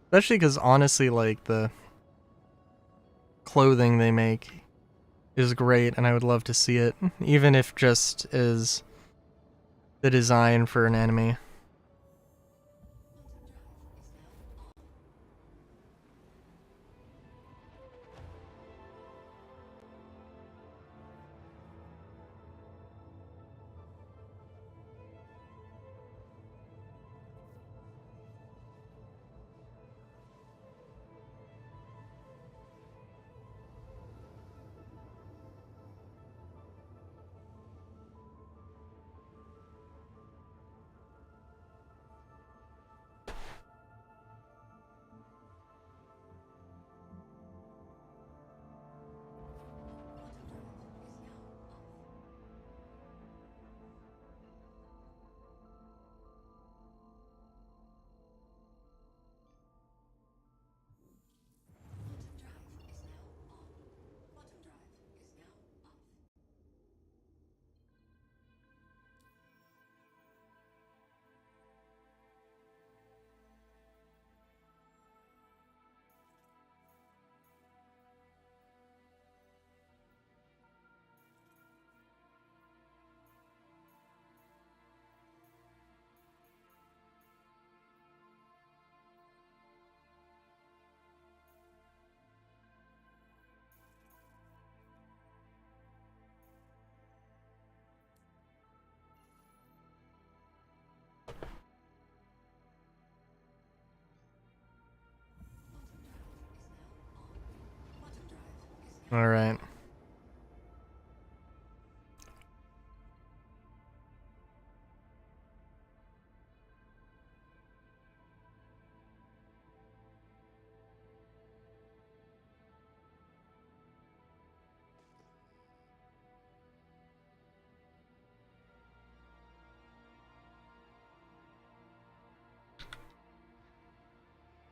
Especially because honestly, like, the clothing they make is great, and I would love to see it, even if just as the design for an enemy. All right.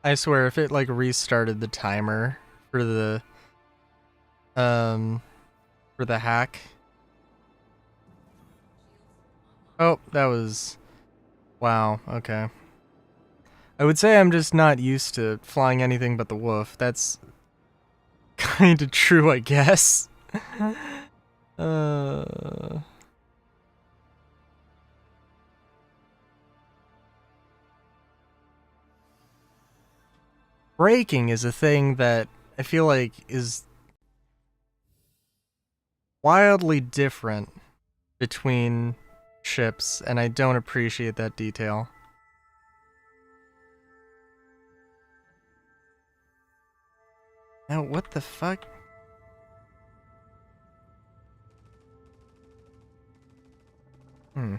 I swear, if it like restarted the timer for the um for the hack. Oh, that was wow. Okay. I would say I'm just not used to flying anything but the Wolf. That's kind of true, I guess. uh. Braking is a thing that I feel like is wildly different between ships, and I don't appreciate that detail. Now, what the fuck? Hmm.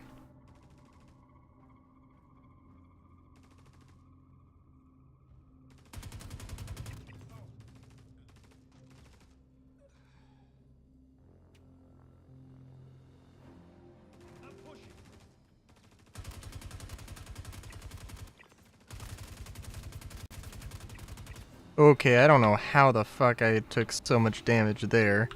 Okay, I don't know how the fuck I took so much damage there.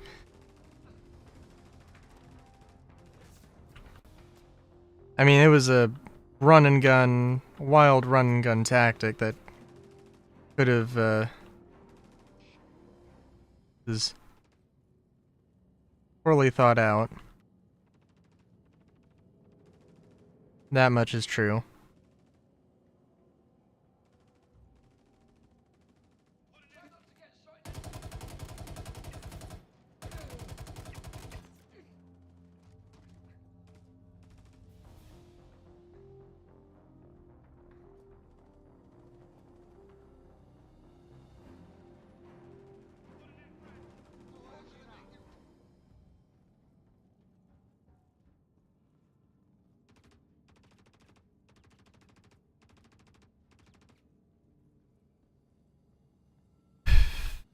I mean, it was a run and gun, wild run and gun tactic that could have, was poorly thought out. That much is true.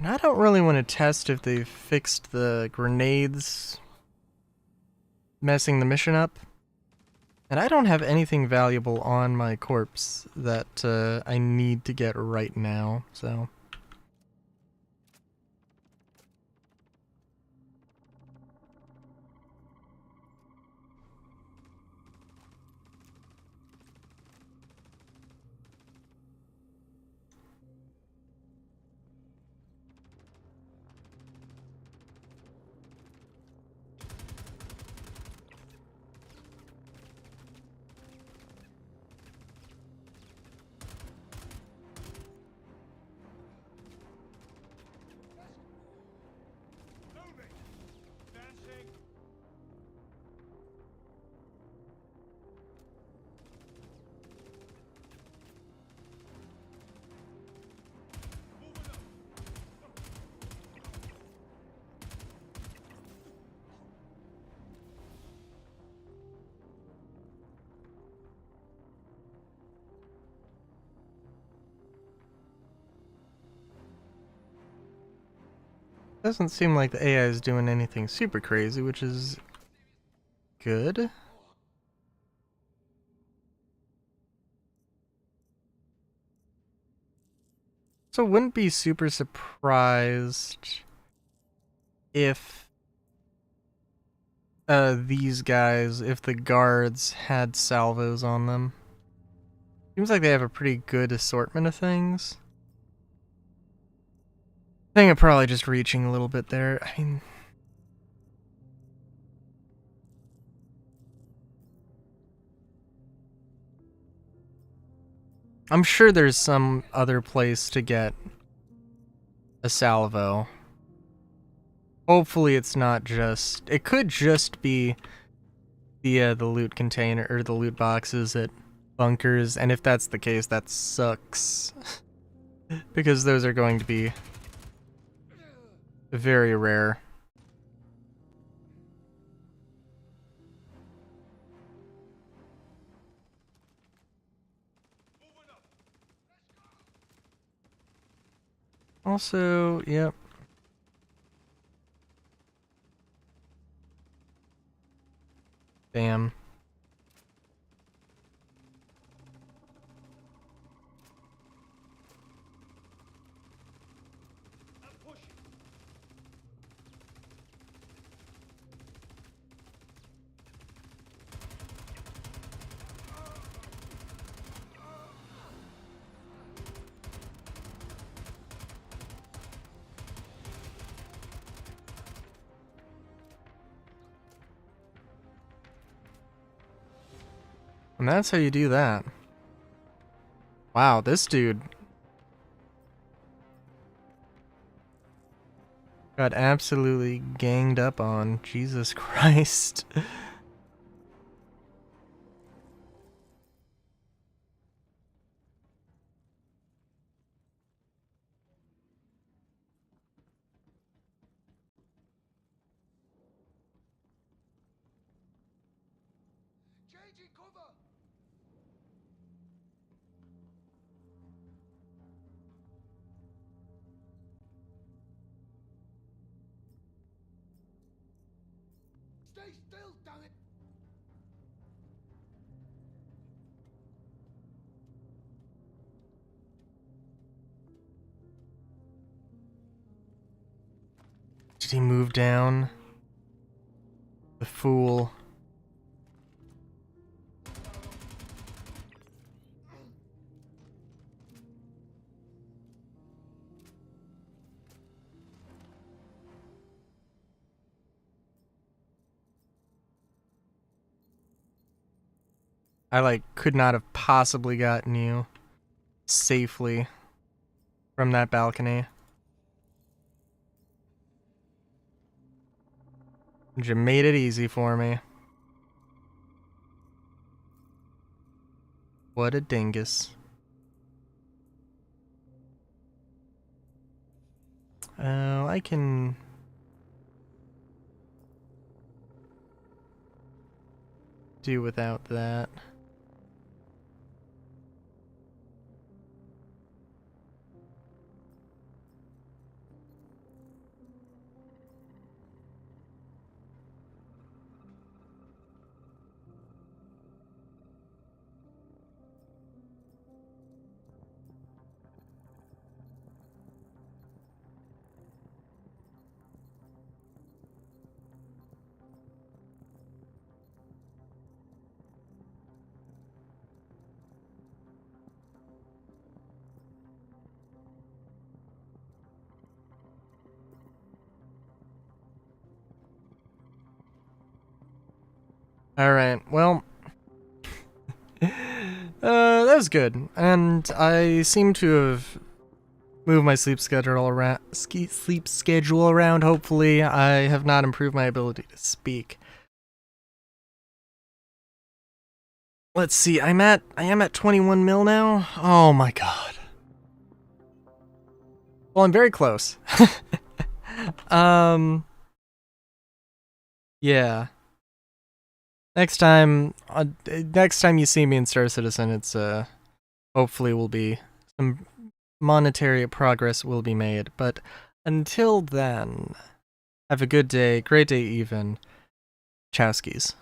And I don't really want to test if they fixed the grenades messing the mission up. And I don't have anything valuable on my corpse that I need to get right now, so... Doesn't seem like the AI is doing anything super crazy, which is good. So wouldn't be super surprised if these guys, if the guards had salvos on them. Seems like they have a pretty good assortment of things. I think I'm probably just reaching a little bit there. I mean... I'm sure there's some other place to get a salvo. Hopefully it's not just... It could just be the loot container, or the loot boxes at bunkers, and if that's the case, that sucks. Because those are going to be Very rare. Also, yep. Bam. And that's how you do that. Wow, this dude got absolutely ganged up on. Jesus Christ. Changing cover! Stay still, damn it! Did he move down? The fool. I could not have possibly gotten you safely from that balcony. You made it easy for me. What a dingus. Oh, I can... do without that. Alright, well... that was good. And I seem to have moved my sleep schedule around, hopefully. I have not improved my ability to speak. Let's see, I am at 21 mil now? Oh my god. Well, I'm very close. Yeah. Next time you see me in Star Citizen, it's hopefully will be some monetary progress will be made. But until then, have a good day, great day even. Chowskis.